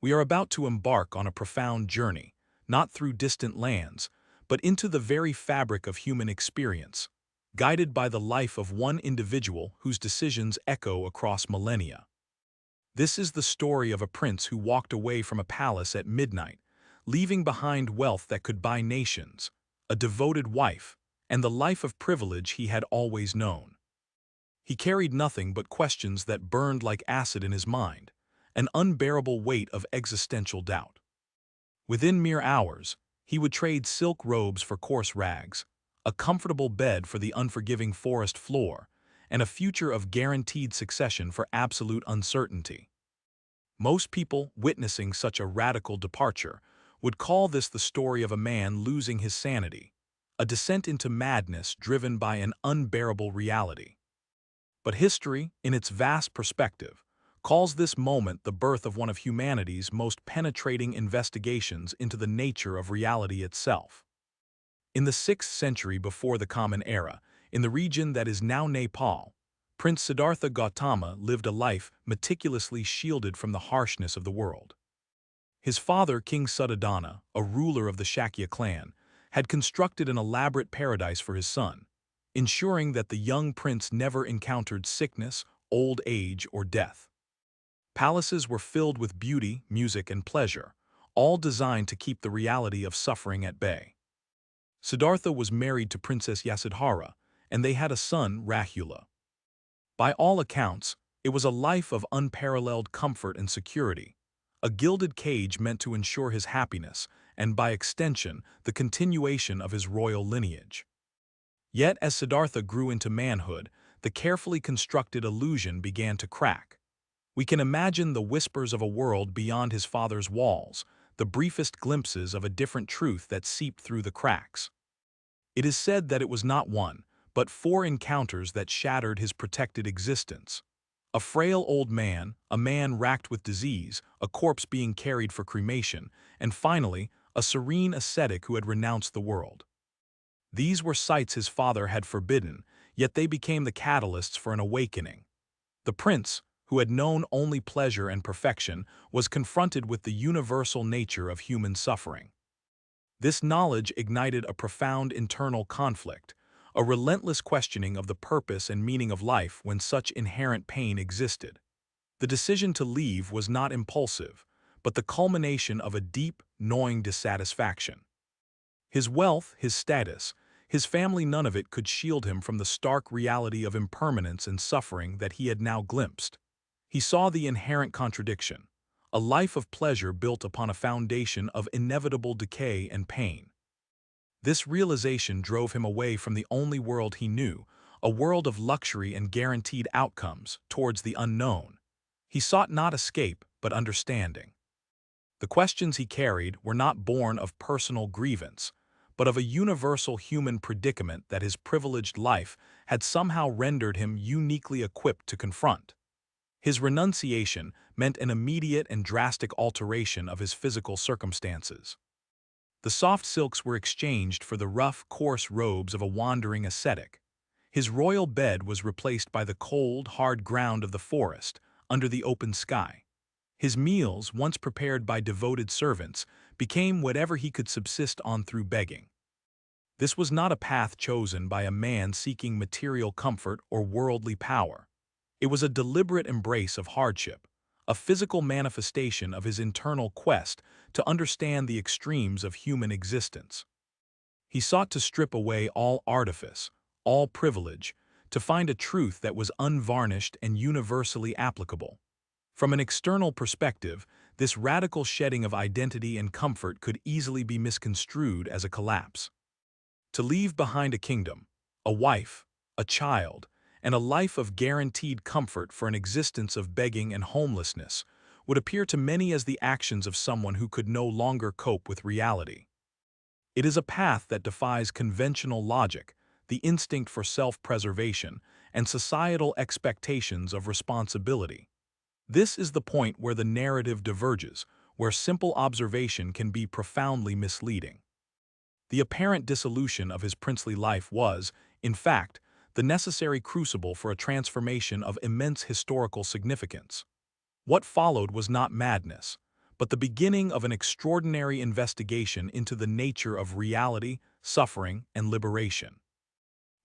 We are about to embark on a profound journey, not through distant lands, but into the very fabric of human experience, guided by the life of one individual whose decisions echo across millennia. This is the story of a prince who walked away from a palace at midnight, leaving behind wealth that could buy nations, a devoted wife, and the life of privilege he had always known. He carried nothing but questions that burned like acid in his mind, an unbearable weight of existential doubt. Within mere hours, he would trade silk robes for coarse rags, a comfortable bed for the unforgiving forest floor, and a future of guaranteed succession for absolute uncertainty. Most people witnessing such a radical departure would call this the story of a man losing his sanity, a descent into madness driven by an unbearable reality. But history, in its vast perspective, calls this moment the birth of one of humanity's most penetrating investigations into the nature of reality itself. In the 6th century before the Common Era, in the region that is now Nepal, Prince Siddhartha Gautama lived a life meticulously shielded from the harshness of the world. His father, King Suddhodana, a ruler of the Shakya clan, had constructed an elaborate paradise for his son, ensuring that the young prince never encountered sickness, old age, or death. Palaces were filled with beauty, music, and pleasure, all designed to keep the reality of suffering at bay. Siddhartha was married to Princess Yasodhara, and they had a son, Rahula. By all accounts, it was a life of unparalleled comfort and security, a gilded cage meant to ensure his happiness and, by extension, the continuation of his royal lineage. Yet, as Siddhartha grew into manhood, the carefully constructed illusion began to crack. We can imagine the whispers of a world beyond his father's walls, the briefest glimpses of a different truth that seeped through the cracks. It is said that it was not one, but 4 encounters that shattered his protected existence. A frail old man, a man racked with disease, a corpse being carried for cremation, and finally, a serene ascetic who had renounced the world. These were sights his father had forbidden, yet they became the catalysts for an awakening. The prince, who had known only pleasure and perfection, was confronted with the universal nature of human suffering. This knowledge ignited a profound internal conflict, a relentless questioning of the purpose and meaning of life when such inherent pain existed. The decision to leave was not impulsive, but the culmination of a deep, gnawing dissatisfaction. His wealth, his status, his family, none of it could shield him from the stark reality of impermanence and suffering that he had now glimpsed. He saw the inherent contradiction, a life of pleasure built upon a foundation of inevitable decay and pain. This realization drove him away from the only world he knew, a world of luxury and guaranteed outcomes, towards the unknown. He sought not escape, but understanding. The questions he carried were not born of personal grievance, but of a universal human predicament that his privileged life had somehow rendered him uniquely equipped to confront. His renunciation meant an immediate and drastic alteration of his physical circumstances. The soft silks were exchanged for the rough, coarse robes of a wandering ascetic. His royal bed was replaced by the cold, hard ground of the forest, under the open sky. His meals, once prepared by devoted servants, became whatever he could subsist on through begging. This was not a path chosen by a man seeking material comfort or worldly power. It was a deliberate embrace of hardship, a physical manifestation of his internal quest to understand the extremes of human existence. He sought to strip away all artifice, all privilege, to find a truth that was unvarnished and universally applicable. From an external perspective, this radical shedding of identity and comfort could easily be misconstrued as a collapse. To leave behind a kingdom, a wife, a child, and a life of guaranteed comfort for an existence of begging and homelessness would appear to many as the actions of someone who could no longer cope with reality. It is a path that defies conventional logic, the instinct for self-preservation, and societal expectations of responsibility. This is the point where the narrative diverges, where simple observation can be profoundly misleading. The apparent dissolution of his princely life was, in fact, the necessary crucible for a transformation of immense historical significance. What followed was not madness, but the beginning of an extraordinary investigation into the nature of reality, suffering, and liberation.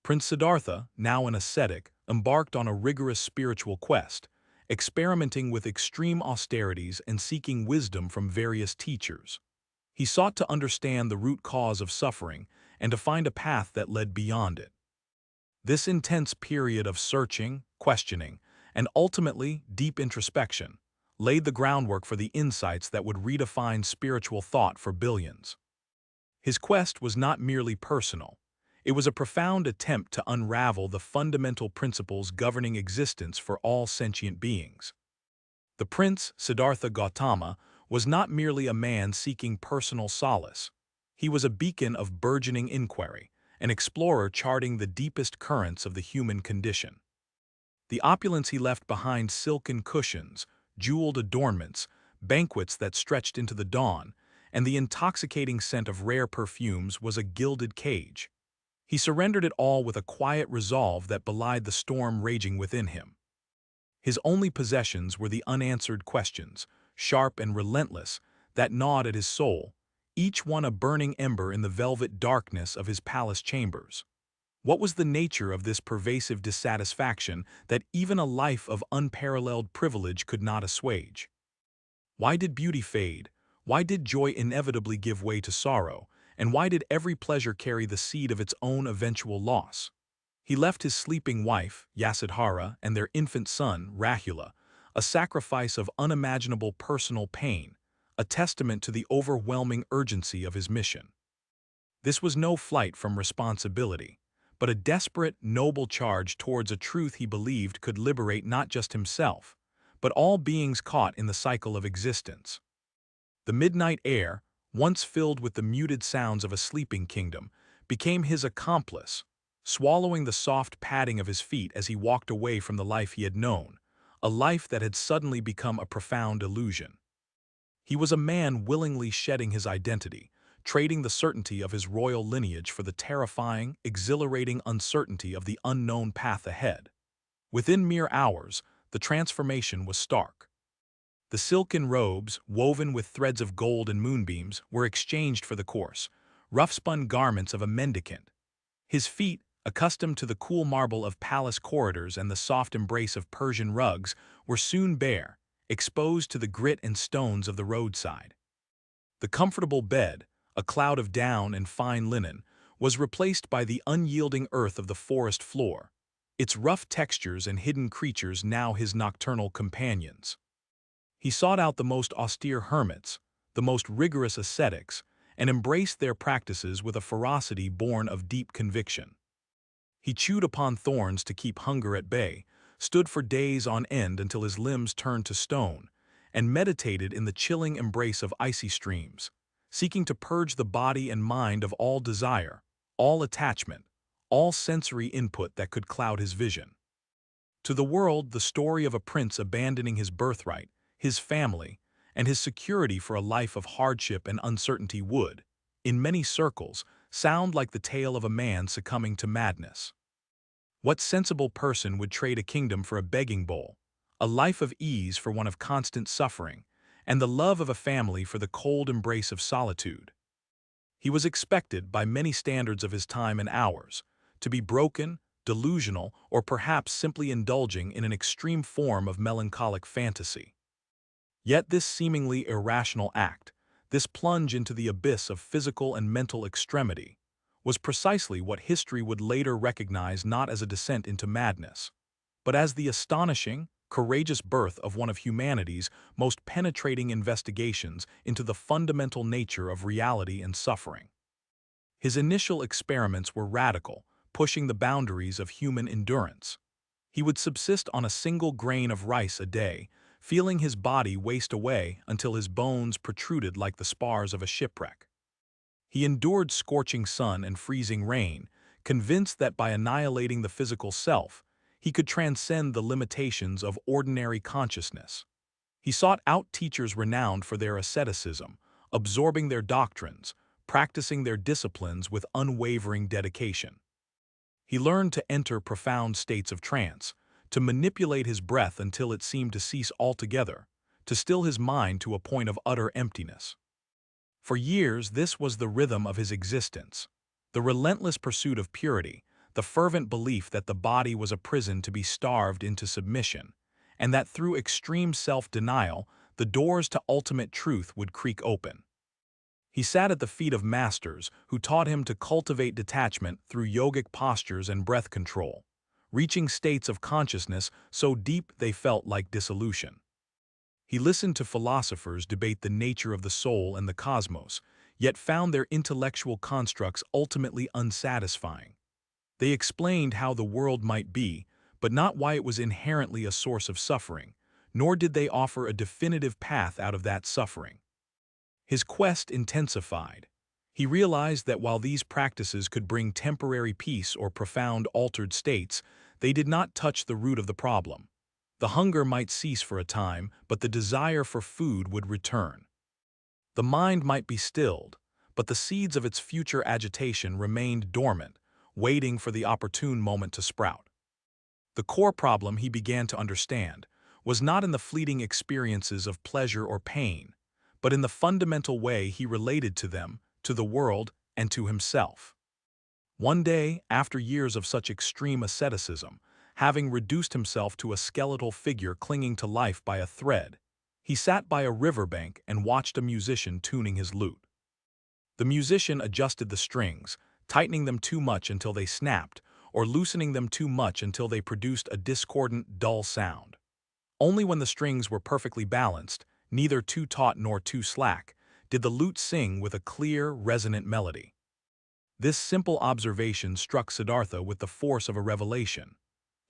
Prince Siddhartha, now an ascetic, embarked on a rigorous spiritual quest, experimenting with extreme austerities and seeking wisdom from various teachers. He sought to understand the root cause of suffering and to find a path that led beyond it. This intense period of searching, questioning, and ultimately deep introspection laid the groundwork for the insights that would redefine spiritual thought for billions. His quest was not merely personal. It was a profound attempt to unravel the fundamental principles governing existence for all sentient beings. The prince, Siddhartha Gautama, was not merely a man seeking personal solace. He was a beacon of burgeoning inquiry, an explorer charting the deepest currents of the human condition. The opulence he left behind, silken cushions, jeweled adornments, banquets that stretched into the dawn, and the intoxicating scent of rare perfumes was a gilded cage. He surrendered it all with a quiet resolve that belied the storm raging within him. His only possessions were the unanswered questions, sharp and relentless, that gnawed at his soul, each one a burning ember in the velvet darkness of his palace chambers. What was the nature of this pervasive dissatisfaction that even a life of unparalleled privilege could not assuage? Why did beauty fade? Why did joy inevitably give way to sorrow? And why did every pleasure carry the seed of its own eventual loss? He left his sleeping wife, Yasudhara, and their infant son, Rahula, a sacrifice of unimaginable personal pain, a testament to the overwhelming urgency of his mission. This was no flight from responsibility, but a desperate, noble charge towards a truth he believed could liberate not just himself, but all beings caught in the cycle of existence. The midnight air, once filled with the muted sounds of a sleeping kingdom, became his accomplice, swallowing the soft padding of his feet as he walked away from the life he had known, a life that had suddenly become a profound illusion. He was a man willingly shedding his identity, trading the certainty of his royal lineage for the terrifying, exhilarating uncertainty of the unknown path ahead. Within mere hours, the transformation was stark. The silken robes, woven with threads of gold and moonbeams, were exchanged for the coarse, rough-spun garments of a mendicant. His feet, accustomed to the cool marble of palace corridors and the soft embrace of Persian rugs, were soon bare, exposed to the grit and stones of the roadside. The comfortable bed, a cloud of down and fine linen, was replaced by the unyielding earth of the forest floor, its rough textures and hidden creatures now his nocturnal companions. He sought out the most austere hermits, the most rigorous ascetics, and embraced their practices with a ferocity born of deep conviction. He chewed upon thorns to keep hunger at bay, stood for days on end until his limbs turned to stone, and meditated in the chilling embrace of icy streams, seeking to purge the body and mind of all desire, all attachment, all sensory input that could cloud his vision. To the world, the story of a prince abandoning his birthright, his family, and his security for a life of hardship and uncertainty would, in many circles, sound like the tale of a man succumbing to madness. What sensible person would trade a kingdom for a begging bowl, a life of ease for one of constant suffering, and the love of a family for the cold embrace of solitude? He was expected, by many standards of his time and ours, to be broken, delusional, or perhaps simply indulging in an extreme form of melancholic fantasy. Yet this seemingly irrational act, this plunge into the abyss of physical and mental extremity, was precisely what history would later recognize not as a descent into madness, but as the astonishing, courageous birth of one of humanity's most penetrating investigations into the fundamental nature of reality and suffering. His initial experiments were radical, pushing the boundaries of human endurance. He would subsist on a single grain of rice a day, feeling his body waste away until his bones protruded like the spars of a shipwreck. He endured scorching sun and freezing rain, convinced that by annihilating the physical self, he could transcend the limitations of ordinary consciousness. He sought out teachers renowned for their asceticism, absorbing their doctrines, practicing their disciplines with unwavering dedication. He learned to enter profound states of trance, to manipulate his breath until it seemed to cease altogether, to still his mind to a point of utter emptiness. For years, this was the rhythm of his existence. The relentless pursuit of purity, the fervent belief that the body was a prison to be starved into submission, and that through extreme self-denial, the doors to ultimate truth would creak open. He sat at the feet of masters who taught him to cultivate detachment through yogic postures and breath control, reaching states of consciousness so deep they felt like dissolution. He listened to philosophers debate the nature of the soul and the cosmos, yet found their intellectual constructs ultimately unsatisfying. They explained how the world might be, but not why it was inherently a source of suffering, nor did they offer a definitive path out of that suffering. His quest intensified. He realized that while these practices could bring temporary peace or profound altered states, they did not touch the root of the problem. The hunger might cease for a time, but the desire for food would return. The mind might be stilled, but the seeds of its future agitation remained dormant, waiting for the opportune moment to sprout. The core problem, he began to understand, was not in the fleeting experiences of pleasure or pain, but in the fundamental way he related to them, to the world, and to himself. One day, after years of such extreme asceticism, having reduced himself to a skeletal figure clinging to life by a thread, he sat by a riverbank and watched a musician tuning his lute. The musician adjusted the strings, tightening them too much until they snapped, or loosening them too much until they produced a discordant, dull sound. Only when the strings were perfectly balanced, neither too taut nor too slack, did the lute sing with a clear, resonant melody. This simple observation struck Siddhartha with the force of a revelation.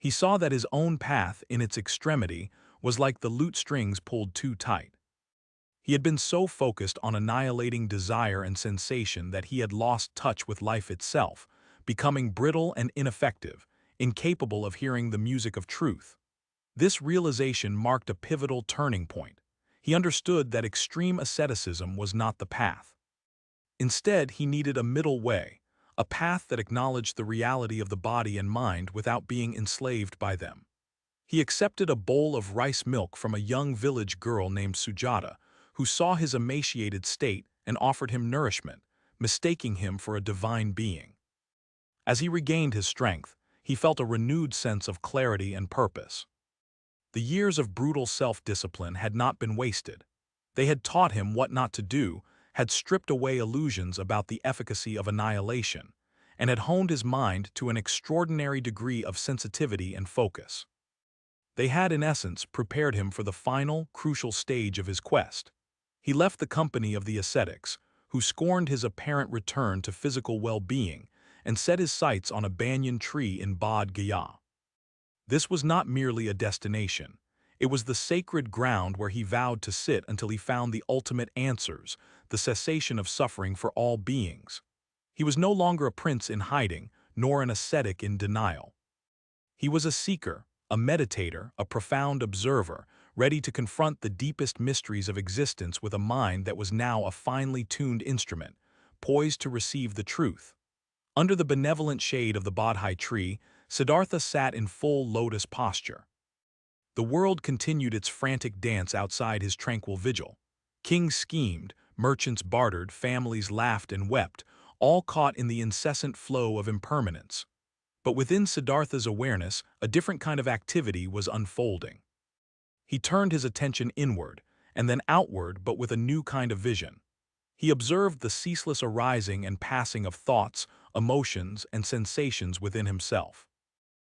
He saw that his own path, in its extremity, was like the lute strings pulled too tight. He had been so focused on annihilating desire and sensation that he had lost touch with life itself, becoming brittle and ineffective, incapable of hearing the music of truth. This realization marked a pivotal turning point. He understood that extreme asceticism was not the path. Instead, he needed a middle way, a path that acknowledged the reality of the body and mind without being enslaved by them. He accepted a bowl of rice milk from a young village girl named Sujata, who saw his emaciated state and offered him nourishment, mistaking him for a divine being. As he regained his strength, he felt a renewed sense of clarity and purpose. The years of brutal self-discipline had not been wasted. They had taught him what not to do, had stripped away illusions about the efficacy of annihilation, and had honed his mind to an extraordinary degree of sensitivity and focus. They had, in essence, prepared him for the final, crucial stage of his quest. He left the company of the ascetics, who scorned his apparent return to physical well-being, and set his sights on a banyan tree in Bodh Gaya. This was not merely a destination. It was the sacred ground where he vowed to sit until he found the ultimate answers, the cessation of suffering for all beings. He was no longer a prince in hiding, nor an ascetic in denial. He was a seeker, a meditator, a profound observer, ready to confront the deepest mysteries of existence with a mind that was now a finely tuned instrument, poised to receive the truth. Under the benevolent shade of the Bodhi tree, Siddhartha sat in full lotus posture. The world continued its frantic dance outside his tranquil vigil. Kings schemed, merchants bartered, families laughed and wept, all caught in the incessant flow of impermanence. But within Siddhartha's awareness, a different kind of activity was unfolding. He turned his attention inward, and then outward, but with a new kind of vision. He observed the ceaseless arising and passing of thoughts, emotions, and sensations within himself.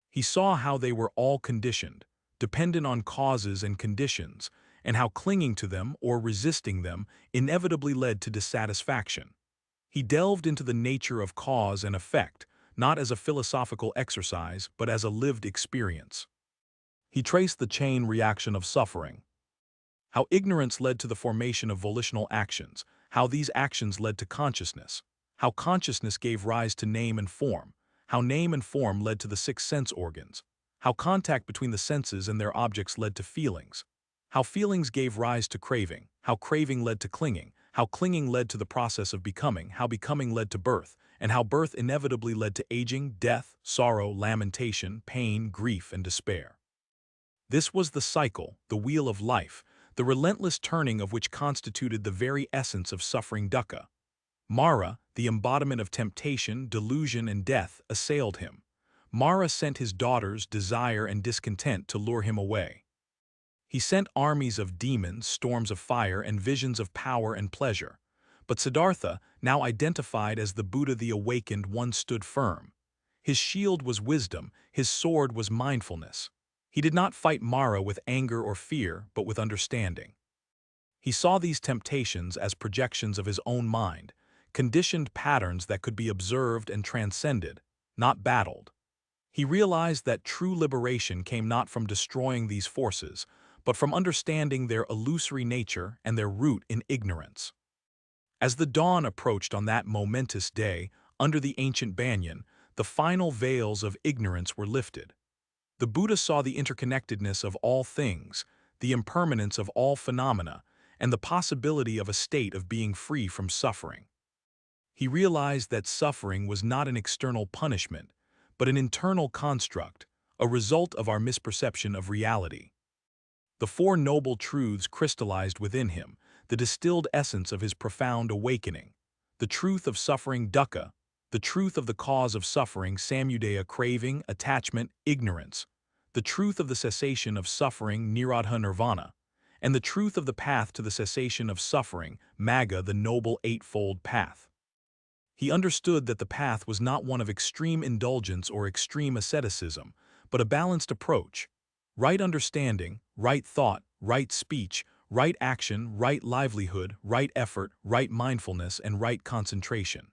He saw how they were all conditioned, dependent on causes and conditions, and how clinging to them or resisting them inevitably led to dissatisfaction. He delved into the nature of cause and effect, not as a philosophical exercise, but as a lived experience. He traced the chain reaction of suffering, how ignorance led to the formation of volitional actions, how these actions led to consciousness, how consciousness gave rise to name and form, how name and form led to the six sense organs, how contact between the senses and their objects led to feelings, how feelings gave rise to craving, how craving led to clinging, how clinging led to the process of becoming, how becoming led to birth, and how birth inevitably led to aging, death, sorrow, lamentation, pain, grief, and despair. This was the cycle, the wheel of life, the relentless turning of which constituted the very essence of suffering dukkha. Mara, the embodiment of temptation, delusion, and death, assailed him. Mara sent his daughters, desire and discontent, to lure him away. He sent armies of demons, storms of fire, and visions of power and pleasure. But Siddhartha, now identified as the Buddha the Awakened One, stood firm. His shield was wisdom, his sword was mindfulness. He did not fight Mara with anger or fear, but with understanding. He saw these temptations as projections of his own mind, conditioned patterns that could be observed and transcended, not battled. He realized that true liberation came not from destroying these forces, but from understanding their illusory nature and their root in ignorance. As the dawn approached on that momentous day, under the ancient banyan, the final veils of ignorance were lifted. The Buddha saw the interconnectedness of all things, the impermanence of all phenomena, and the possibility of a state of being free from suffering. He realized that suffering was not an external punishment, but an internal construct, a result of our misperception of reality. The Four Noble Truths crystallized within him, the distilled essence of his profound awakening. The truth of suffering dukkha, the truth of the cause of suffering samudaya, craving, attachment, ignorance, the truth of the cessation of suffering nirodha, nirvana, and the truth of the path to the cessation of suffering magga, the Noble Eightfold Path. He understood that the path was not one of extreme indulgence or extreme asceticism, but a balanced approach. Right understanding, right thought, right speech, right action, right livelihood, right effort, right mindfulness, and right concentration.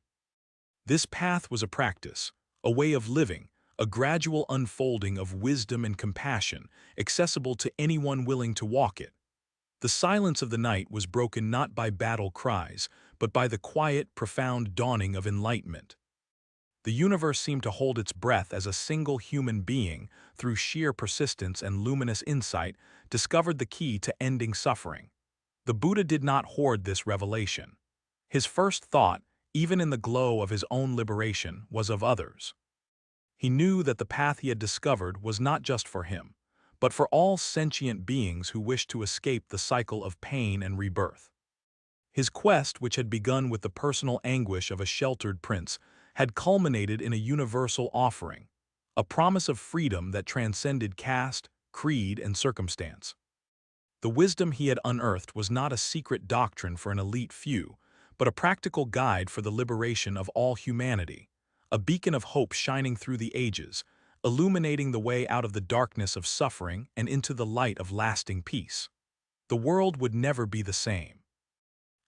This path was a practice, a way of living, a gradual unfolding of wisdom and compassion, accessible to anyone willing to walk it. The silence of the night was broken not by battle cries, but by the quiet, profound dawning of enlightenment. The universe seemed to hold its breath as a single human being, through sheer persistence and luminous insight, discovered the key to ending suffering. The Buddha did not hoard this revelation. His first thought, even in the glow of his own liberation, was of others. He knew that the path he had discovered was not just for him, but for all sentient beings who wished to escape the cycle of pain and rebirth. His quest, which had begun with the personal anguish of a sheltered prince, had culminated in a universal offering, a promise of freedom that transcended caste, creed, and circumstance. The wisdom he had unearthed was not a secret doctrine for an elite few, but a practical guide for the liberation of all humanity, a beacon of hope shining through the ages, illuminating the way out of the darkness of suffering and into the light of lasting peace. The world would never be the same.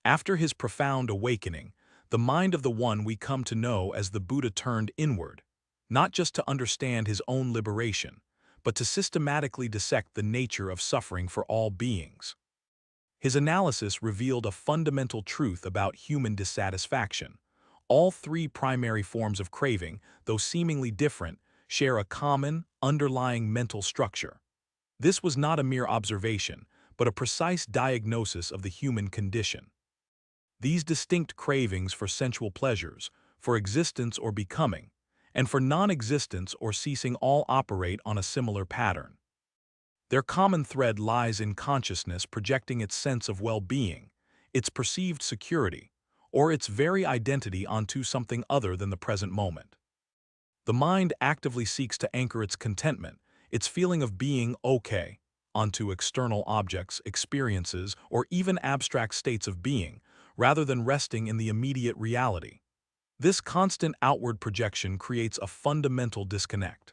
After his profound awakening, the mind of the one we come to know as the Buddha turned inward, not just to understand his own liberation, but to systematically dissect the nature of suffering for all beings. His analysis revealed a fundamental truth about human dissatisfaction. All three primary forms of craving, though seemingly different, share a common, underlying mental structure. This was not a mere observation, but a precise diagnosis of the human condition. These distinct cravings for sensual pleasures, for existence or becoming, and for non-existence or ceasing all operate on a similar pattern. Their common thread lies in consciousness projecting its sense of well-being, its perceived security, or its very identity onto something other than the present moment. The mind actively seeks to anchor its contentment, its feeling of being okay, onto external objects, experiences, or even abstract states of being, rather than resting in the immediate reality. This constant outward projection creates a fundamental disconnect.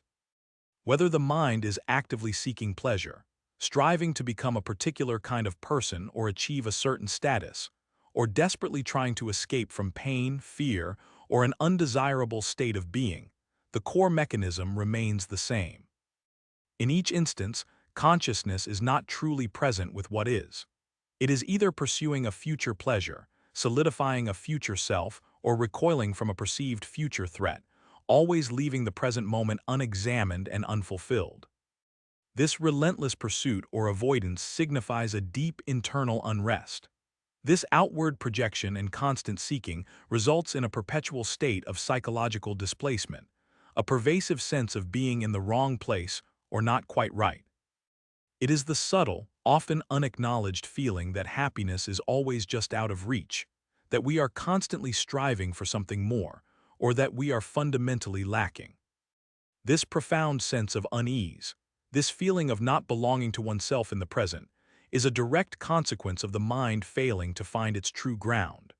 Whether the mind is actively seeking pleasure, striving to become a particular kind of person or achieve a certain status, or desperately trying to escape from pain, fear, or an undesirable state of being, the core mechanism remains the same. In each instance, consciousness is not truly present with what is. It is either pursuing a future pleasure, solidifying a future self, or recoiling from a perceived future threat, always leaving the present moment unexamined and unfulfilled. This relentless pursuit or avoidance signifies a deep internal unrest. This outward projection and constant seeking results in a perpetual state of psychological displacement, a pervasive sense of being in the wrong place or not quite right. It is the subtle, often unacknowledged feeling that happiness is always just out of reach, that we are constantly striving for something more, or that we are fundamentally lacking. This profound sense of unease, this feeling of not belonging to oneself in the present, is a direct consequence of the mind failing to find its true ground.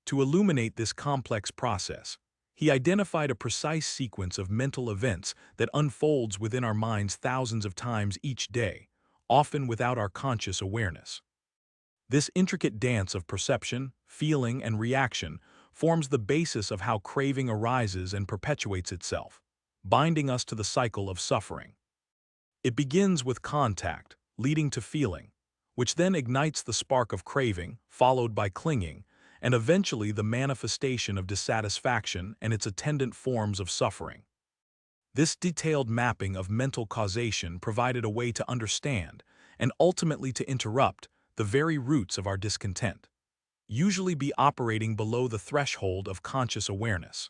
To illuminate this complex process, he identified a precise sequence of mental events that unfolds within our minds thousands of times each day, often without our conscious awareness. This intricate dance of perception, feeling, and reaction forms the basis of how craving arises and perpetuates itself, binding us to the cycle of suffering. It begins with contact, leading to feeling, which then ignites the spark of craving, followed by clinging, and eventually the manifestation of dissatisfaction and its attendant forms of suffering. This detailed mapping of mental causation provided a way to understand, and ultimately to interrupt, the very roots of our discontent, usually be operating below the threshold of conscious awareness.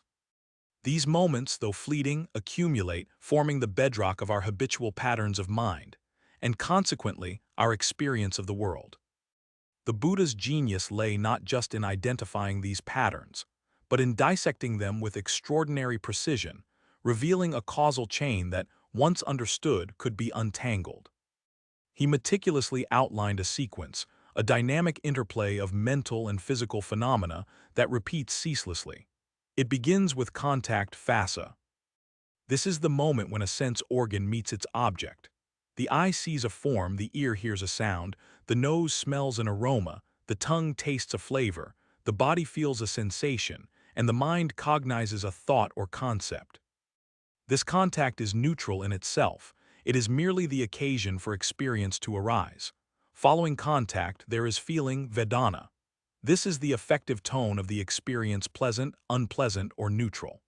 These moments, though fleeting, accumulate, forming the bedrock of our habitual patterns of mind, and consequently, our experience of the world. The Buddha's genius lay not just in identifying these patterns, but in dissecting them with extraordinary precision, revealing a causal chain that, once understood, could be untangled. He meticulously outlined a sequence, a dynamic interplay of mental and physical phenomena that repeats ceaselessly. It begins with contact facet. This is the moment when a sense organ meets its object. The eye sees a form, the ear hears a sound, the nose smells an aroma, the tongue tastes a flavor, the body feels a sensation, and the mind cognizes a thought or concept. This contact is neutral in itself. It is merely the occasion for experience to arise. Following contact, there is feeling vedana. This is the affective tone of the experience, pleasant, unpleasant, or neutral.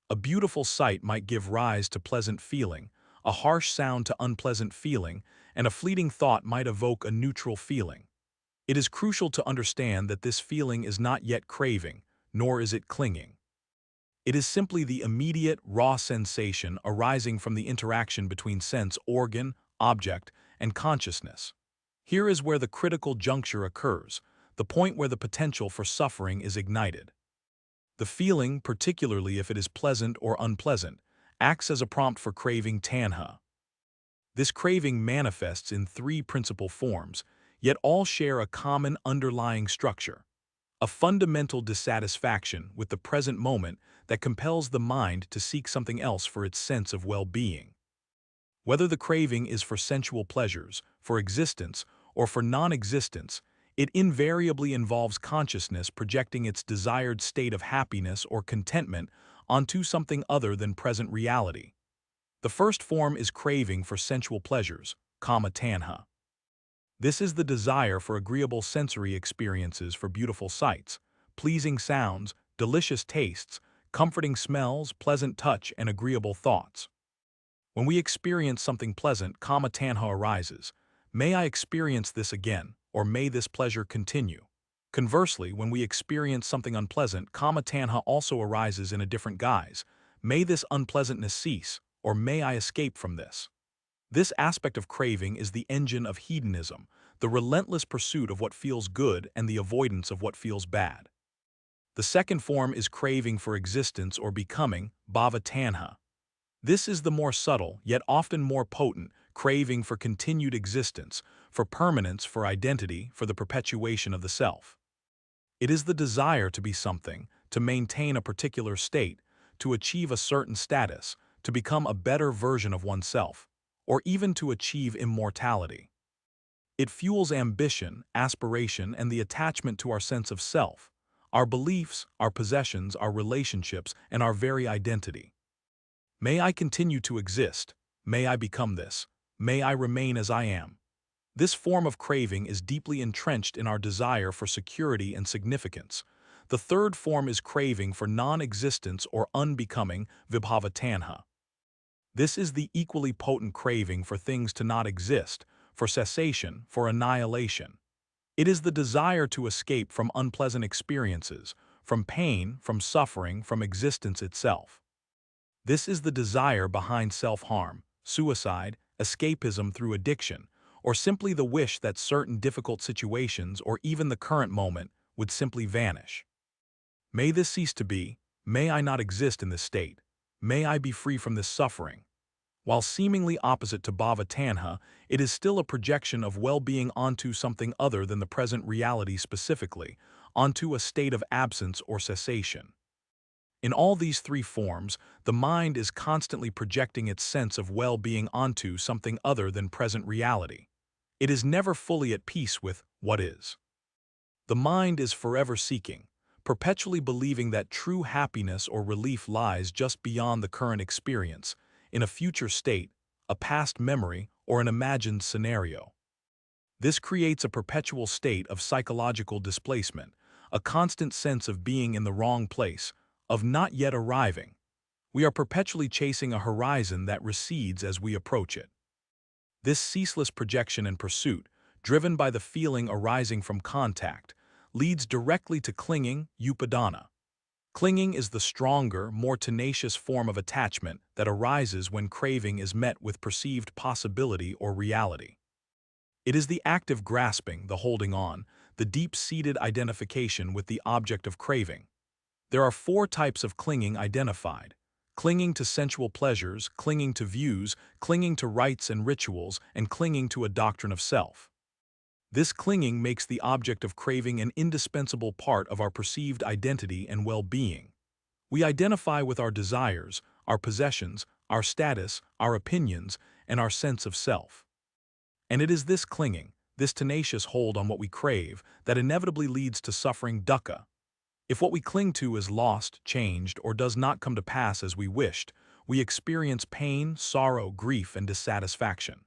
A beautiful sight might give rise to pleasant feeling, a harsh sound to unpleasant feeling, and a fleeting thought might evoke a neutral feeling. It is crucial to understand that this feeling is not yet craving, nor is it clinging. It is simply the immediate, raw sensation arising from the interaction between sense organ, object, and consciousness. Here is where the critical juncture occurs, the point where the potential for suffering is ignited. The feeling, particularly if it is pleasant or unpleasant, acts as a prompt for craving tanha. This craving manifests in three principal forms, yet all share a common underlying structure: a fundamental dissatisfaction with the present moment that compels the mind to seek something else for its sense of well-being. Whether the craving is for sensual pleasures, for existence, or for non-existence, it invariably involves consciousness projecting its desired state of happiness or contentment onto something other than present reality. The first form is craving for sensual pleasures, kama tanha. This is the desire for agreeable sensory experiences, for beautiful sights, pleasing sounds, delicious tastes, comforting smells, pleasant touch, and agreeable thoughts. When we experience something pleasant, kama tanha arises. May I experience this again, or may this pleasure continue? Conversely, when we experience something unpleasant, kama tanha also arises in a different guise. May this unpleasantness cease, or may I escape from this? This aspect of craving is the engine of hedonism, the relentless pursuit of what feels good and the avoidance of what feels bad. The second form is craving for existence or becoming, bhava tanha. This is the more subtle, yet often more potent, craving for continued existence, for permanence, for identity, for the perpetuation of the self. It is the desire to be something, to maintain a particular state, to achieve a certain status, to become a better version of oneself, or even to achieve immortality. It fuels ambition, aspiration, and the attachment to our sense of self, our beliefs, our possessions, our relationships, and our very identity. May I continue to exist, may I become this, may I remain as I am. This form of craving is deeply entrenched in our desire for security and significance. The third form is craving for non-existence or unbecoming, vibhava tanha. This is the equally potent craving for things to not exist, for cessation, for annihilation. It is the desire to escape from unpleasant experiences, from pain, from suffering, from existence itself. This is the desire behind self-harm, suicide, escapism through addiction, or simply the wish that certain difficult situations or even the current moment would simply vanish. May this cease to be, may I not exist in this state, may I be free from this suffering. While seemingly opposite to bhava tanha, it is still a projection of well-being onto something other than the present reality specifically, onto a state of absence or cessation. In all these three forms, the mind is constantly projecting its sense of well-being onto something other than present reality. It is never fully at peace with what is. The mind is forever seeking, perpetually believing that true happiness or relief lies just beyond the current experience, in a future state, a past memory, or an imagined scenario. This creates a perpetual state of psychological displacement, a constant sense of being in the wrong place, of not yet arriving. We are perpetually chasing a horizon that recedes as we approach it. This ceaseless projection and pursuit, driven by the feeling arising from contact, leads directly to clinging, upadana. Clinging is the stronger, more tenacious form of attachment that arises when craving is met with perceived possibility or reality. It is the active grasping, the holding on, the deep-seated identification with the object of craving. There are four types of clinging identified: clinging to sensual pleasures, clinging to views, clinging to rites and rituals, and clinging to a doctrine of self. This clinging makes the object of craving an indispensable part of our perceived identity and well-being. We identify with our desires, our possessions, our status, our opinions, and our sense of self. And it is this clinging, this tenacious hold on what we crave, that inevitably leads to suffering dukkha. If what we cling to is lost, changed, or does not come to pass as we wished, we experience pain, sorrow, grief, and dissatisfaction.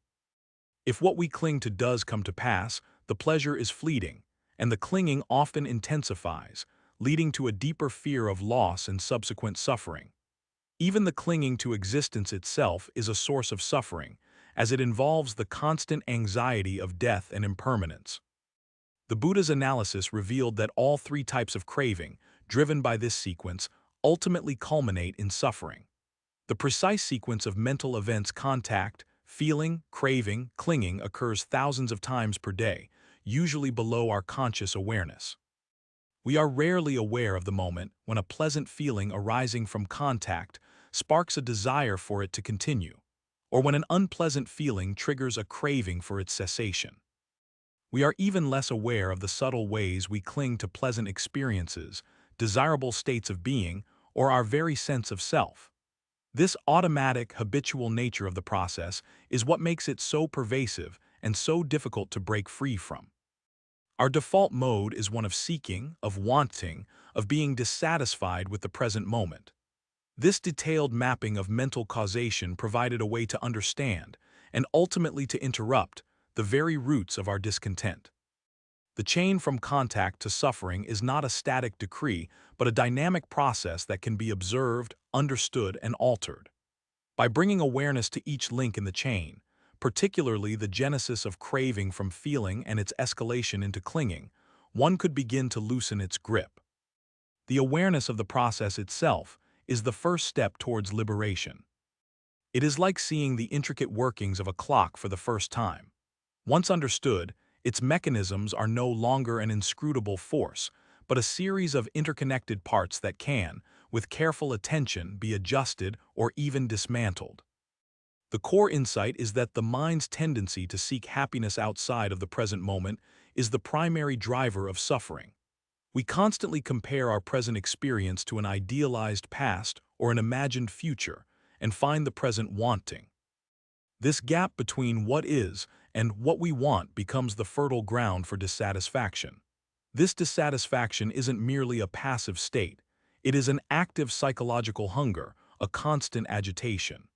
If what we cling to does come to pass, the pleasure is fleeting, and the clinging often intensifies, leading to a deeper fear of loss and subsequent suffering. Even the clinging to existence itself is a source of suffering, as it involves the constant anxiety of death and impermanence. The Buddha's analysis revealed that all three types of craving, driven by this sequence, ultimately culminate in suffering. The precise sequence of mental events: contact, feeling, craving, clinging occurs thousands of times per day, usually below our conscious awareness. We are rarely aware of the moment when a pleasant feeling arising from contact sparks a desire for it to continue, or when an unpleasant feeling triggers a craving for its cessation. We are even less aware of the subtle ways we cling to pleasant experiences, desirable states of being, or our very sense of self. This automatic, habitual nature of the process is what makes it so pervasive and so difficult to break free from. Our default mode is one of seeking, of wanting, of being dissatisfied with the present moment. This detailed mapping of mental causation provided a way to understand, and ultimately to interrupt, the very roots of our discontent. The chain from contact to suffering is not a static decree, but a dynamic process that can be observed, understood, and altered. By bringing awareness to each link in the chain, particularly the genesis of craving from feeling and its escalation into clinging, one could begin to loosen its grip. The awareness of the process itself is the first step towards liberation. It is like seeing the intricate workings of a clock for the first time. Once understood, its mechanisms are no longer an inscrutable force, but a series of interconnected parts that can, with careful attention, be adjusted or even dismantled. The core insight is that the mind's tendency to seek happiness outside of the present moment is the primary driver of suffering. We constantly compare our present experience to an idealized past or an imagined future and find the present wanting. This gap between what is and what we want becomes the fertile ground for dissatisfaction. This dissatisfaction isn't merely a passive state. It is an active psychological hunger, a constant agitation.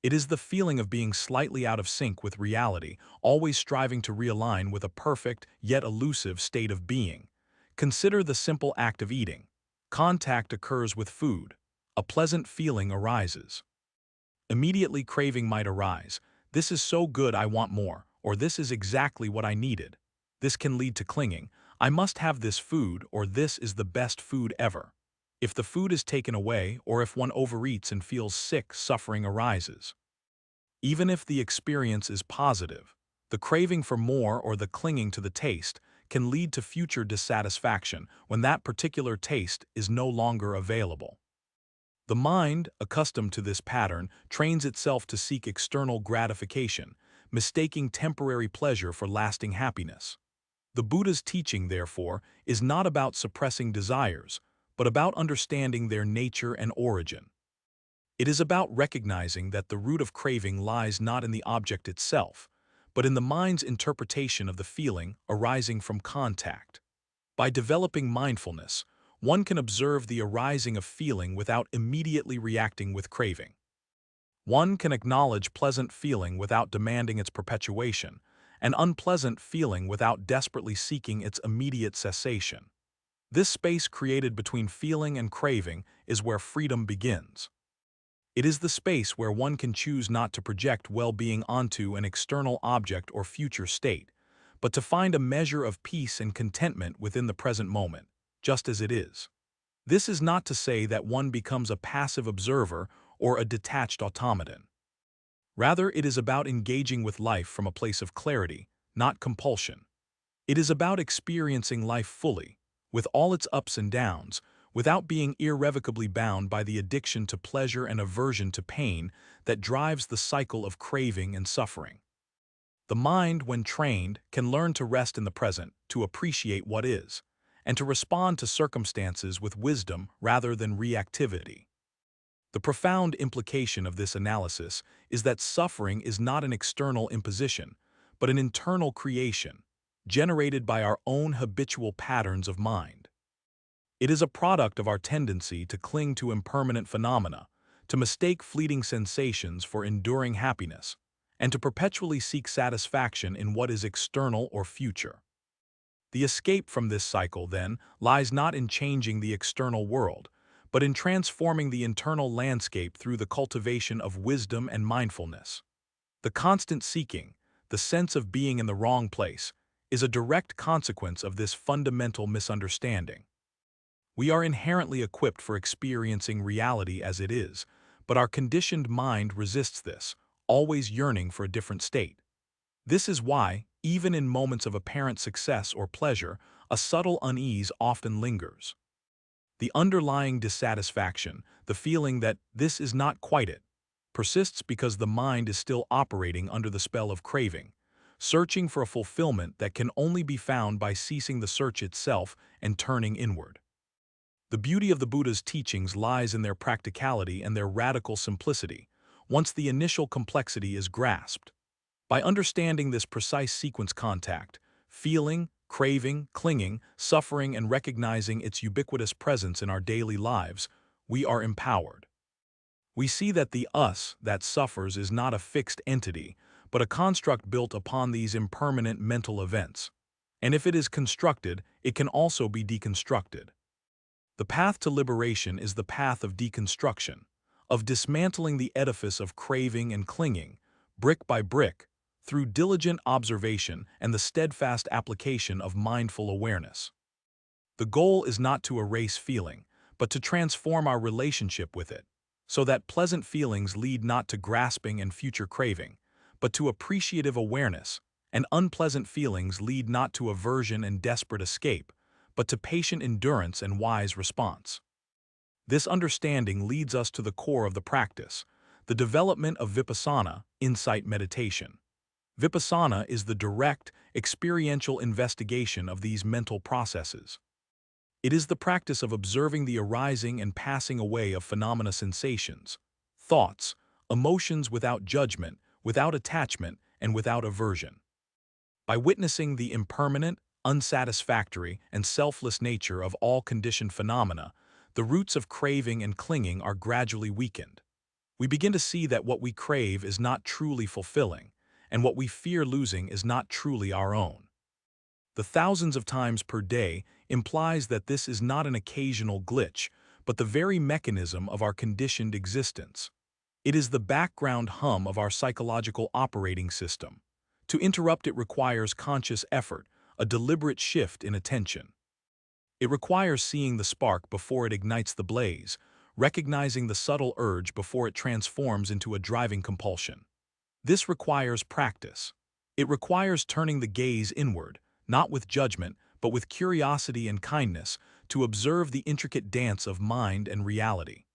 It is the feeling of being slightly out of sync with reality, always striving to realign with a perfect, yet elusive state of being. Consider the simple act of eating. Contact occurs with food. A pleasant feeling arises. Immediately craving might arise. This is so good I want more, or this is exactly what I needed. This can lead to clinging. I must have this food, or this is the best food ever. If the food is taken away, or if one overeats and feels sick, suffering arises. Even if the experience is positive, The craving for more or the clinging to the taste can lead to future dissatisfaction when that particular taste is no longer available. The mind, accustomed to this pattern, trains itself to seek external gratification, mistaking temporary pleasure for lasting happiness. The Buddha's teaching, therefore, is not about suppressing desires, but about understanding their nature and origin. It is about recognizing that the root of craving lies not in the object itself, but in the mind's interpretation of the feeling arising from contact. By developing mindfulness, one can observe the arising of feeling without immediately reacting with craving. One can acknowledge pleasant feeling without demanding its perpetuation, and unpleasant feeling without desperately seeking its immediate cessation. This space created between feeling and craving is where freedom begins. It is the space where one can choose not to project well-being onto an external object or future state, but to find a measure of peace and contentment within the present moment, just as it is. This is not to say that one becomes a passive observer or a detached automaton. Rather, it is about engaging with life from a place of clarity, not compulsion. It is about experiencing life fully, with all its ups and downs, without being irrevocably bound by the addiction to pleasure and aversion to pain that drives the cycle of craving and suffering. The mind, when trained, can learn to rest in the present, to appreciate what is, and to respond to circumstances with wisdom rather than reactivity. The profound implication of this analysis is that suffering is not an external imposition, but an internal creation, generated by our own habitual patterns of mind. It is a product of our tendency to cling to impermanent phenomena, to mistake fleeting sensations for enduring happiness, and to perpetually seek satisfaction in what is external or future. The escape from this cycle, then, lies not in changing the external world, but in transforming the internal landscape through the cultivation of wisdom and mindfulness. The constant seeking, the sense of being in the wrong place, is a direct consequence of this fundamental misunderstanding. We are inherently equipped for experiencing reality as it is, but our conditioned mind resists this, always yearning for a different state. This is why, even in moments of apparent success or pleasure, a subtle unease often lingers. The underlying dissatisfaction, the feeling that this is not quite it, persists because the mind is still operating under the spell of craving, searching for a fulfillment that can only be found by ceasing the search itself and turning inward. The beauty of the Buddha's teachings lies in their practicality and their radical simplicity, once the initial complexity is grasped. By understanding this precise sequence contact, feeling, craving, clinging, suffering, and recognizing its ubiquitous presence in our daily lives, we are empowered. We see that the us that suffers is not a fixed entity, but a construct built upon these impermanent mental events. And if it is constructed, it can also be deconstructed. The path to liberation is the path of deconstruction, of dismantling the edifice of craving and clinging, brick by brick, through diligent observation and the steadfast application of mindful awareness. The goal is not to erase feeling, but to transform our relationship with it, so that pleasant feelings lead not to grasping and future craving, but to appreciative awareness, and unpleasant feelings lead not to aversion and desperate escape, but to patient endurance and wise response. This understanding leads us to the core of the practice, the development of vipassana, insight meditation. Vipassana is the direct, experiential investigation of these mental processes. It is the practice of observing the arising and passing away of phenomena sensations, thoughts, emotions without judgment, without attachment, and without aversion. By witnessing the impermanent, unsatisfactory, and selfless nature of all conditioned phenomena, the roots of craving and clinging are gradually weakened. We begin to see that what we crave is not truly fulfilling, and what we fear losing is not truly our own. The thousands of times per day implies that this is not an occasional glitch, but the very mechanism of our conditioned existence. It is the background hum of our psychological operating system. To interrupt it requires conscious effort, a deliberate shift in attention. It requires seeing the spark before it ignites the blaze, recognizing the subtle urge before it transforms into a driving compulsion. This requires practice. It requires turning the gaze inward, not with judgment, but with curiosity and kindness, to observe the intricate dance of mind and reality.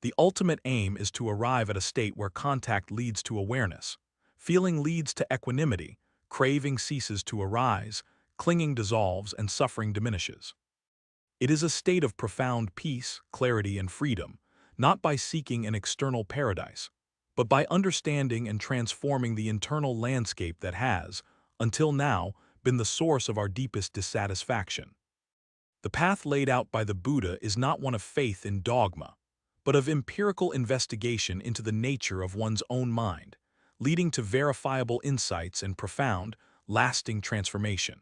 The ultimate aim is to arrive at a state where contact leads to awareness, feeling leads to equanimity, craving ceases to arise, clinging dissolves, and suffering diminishes. It is a state of profound peace, clarity, and freedom, not by seeking an external paradise, but by understanding and transforming the internal landscape that has, until now, been the source of our deepest dissatisfaction. The path laid out by the Buddha is not one of faith in dogma, but of empirical investigation into the nature of one's own mind, leading to verifiable insights and profound, lasting transformation.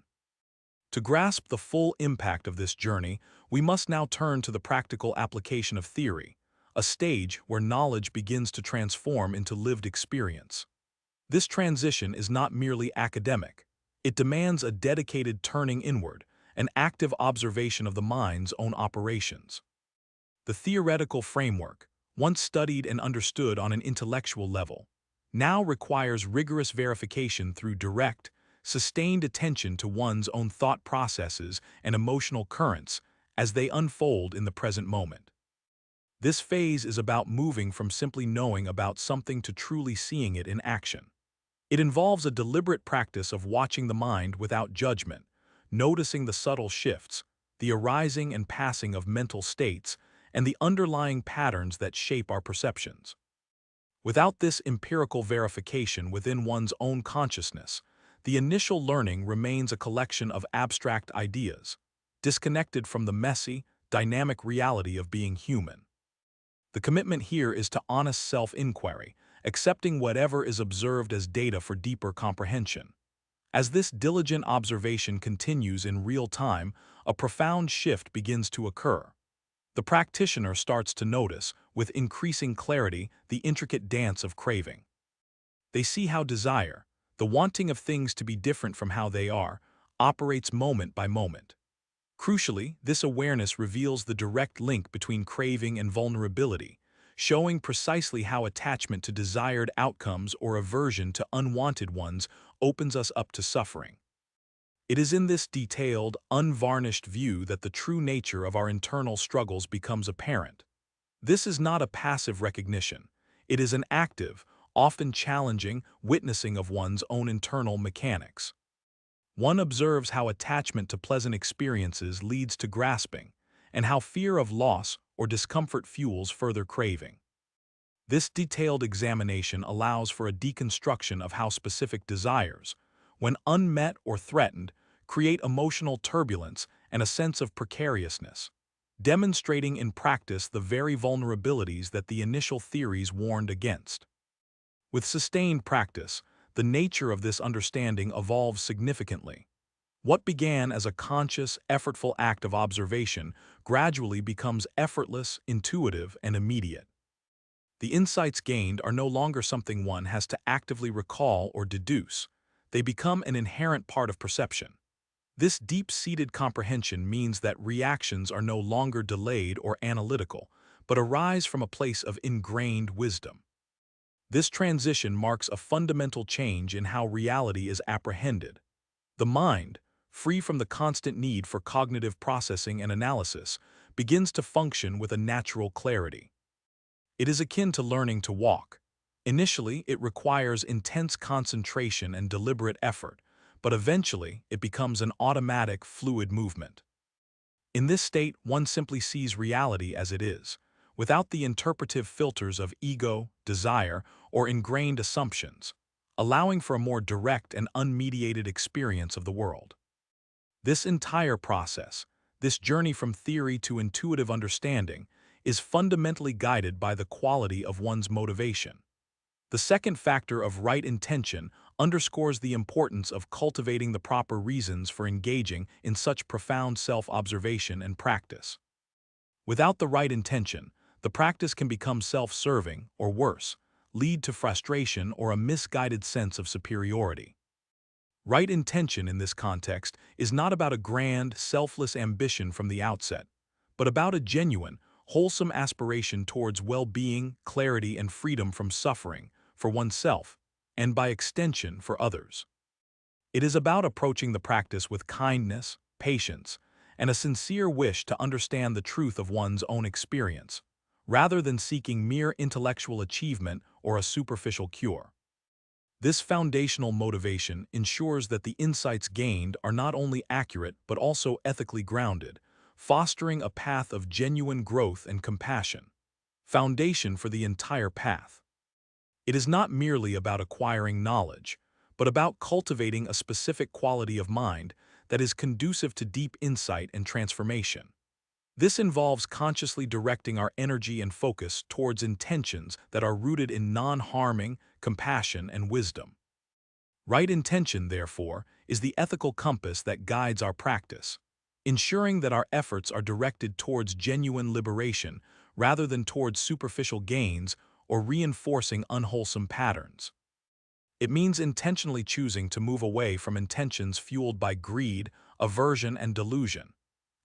To grasp the full impact of this journey, we must now turn to the practical application of theory, a stage where knowledge begins to transform into lived experience. This transition is not merely academic. It demands a dedicated turning inward, an active observation of the mind's own operations. The theoretical framework, once studied and understood on an intellectual level, now requires rigorous verification through direct, sustained attention to one's own thought processes and emotional currents as they unfold in the present moment. This phase is about moving from simply knowing about something to truly seeing it in action. It involves a deliberate practice of watching the mind without judgment, noticing the subtle shifts, the arising and passing of mental states, and the underlying patterns that shape our perceptions. Without this empirical verification within one's own consciousness, the initial learning remains a collection of abstract ideas, disconnected from the messy, dynamic reality of being human. The commitment here is to honest self-inquiry, accepting whatever is observed as data for deeper comprehension. As this diligent observation continues in real time, a profound shift begins to occur. The practitioner starts to notice, with increasing clarity, the intricate dance of craving. They see how desire, the wanting of things to be different from how they are, operates moment by moment. Crucially, this awareness reveals the direct link between craving and vulnerability, showing precisely how attachment to desired outcomes or aversion to unwanted ones opens us up to suffering. It is in this detailed, unvarnished view that the true nature of our internal struggles becomes apparent. This is not a passive recognition. It is an active, often challenging, witnessing of one's own internal mechanics. One observes how attachment to pleasant experiences leads to grasping, and how fear of loss or discomfort fuels further craving. This detailed examination allows for a deconstruction of how specific desires, when unmet or threatened, create emotional turbulence and a sense of precariousness, demonstrating in practice the very vulnerabilities that the initial theories warned against. With sustained practice, the nature of this understanding evolves significantly. What began as a conscious, effortful act of observation gradually becomes effortless, intuitive, and immediate. The insights gained are no longer something one has to actively recall or deduce. They become an inherent part of perception. This deep-seated comprehension means that reactions are no longer delayed or analytical, but arise from a place of ingrained wisdom. This transition marks a fundamental change in how reality is apprehended. The mind, free from the constant need for cognitive processing and analysis, begins to function with a natural clarity. It is akin to learning to walk. Initially, it requires intense concentration and deliberate effort, but eventually it becomes an automatic, fluid movement. In this state, one simply sees reality as it is, without the interpretive filters of ego, desire, or ingrained assumptions, allowing for a more direct and unmediated experience of the world. This entire process, this journey from theory to intuitive understanding, is fundamentally guided by the quality of one's motivation. The second factor of right intention underscores the importance of cultivating the proper reasons for engaging in such profound self-observation and practice. Without the right intention, the practice can become self-serving, or worse, lead to frustration or a misguided sense of superiority. Right intention in this context is not about a grand, selfless ambition from the outset, but about a genuine, wholesome aspiration towards well-being, clarity, and freedom from suffering, for oneself, and by extension for others. It is about approaching the practice with kindness, patience, and a sincere wish to understand the truth of one's own experience, rather than seeking mere intellectual achievement or a superficial cure. This foundational motivation ensures that the insights gained are not only accurate but also ethically grounded, fostering a path of genuine growth and compassion. Foundation for the entire path. It is not merely about acquiring knowledge, but about cultivating a specific quality of mind that is conducive to deep insight and transformation. This involves consciously directing our energy and focus towards intentions that are rooted in non-harming, compassion, and wisdom. Right intention, therefore, is the ethical compass that guides our practice, ensuring that our efforts are directed towards genuine liberation rather than towards superficial gains or reinforcing unwholesome patterns. It means intentionally choosing to move away from intentions fueled by greed, aversion, and delusion,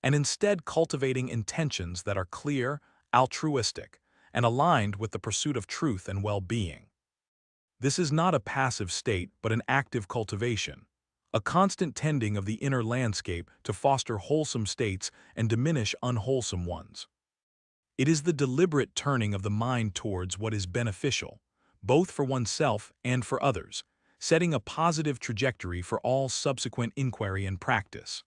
and instead cultivating intentions that are clear, altruistic, and aligned with the pursuit of truth and well-being. This is not a passive state but an active cultivation, a constant tending of the inner landscape to foster wholesome states and diminish unwholesome ones. It is the deliberate turning of the mind towards what is beneficial, both for oneself and for others, setting a positive trajectory for all subsequent inquiry and practice.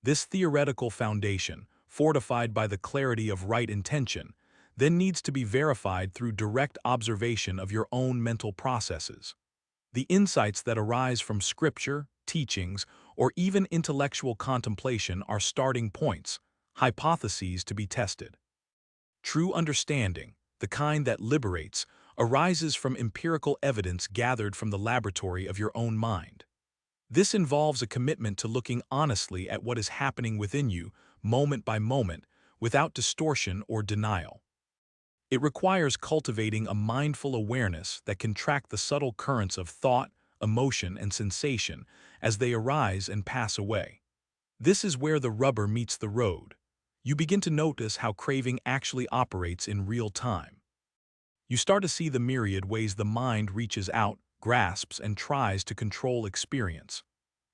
This theoretical foundation, fortified by the clarity of right intention, then needs to be verified through direct observation of your own mental processes. The insights that arise from scripture, teachings, or even intellectual contemplation are starting points, hypotheses to be tested. True understanding, the kind that liberates, arises from empirical evidence gathered from the laboratory of your own mind. This involves a commitment to looking honestly at what is happening within you, moment by moment, without distortion or denial. It requires cultivating a mindful awareness that can track the subtle currents of thought, emotion, and sensation as they arise and pass away. This is where the rubber meets the road. You begin to notice how craving actually operates in real time. You start to see the myriad ways the mind reaches out, grasps, and tries to control experience.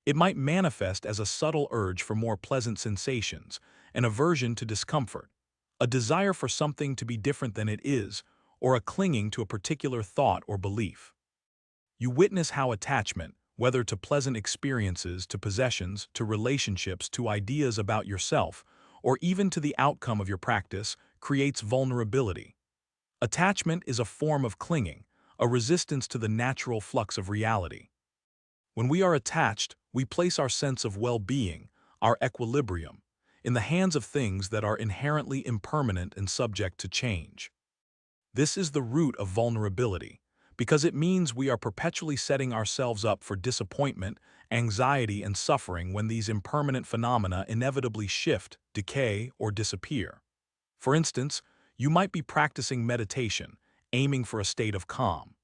It might manifest as a subtle urge for more pleasant sensations, an aversion to discomfort, a desire for something to be different than it is, or a clinging to a particular thought or belief. You witness how attachment, whether to pleasant experiences, to possessions, to relationships, to ideas about yourself, or even to the outcome of your practice, creates vulnerability. Attachment is a form of clinging, a resistance to the natural flux of reality. When we are attached, we place our sense of well-being, our equilibrium, in the hands of things that are inherently impermanent and subject to change. This is the root of vulnerability, because it means we are perpetually setting ourselves up for disappointment, anxiety, and suffering when these impermanent phenomena inevitably shift, decay, or disappear. For instance, you might be practicing meditation, aiming for a state of calm.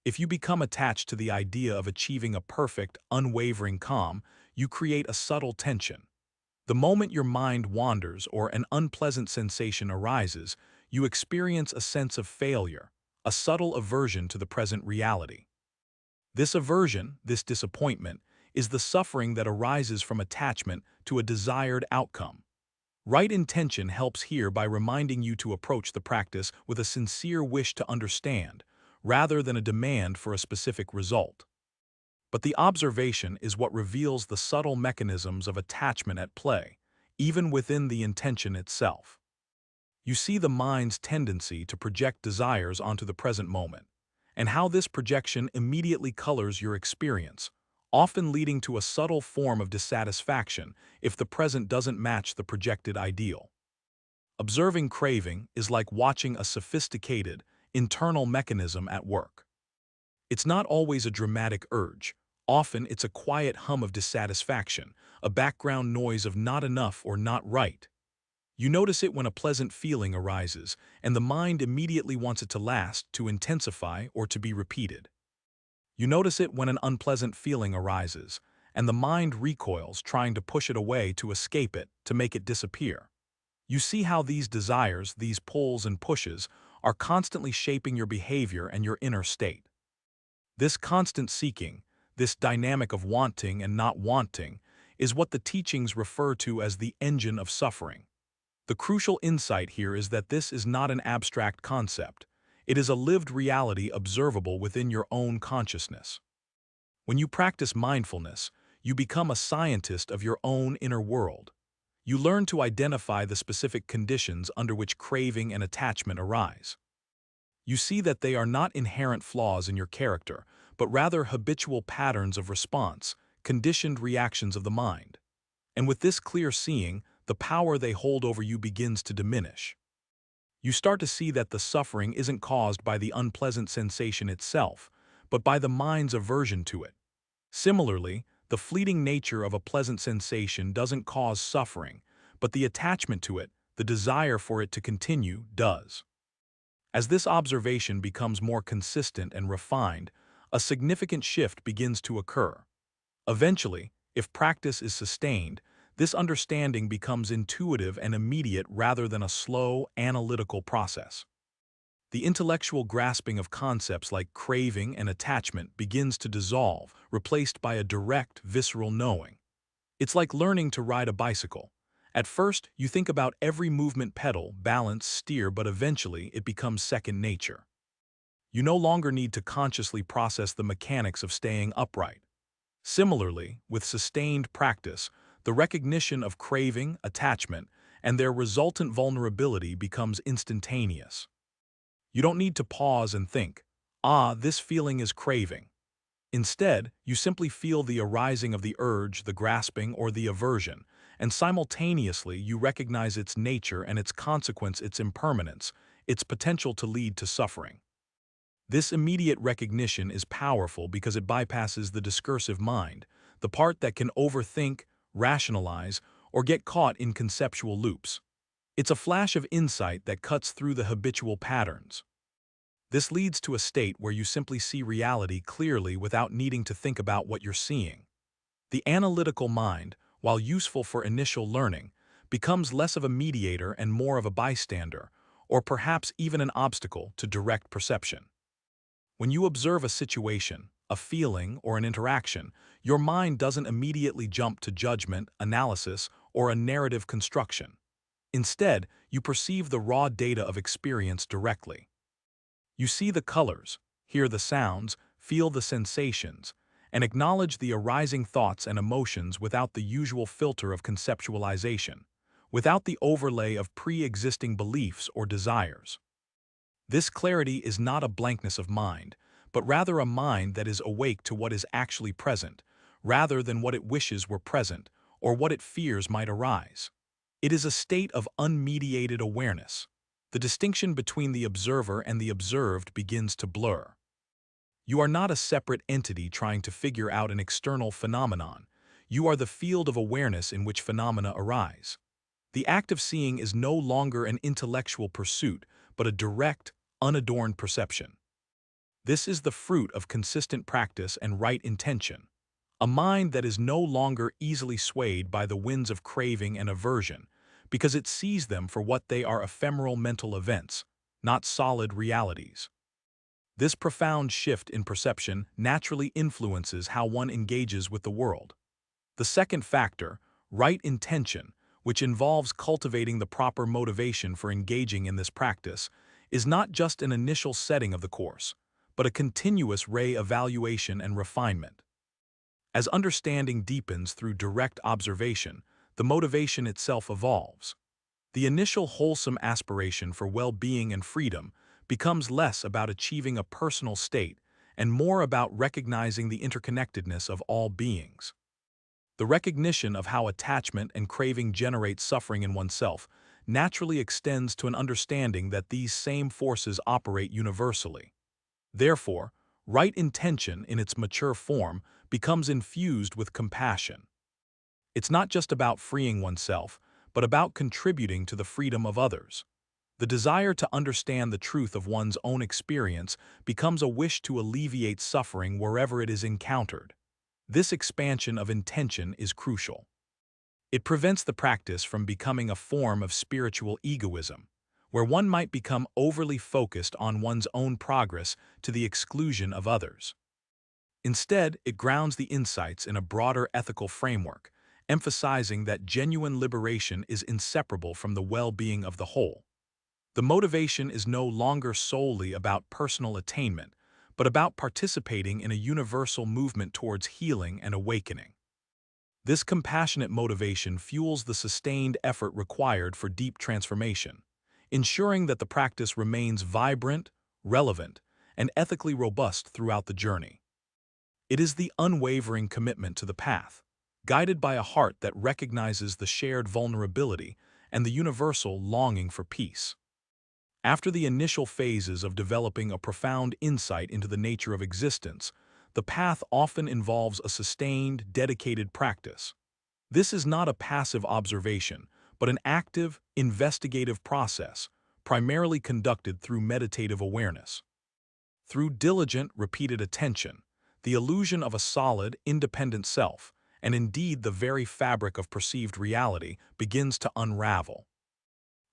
If you become attached to the idea of achieving a perfect, unwavering calm, you create a subtle tension. The moment your mind wanders or an unpleasant sensation arises, you experience a sense of failure, a subtle aversion to the present reality. This aversion, this disappointment, is the suffering that arises from attachment to a desired outcome. Right intention helps here by reminding you to approach the practice with a sincere wish to understand, rather than a demand for a specific result. But the observation is what reveals the subtle mechanisms of attachment at play, even within the intention itself. You see the mind's tendency to project desires onto the present moment, and how this projection immediately colors your experience, often leading to a subtle form of dissatisfaction if the present doesn't match the projected ideal. Observing craving is like watching a sophisticated, internal mechanism at work. It's not always a dramatic urge. Often it's a quiet hum of dissatisfaction, a background noise of not enough or not right. You notice it when a pleasant feeling arises, and the mind immediately wants it to last, to intensify, or to be repeated. You notice it when an unpleasant feeling arises, and the mind recoils, trying to push it away, to escape it, to make it disappear. You see how these desires, these pulls and pushes, are constantly shaping your behavior and your inner state. This constant seeking, This dynamic of wanting and not wanting is what the teachings refer to as the engine of suffering. The crucial insight here is that this is not an abstract concept. It is a lived reality observable within your own consciousness. When you practice mindfulness, you become a scientist of your own inner world. You learn to identify the specific conditions under which craving and attachment arise. You see that they are not inherent flaws in your character, but rather habitual patterns of response, conditioned reactions of the mind. And with this clear seeing, the power they hold over you begins to diminish. You start to see that the suffering isn't caused by the unpleasant sensation itself, but by the mind's aversion to it. Similarly, the fleeting nature of a pleasant sensation doesn't cause suffering, but the attachment to it, the desire for it to continue, does. As this observation becomes more consistent and refined, a significant shift begins to occur. Eventually, if practice is sustained, this understanding becomes intuitive and immediate rather than a slow, analytical process. The intellectual grasping of concepts like craving and attachment begins to dissolve, replaced by a direct, visceral knowing. It's like learning to ride a bicycle. At first, you think about every movement, pedal, balance, steer, but eventually it becomes second nature. You no longer need to consciously process the mechanics of staying upright. Similarly, with sustained practice, the recognition of craving, attachment, and their resultant vulnerability becomes instantaneous. You don't need to pause and think, this feeling is craving. Instead, you simply feel the arising of the urge, the grasping, or the aversion, and simultaneously you recognize its nature and its consequence, its impermanence, its potential to lead to suffering. This immediate recognition is powerful because it bypasses the discursive mind, the part that can overthink, rationalize, or get caught in conceptual loops. It's a flash of insight that cuts through the habitual patterns. This leads to a state where you simply see reality clearly without needing to think about what you're seeing. The analytical mind, while useful for initial learning, becomes less of a mediator and more of a bystander, or perhaps even an obstacle to direct perception. When you observe a situation, a feeling, or an interaction, your mind doesn't immediately jump to judgment, analysis, or a narrative construction. Instead, you perceive the raw data of experience directly. You see the colors, hear the sounds, feel the sensations, and acknowledge the arising thoughts and emotions without the usual filter of conceptualization, without the overlay of pre-existing beliefs or desires. This clarity is not a blankness of mind, but rather a mind that is awake to what is actually present, rather than what it wishes were present or what it fears might arise. It is a state of unmediated awareness. The distinction between the observer and the observed begins to blur. You are not a separate entity trying to figure out an external phenomenon. You are the field of awareness in which phenomena arise. The act of seeing is no longer an intellectual pursuit, but a direct, unadorned perception. This is the fruit of consistent practice and right intention. A mind that is no longer easily swayed by the winds of craving and aversion, because it sees them for what they are: ephemeral mental events, not solid realities. This profound shift in perception naturally influences how one engages with the world. The second factor, right intention, which involves cultivating the proper motivation for engaging in this practice, is not just an initial setting of the course, but a continuous re-evaluation and refinement. As understanding deepens through direct observation, the motivation itself evolves. The initial wholesome aspiration for well-being and freedom becomes less about achieving a personal state and more about recognizing the interconnectedness of all beings. The recognition of how attachment and craving generate suffering in oneself naturally extends to an understanding that these same forces operate universally. Therefore, right intention in its mature form becomes infused with compassion. It's not just about freeing oneself, but about contributing to the freedom of others. The desire to understand the truth of one's own experience becomes a wish to alleviate suffering wherever it is encountered. This expansion of intention is crucial. It prevents the practice from becoming a form of spiritual egoism, where one might become overly focused on one's own progress to the exclusion of others. Instead, it grounds the insights in a broader ethical framework, emphasizing that genuine liberation is inseparable from the well-being of the whole. The motivation is no longer solely about personal attainment, but about participating in a universal movement towards healing and awakening. This compassionate motivation fuels the sustained effort required for deep transformation, ensuring that the practice remains vibrant, relevant, and ethically robust throughout the journey. It is the unwavering commitment to the path, guided by a heart that recognizes the shared vulnerability and the universal longing for peace. After the initial phases of developing a profound insight into the nature of existence, the path often involves a sustained, dedicated practice. This is not a passive observation, but an active, investigative process, primarily conducted through meditative awareness. Through diligent, repeated attention, the illusion of a solid, independent self, and indeed the very fabric of perceived reality, begins to unravel.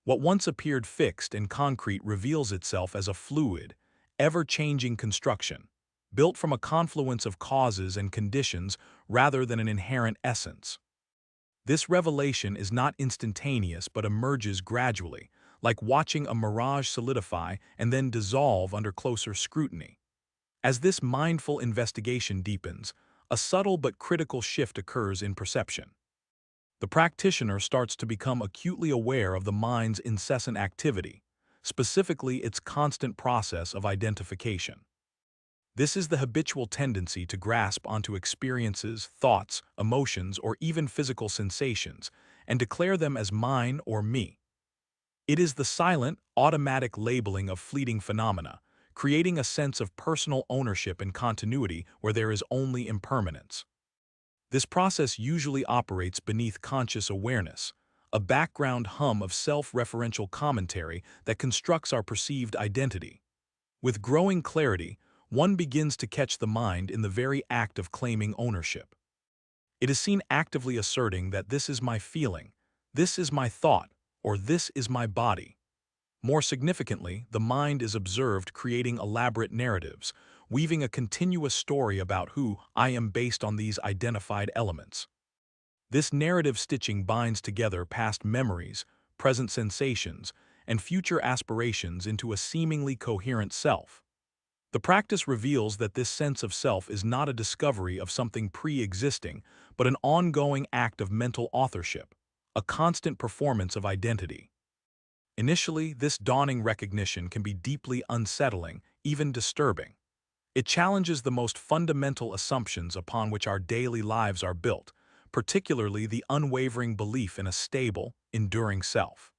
What once appeared fixed and concrete reveals itself as a fluid, ever-changing construction, built from a confluence of causes and conditions rather than an inherent essence. This revelation is not instantaneous but emerges gradually, like watching a mirage solidify and then dissolve under closer scrutiny. As this mindful investigation deepens, a subtle but critical shift occurs in perception. The practitioner starts to become acutely aware of the mind's incessant activity, specifically its constant process of identification. This is the habitual tendency to grasp onto experiences, thoughts, emotions, or even physical sensations, and declare them as mine or me. It is the silent, automatic labeling of fleeting phenomena, creating a sense of personal ownership and continuity where there is only impermanence. This process usually operates beneath conscious awareness, a background hum of self-referential commentary that constructs our perceived identity. With growing clarity, one begins to catch the mind in the very act of claiming ownership. It is seen actively asserting that this is my feeling, this is my thought, or this is my body. More significantly, the mind is observed creating elaborate narratives, weaving a continuous story about who I am based on these identified elements. This narrative stitching binds together past memories, present sensations, and future aspirations into a seemingly coherent self. The practice reveals that this sense of self is not a discovery of something pre-existing, but an ongoing act of mental authorship, a constant performance of identity. Initially, this dawning recognition can be deeply unsettling, even disturbing. It challenges the most fundamental assumptions upon which our daily lives are built, particularly the unwavering belief in a stable, enduring self.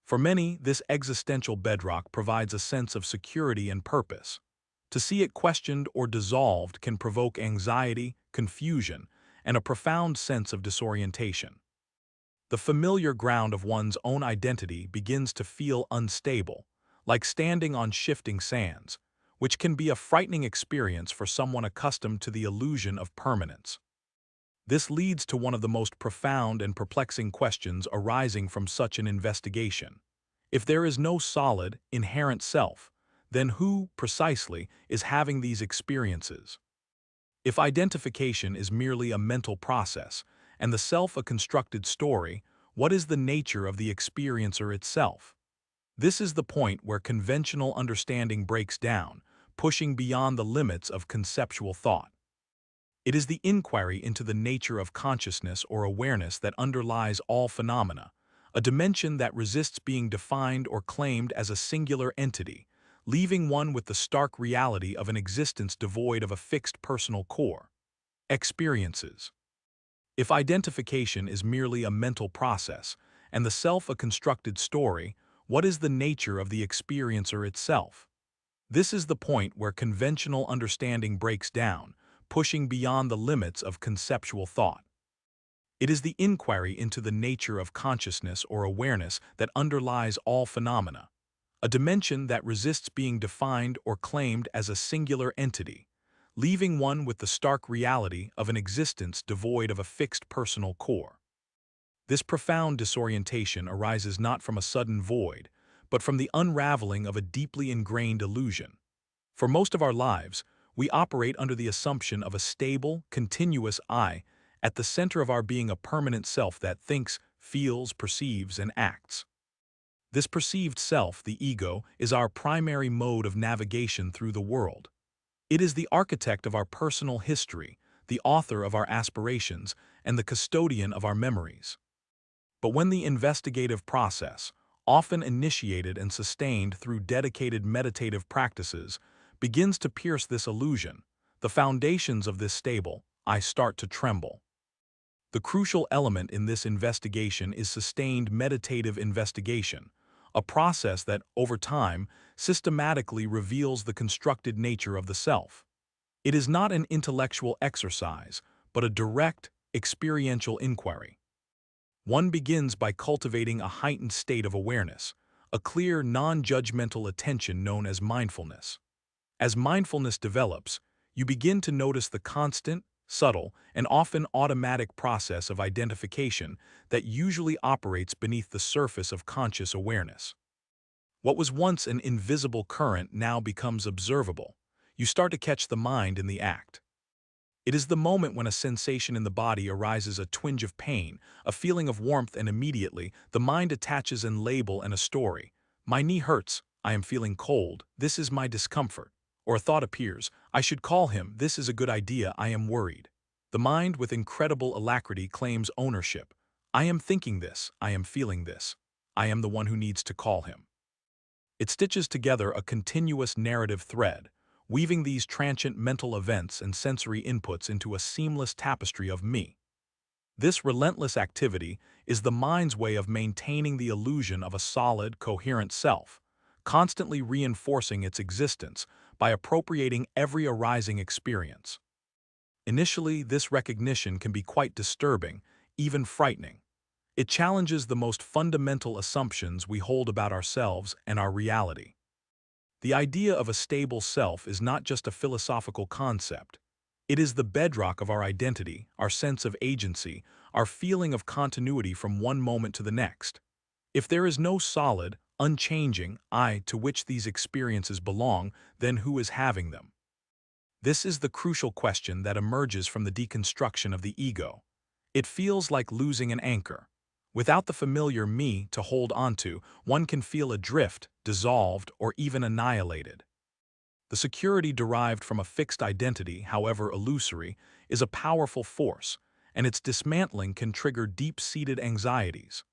For many, this existential bedrock provides a sense of security and purpose. To see it questioned or dissolved can provoke anxiety, confusion, and a profound sense of disorientation. The familiar ground of one's own identity begins to feel unstable, like standing on shifting sands, which can be a frightening experience for someone accustomed to the illusion of permanence. This leads to one of the most profound and perplexing questions arising from such an investigation. If there is no solid, inherent self, then who, precisely, is having these experiences? If identification is merely a mental process, and the self a constructed story, what is the nature of the experiencer itself? This is the point where conventional understanding breaks down, pushing beyond the limits of conceptual thought. It is the inquiry into the nature of consciousness or awareness that underlies all phenomena, a dimension that resists being defined or claimed as a singular entity, leaving one with the stark reality of an existence devoid of a fixed personal core. Experiences. If identification is merely a mental process, and the self a constructed story, what is the nature of the experiencer itself? This is the point where conventional understanding breaks down, pushing beyond the limits of conceptual thought. It is the inquiry into the nature of consciousness or awareness that underlies all phenomena, a dimension that resists being defined or claimed as a singular entity, leaving one with the stark reality of an existence devoid of a fixed personal core. This profound disorientation arises not from a sudden void, but from the unraveling of a deeply ingrained illusion. For most of our lives, we operate under the assumption of a stable, continuous I, at the center of our being, a permanent self that thinks, feels, perceives, and acts. This perceived self, the ego, is our primary mode of navigation through the world. It is the architect of our personal history, the author of our aspirations, and the custodian of our memories. But when the investigative process, often initiated and sustained through dedicated meditative practices, begins to pierce this illusion, the foundations of this stable I start to tremble. The crucial element in this investigation is sustained meditative investigation, a process that, over time, systematically reveals the constructed nature of the self. It is not an intellectual exercise, but a direct, experiential inquiry. One begins by cultivating a heightened state of awareness, a clear, non-judgmental attention known as mindfulness. As mindfulness develops, you begin to notice the constant, subtle, and often automatic process of identification that usually operates beneath the surface of conscious awareness. What was once an invisible current now becomes observable. You start to catch the mind in the act. It is the moment when a sensation in the body arises, a twinge of pain, a feeling of warmth, and immediately the mind attaches an label and a story. My knee hurts, I am feeling cold, this is my discomfort. Or a thought appears, I should call him, this is a good idea, I am worried. The mind with incredible alacrity claims ownership. I am thinking this, I am feeling this. I am the one who needs to call him. It stitches together a continuous narrative thread, weaving these transient mental events and sensory inputs into a seamless tapestry of me. This relentless activity is the mind's way of maintaining the illusion of a solid, coherent self, constantly reinforcing its existence by appropriating every arising experience. Initially, this recognition can be quite disturbing, even frightening. It challenges the most fundamental assumptions we hold about ourselves and our reality. The idea of a stable self is not just a philosophical concept. It is the bedrock of our identity, our sense of agency, our feeling of continuity from one moment to the next. If there is no solid, unchanging I to which these experiences belong, then who is having them? This is the crucial question that emerges from the deconstruction of the ego. It feels like losing an anchor. Without the familiar me to hold onto, one can feel adrift, dissolved, or even annihilated. The security derived from a fixed identity, however illusory, is a powerful force, and its dismantling can trigger deep-seated anxieties.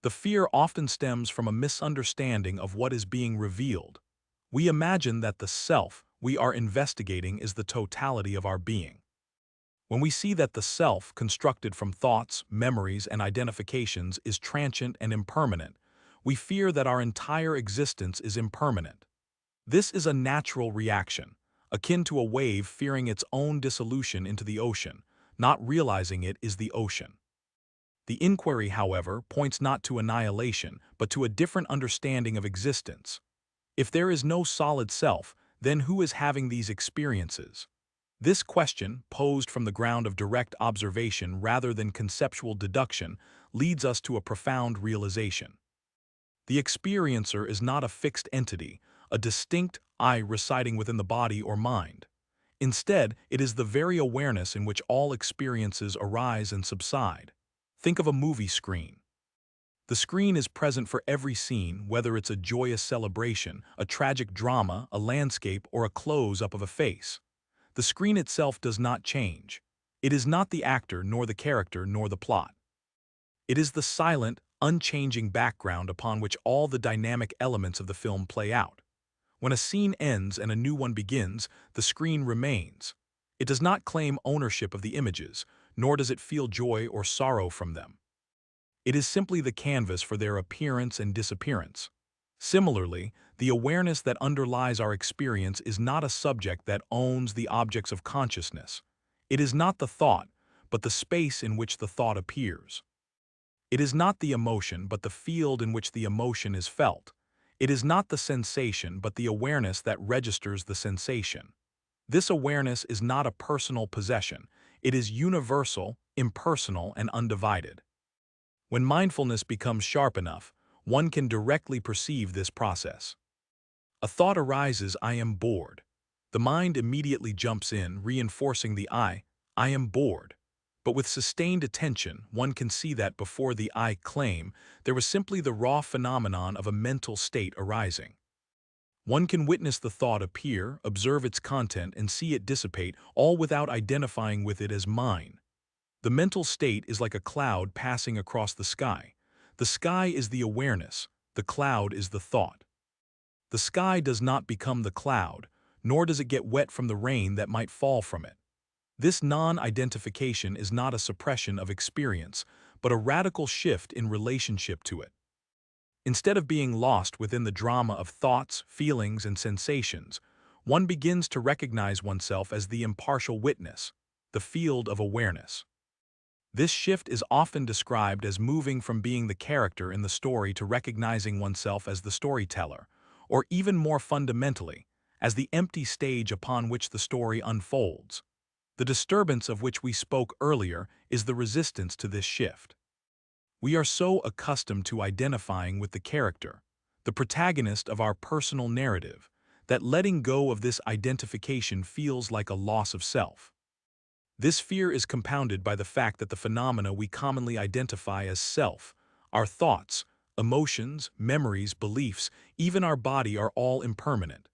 The fear often stems from a misunderstanding of what is being revealed. We imagine that the self we are investigating is the totality of our being. When we see that the self, constructed from thoughts, memories, and identifications, is transient and impermanent, we fear that our entire existence is impermanent. This is a natural reaction, akin to a wave fearing its own dissolution into the ocean, not realizing it is the ocean. The inquiry, however, points not to annihilation, but to a different understanding of existence. If there is no solid self, then who is having these experiences? This question, posed from the ground of direct observation rather than conceptual deduction, leads us to a profound realization. The experiencer is not a fixed entity, a distinct I residing within the body or mind. Instead, it is the very awareness in which all experiences arise and subside. Think of a movie screen. The screen is present for every scene, whether it's a joyous celebration, a tragic drama, a landscape, or a close-up of a face. The screen itself does not change. It is not the actor, nor the character, nor the plot. It is the silent, unchanging background upon which all the dynamic elements of the film play out. When a scene ends and a new one begins, the screen remains. It does not claim ownership of the images, nor does it feel joy or sorrow from them. It is simply the canvas for their appearance and disappearance. Similarly, the awareness that underlies our experience is not a subject that owns the objects of consciousness. It is not the thought, but the space in which the thought appears. It is not the emotion, but the field in which the emotion is felt. It is not the sensation, but the awareness that registers the sensation. This awareness is not a personal possession. It is universal, impersonal, and undivided. When mindfulness becomes sharp enough, one can directly perceive this process. A thought arises, I am bored. The mind immediately jumps in, reinforcing the I am bored. But with sustained attention, one can see that before the I claim, there was simply the raw phenomenon of a mental state arising. One can witness the thought appear, observe its content, and see it dissipate, all without identifying with it as mine. The mental state is like a cloud passing across the sky. The sky is the awareness, the cloud is the thought. The sky does not become the cloud, nor does it get wet from the rain that might fall from it. This non-identification is not a suppression of experience, but a radical shift in relationship to it. Instead of being lost within the drama of thoughts, feelings, and sensations, one begins to recognize oneself as the impartial witness, the field of awareness. This shift is often described as moving from being the character in the story to recognizing oneself as the storyteller, or even more fundamentally, as the empty stage upon which the story unfolds. The disturbance of which we spoke earlier is the resistance to this shift. We are so accustomed to identifying with the character, the protagonist of our personal narrative, that letting go of this identification feels like a loss of self. This fear is compounded by the fact that the phenomena we commonly identify as self, our thoughts, emotions, memories, beliefs, even our body are all impermanent.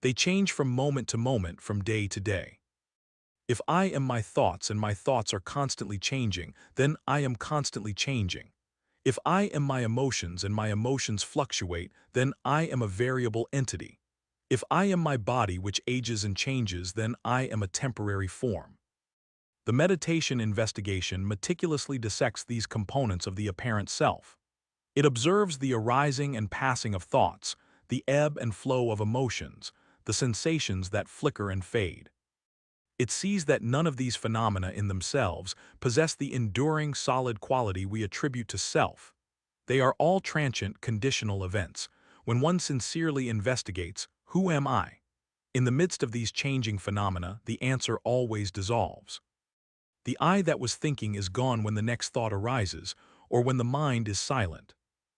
They change from moment to moment, from day to day. If I am my thoughts and my thoughts are constantly changing, then I am constantly changing. If I am my emotions and my emotions fluctuate, then I am a variable entity. If I am my body which ages and changes, then I am a temporary form. The meditation investigation meticulously dissects these components of the apparent self. It observes the arising and passing of thoughts, the ebb and flow of emotions, the sensations that flicker and fade. It sees that none of these phenomena in themselves possess the enduring, solid quality we attribute to self. They are all transient, conditional events. When one sincerely investigates, who am I? In the midst of these changing phenomena, the answer always dissolves. The I that was thinking is gone when the next thought arises, or when the mind is silent.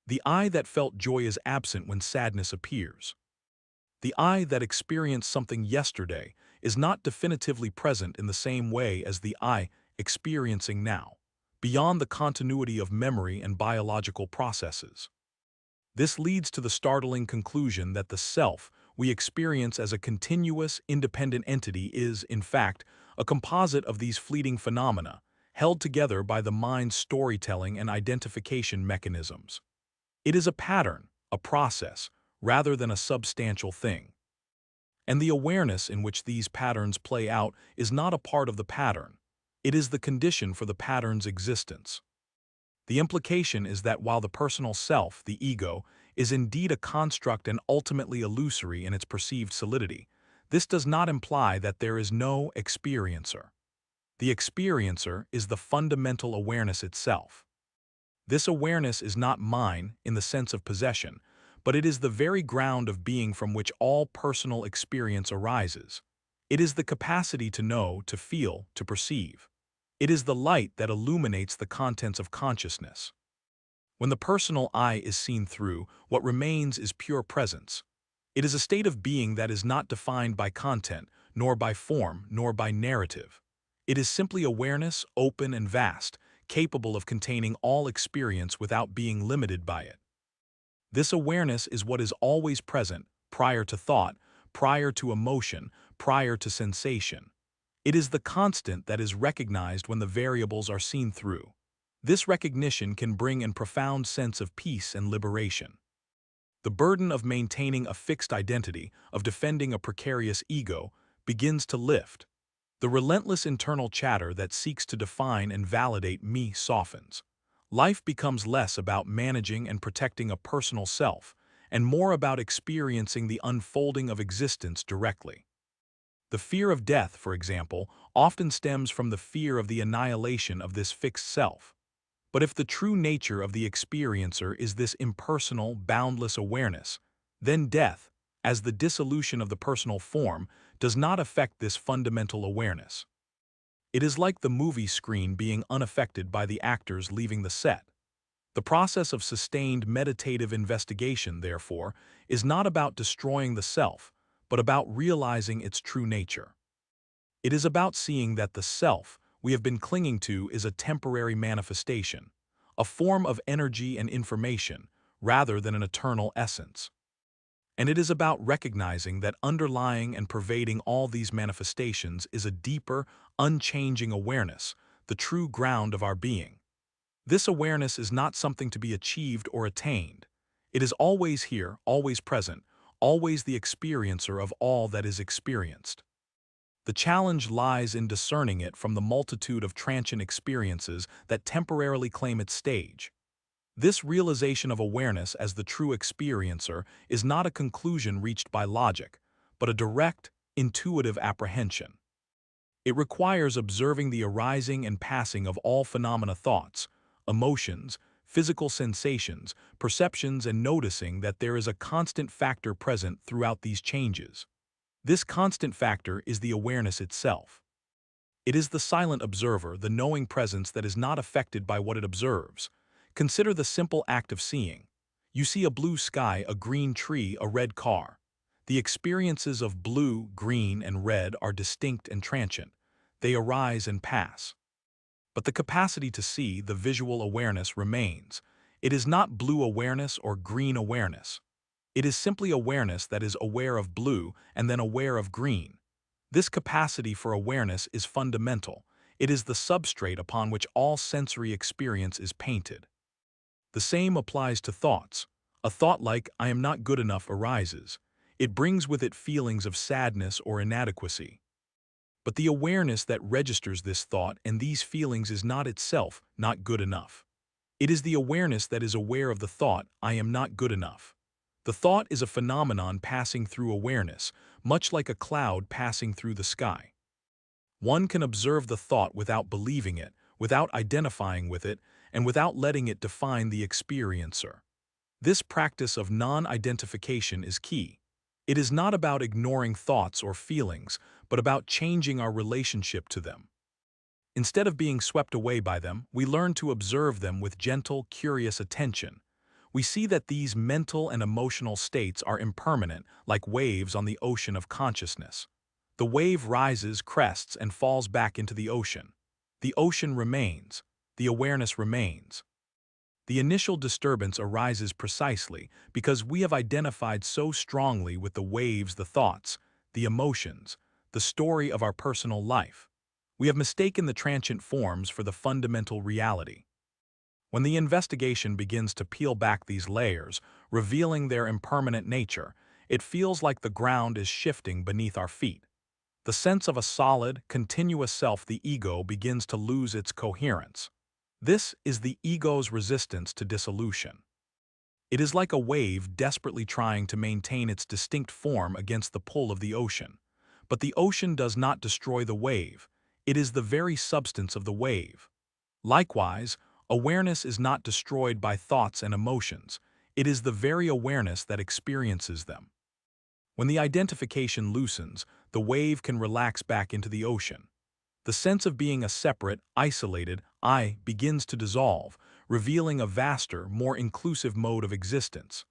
The I that felt joy is absent when sadness appears. The I that experienced something yesterday is not definitively present in the same way as the I experiencing now, beyond the continuity of memory and biological processes. This leads to the startling conclusion that the self we experience as a continuous, independent entity is, in fact, a composite of these fleeting phenomena, held together by the mind's storytelling and identification mechanisms. It is a pattern, a process, rather than a substantial thing. And the awareness in which these patterns play out is not a part of the pattern. It is the condition for the pattern's existence. The implication is that while the personal self, the ego, is indeed a construct and ultimately illusory in its perceived solidity, this does not imply that there is no experiencer. The experiencer is the fundamental awareness itself. This awareness is not mine in the sense of possession, but it is the very ground of being from which all personal experience arises. It is the capacity to know, to feel, to perceive. It is the light that illuminates the contents of consciousness. When the personal I is seen through, what remains is pure presence. It is a state of being that is not defined by content, nor by form, nor by narrative. It is simply awareness, open and vast, capable of containing all experience without being limited by it. This awareness is what is always present, prior to thought, prior to emotion, prior to sensation. It is the constant that is recognized when the variables are seen through. This recognition can bring a profound sense of peace and liberation. The burden of maintaining a fixed identity, of defending a precarious ego, begins to lift. The relentless internal chatter that seeks to define and validate me softens. Life becomes less about managing and protecting a personal self, and more about experiencing the unfolding of existence directly. The fear of death, for example, often stems from the fear of the annihilation of this fixed self. But if the true nature of the experiencer is this impersonal, boundless awareness, then death, as the dissolution of the personal form, does not affect this fundamental awareness. It is like the movie screen being unaffected by the actors leaving the set. The process of sustained meditative investigation, therefore, is not about destroying the self, but about realizing its true nature. It is about seeing that the self we have been clinging to is a temporary manifestation, a form of energy and information, rather than an eternal essence. And it is about recognizing that underlying and pervading all these manifestations is a deeper, unchanging awareness, the true ground of our being. This awareness is not something to be achieved or attained. It is always here, always present, always the experiencer of all that is experienced. The challenge lies in discerning it from the multitude of transient experiences that temporarily claim its stage. This realization of awareness as the true experiencer is not a conclusion reached by logic, but a direct, intuitive apprehension. It requires observing the arising and passing of all phenomena, thoughts, emotions, physical sensations, perceptions, and noticing that there is a constant factor present throughout these changes. This constant factor is the awareness itself. It is the silent observer, the knowing presence that is not affected by what it observes. Consider the simple act of seeing. You see a blue sky, a green tree, a red car. The experiences of blue, green, and red are distinct and transient. They arise and pass. But the capacity to see, the visual awareness, remains. It is not blue awareness or green awareness. It is simply awareness that is aware of blue and then aware of green. This capacity for awareness is fundamental. It is the substrate upon which all sensory experience is painted. The same applies to thoughts. A thought like, "I am not good enough," arises. It brings with it feelings of sadness or inadequacy. But the awareness that registers this thought and these feelings is not itself not good enough. It is the awareness that is aware of the thought, "I am not good enough." The thought is a phenomenon passing through awareness, much like a cloud passing through the sky. One can observe the thought without believing it, without identifying with it, and without letting it define the experiencer. This practice of non-identification is key. It is not about ignoring thoughts or feelings, but about changing our relationship to them. Instead of being swept away by them, we learn to observe them with gentle, curious attention. We see that these mental and emotional states are impermanent, like waves on the ocean of consciousness. The wave rises, crests, and falls back into the ocean. The ocean remains. The awareness remains. The initial disturbance arises precisely because we have identified so strongly with the waves, the thoughts, the emotions, the story of our personal life. We have mistaken the transient forms for the fundamental reality. When the investigation begins to peel back these layers, revealing their impermanent nature, it feels like the ground is shifting beneath our feet. The sense of a solid, continuous self, the ego, begins to lose its coherence. This is the ego's resistance to dissolution. It is like a wave desperately trying to maintain its distinct form against the pull of the ocean. But the ocean does not destroy the wave. It is the very substance of the wave. Likewise, awareness is not destroyed by thoughts and emotions. It is the very awareness that experiences them. When the identification loosens, the wave can relax back into the ocean. The sense of being a separate, isolated I begins to dissolve, revealing a vaster, more inclusive mode of existence.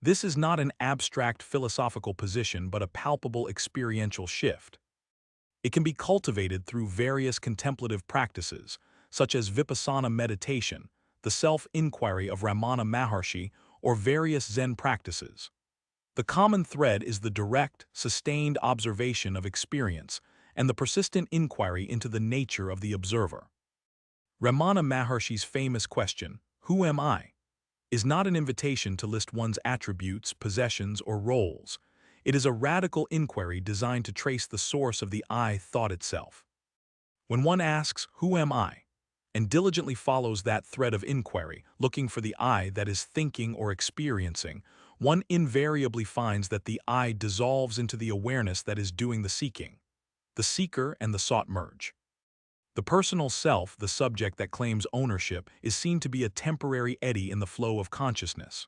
This is not an abstract philosophical position but a palpable experiential shift. It can be cultivated through various contemplative practices, such as vipassana meditation, the self-inquiry of Ramana Maharshi, or various Zen practices. The common thread is the direct, sustained observation of experience and the persistent inquiry into the nature of the observer. Ramana Maharshi's famous question, "Who am I?" is not an invitation to list one's attributes, possessions, or roles. It is a radical inquiry designed to trace the source of the I thought itself. When one asks, "Who am I?" and diligently follows that thread of inquiry, looking for the I that is thinking or experiencing, one invariably finds that the I dissolves into the awareness that is doing the seeking. The seeker and the sought merge. The personal self, the subject that claims ownership, is seen to be a temporary eddy in the flow of consciousness.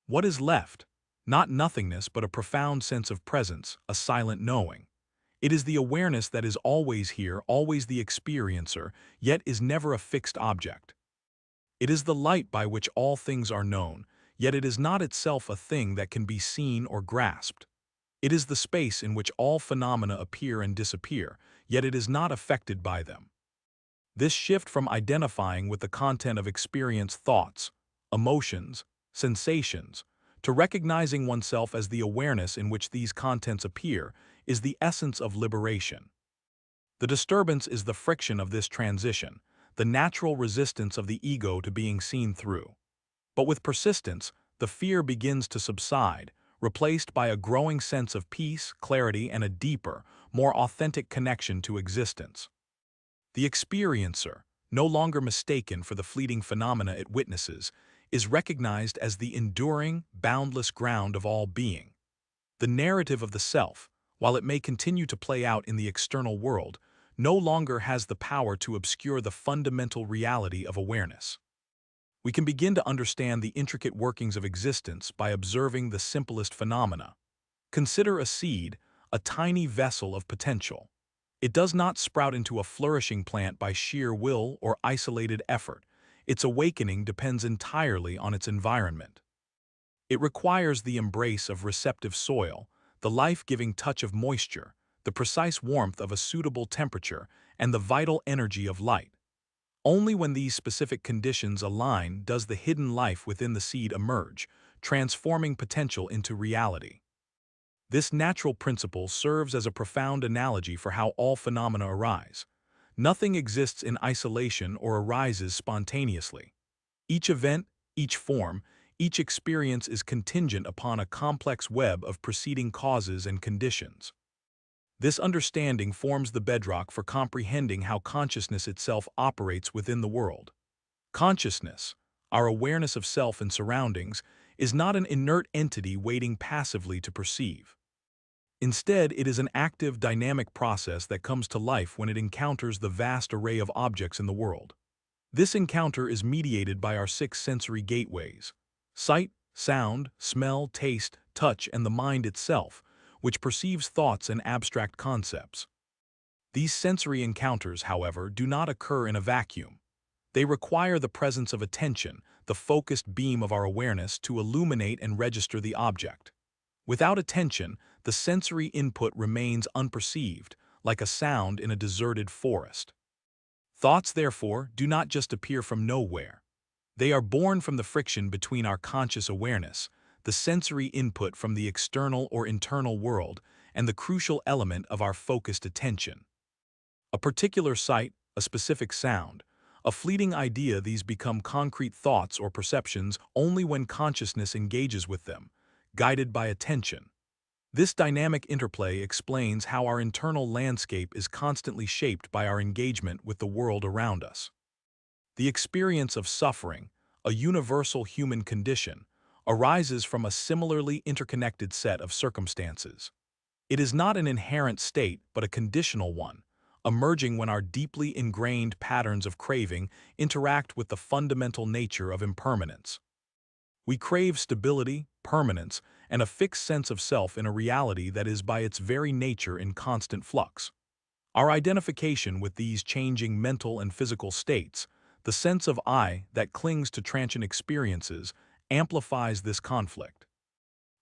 What is left? Not nothingness, but a profound sense of presence, a silent knowing. It is the awareness that is always here, always the experiencer, yet is never a fixed object. It is the light by which all things are known, yet it is not itself a thing that can be seen or grasped. It is the space in which all phenomena appear and disappear, yet it is not affected by them. This shift from identifying with the content of experience thoughts, emotions, sensations, to recognizing oneself as the awareness in which these contents appear is the essence of liberation. The disturbance is the friction of this transition, the natural resistance of the ego to being seen through. But with persistence, the fear begins to subside, replaced by a growing sense of peace, clarity, and a deeper, more authentic connection to existence. The experiencer, no longer mistaken for the fleeting phenomena it witnesses, is recognized as the enduring, boundless ground of all being. The narrative of the self, while it may continue to play out in the external world, no longer has the power to obscure the fundamental reality of awareness. We can begin to understand the intricate workings of existence by observing the simplest phenomena. Consider a seed, a tiny vessel of potential. It does not sprout into a flourishing plant by sheer will or isolated effort. Its awakening depends entirely on its environment. It requires the embrace of receptive soil, the life-giving touch of moisture, the precise warmth of a suitable temperature, and the vital energy of light. Only when these specific conditions align does the hidden life within the seed emerge, transforming potential into reality. This natural principle serves as a profound analogy for how all phenomena arise. Nothing exists in isolation or arises spontaneously. Each event, each form, each experience is contingent upon a complex web of preceding causes and conditions. This understanding forms the bedrock for comprehending how consciousness itself operates within the world. Consciousness, our awareness of self and surroundings, is not an inert entity waiting passively to perceive. Instead, it is an active, dynamic process that comes to life when it encounters the vast array of objects in the world. This encounter is mediated by our six sensory gateways: sight, sound, smell, taste, touch, and the mind itself, which perceives thoughts and abstract concepts. These sensory encounters, however, do not occur in a vacuum. They require the presence of attention, the focused beam of our awareness, to illuminate and register the object. Without attention, the sensory input remains unperceived, like a sound in a deserted forest. Thoughts, therefore, do not just appear from nowhere. They are born from the friction between our conscious awareness, the sensory input from the external or internal world, and the crucial element of our focused attention. A particular sight, a specific sound, a fleeting idea, these become concrete thoughts or perceptions only when consciousness engages with them, guided by attention. This dynamic interplay explains how our internal landscape is constantly shaped by our engagement with the world around us. The experience of suffering, a universal human condition, arises from a similarly interconnected set of circumstances. It is not an inherent state but a conditional one, emerging when our deeply ingrained patterns of craving interact with the fundamental nature of impermanence. We crave stability, permanence, and a fixed sense of self in a reality that is by its very nature in constant flux. Our identification with these changing mental and physical states, the sense of I that clings to transient experiences, amplifies this conflict.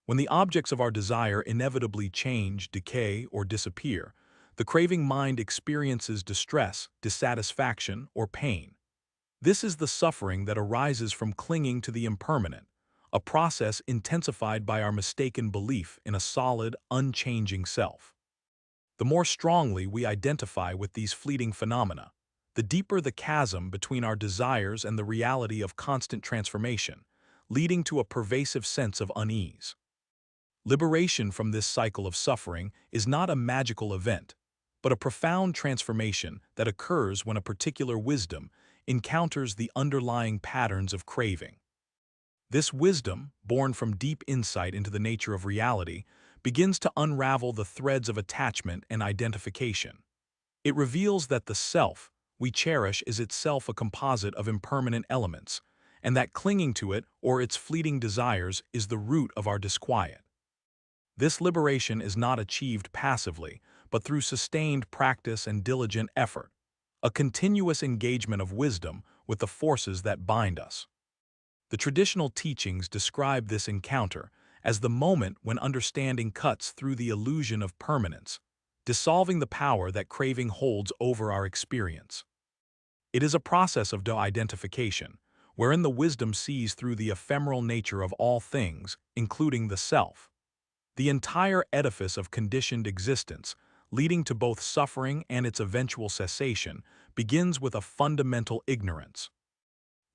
When the objects of our desire inevitably change, decay, or disappear, the craving mind experiences distress, dissatisfaction, or pain. This is the suffering that arises from clinging to the impermanent, a process intensified by our mistaken belief in a solid, unchanging self. The more strongly we identify with these fleeting phenomena, the deeper the chasm between our desires and the reality of constant transformation, leading to a pervasive sense of unease. Liberation from this cycle of suffering is not a magical event, but a profound transformation that occurs when a particular wisdom encounters the underlying patterns of craving. This wisdom, born from deep insight into the nature of reality, begins to unravel the threads of attachment and identification. It reveals that the self we cherish is itself a composite of impermanent elements, and that clinging to it or its fleeting desires is the root of our disquiet. This liberation is not achieved passively, but through sustained practice and diligent effort, a continuous engagement of wisdom with the forces that bind us. The traditional teachings describe this encounter as the moment when understanding cuts through the illusion of permanence, dissolving the power that craving holds over our experience. It is a process of de-identification, wherein the wisdom sees through the ephemeral nature of all things, including the self. The entire edifice of conditioned existence, leading to both suffering and its eventual cessation, begins with a fundamental ignorance.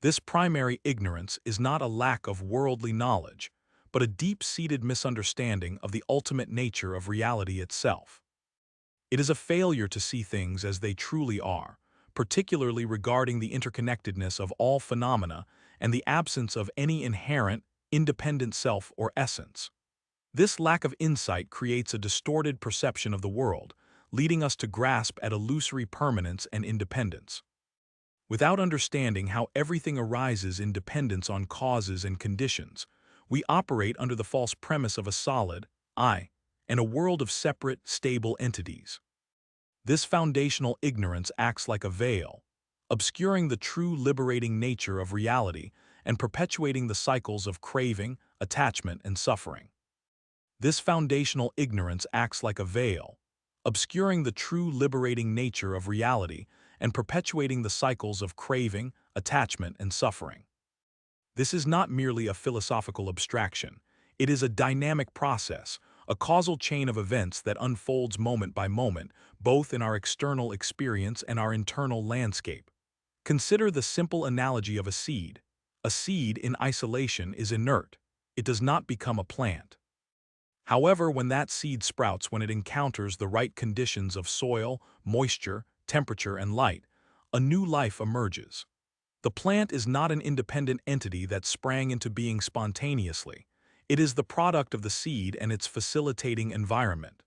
This primary ignorance is not a lack of worldly knowledge, but a deep-seated misunderstanding of the ultimate nature of reality itself. It is a failure to see things as they truly are, particularly regarding the interconnectedness of all phenomena and the absence of any inherent, independent self or essence. This lack of insight creates a distorted perception of the world, leading us to grasp at illusory permanence and independence. Without understanding how everything arises in dependence on causes and conditions, we operate under the false premise of a solid, I, and a world of separate, stable entities. This foundational ignorance acts like a veil, obscuring the true liberating nature of reality and perpetuating the cycles of craving, attachment, and suffering. This foundational ignorance acts like a veil, obscuring the true liberating nature of reality and perpetuating the cycles of craving, attachment, and suffering. This is not merely a philosophical abstraction. It is a dynamic process, a causal chain of events that unfolds moment by moment, both in our external experience and our internal landscape. Consider the simple analogy of a seed. A seed in isolation is inert. It does not become a plant. However, when that seed sprouts when it encounters the right conditions of soil, moisture, temperature, and light, a new life emerges. The plant is not an independent entity that sprang into being spontaneously. It is the product of the seed and its facilitating environment.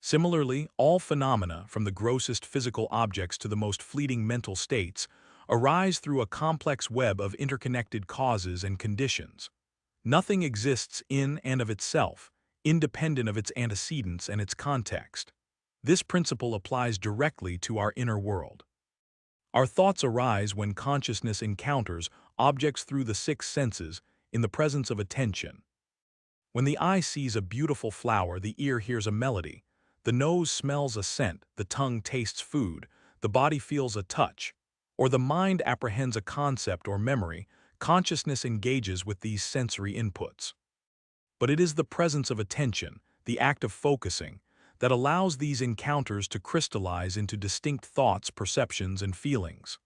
Similarly, all phenomena, from the grossest physical objects to the most fleeting mental states, arise through a complex web of interconnected causes and conditions. Nothing exists in and of itself, independent of its antecedents and its context. This principle applies directly to our inner world. Our thoughts arise when consciousness encounters objects through the six senses in the presence of attention. When the eye sees a beautiful flower, the ear hears a melody, the nose smells a scent, the tongue tastes food, the body feels a touch, or the mind apprehends a concept or memory, consciousness engages with these sensory inputs. But it is the presence of attention, the act of focusing, that allows these encounters to crystallize into distinct thoughts, perceptions, and feelings.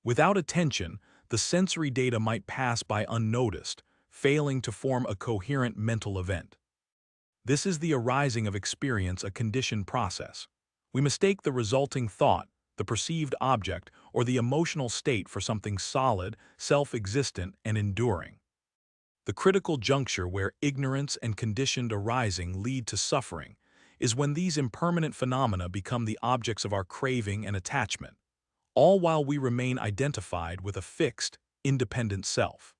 Without attention, the sensory data might pass by unnoticed, failing to form a coherent mental event. This is the arising of experience, a conditioned process. We mistake the resulting thought, the perceived object, or the emotional state for something solid, self-existent, and enduring. The critical juncture where ignorance and conditioned arising lead to suffering is when these impermanent phenomena become the objects of our craving and attachment, all while we remain identified with a fixed, independent self.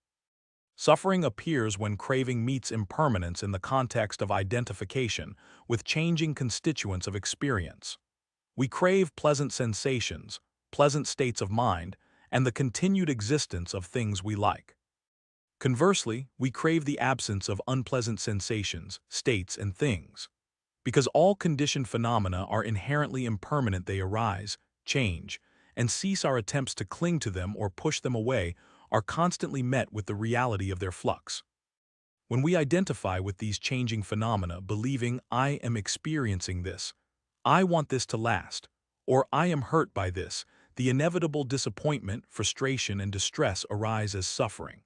Suffering appears when craving meets impermanence in the context of identification with changing constituents of experience. We crave pleasant sensations, pleasant states of mind, and the continued existence of things we like. Conversely, we crave the absence of unpleasant sensations, states, and things. Because all conditioned phenomena are inherently impermanent, they arise, change, and cease. Our attempts to cling to them or push them away are constantly met with the reality of their flux. When we identify with these changing phenomena, believing I am experiencing this, I want this to last, or I am hurt by this, the inevitable disappointment, frustration, and distress arise as suffering.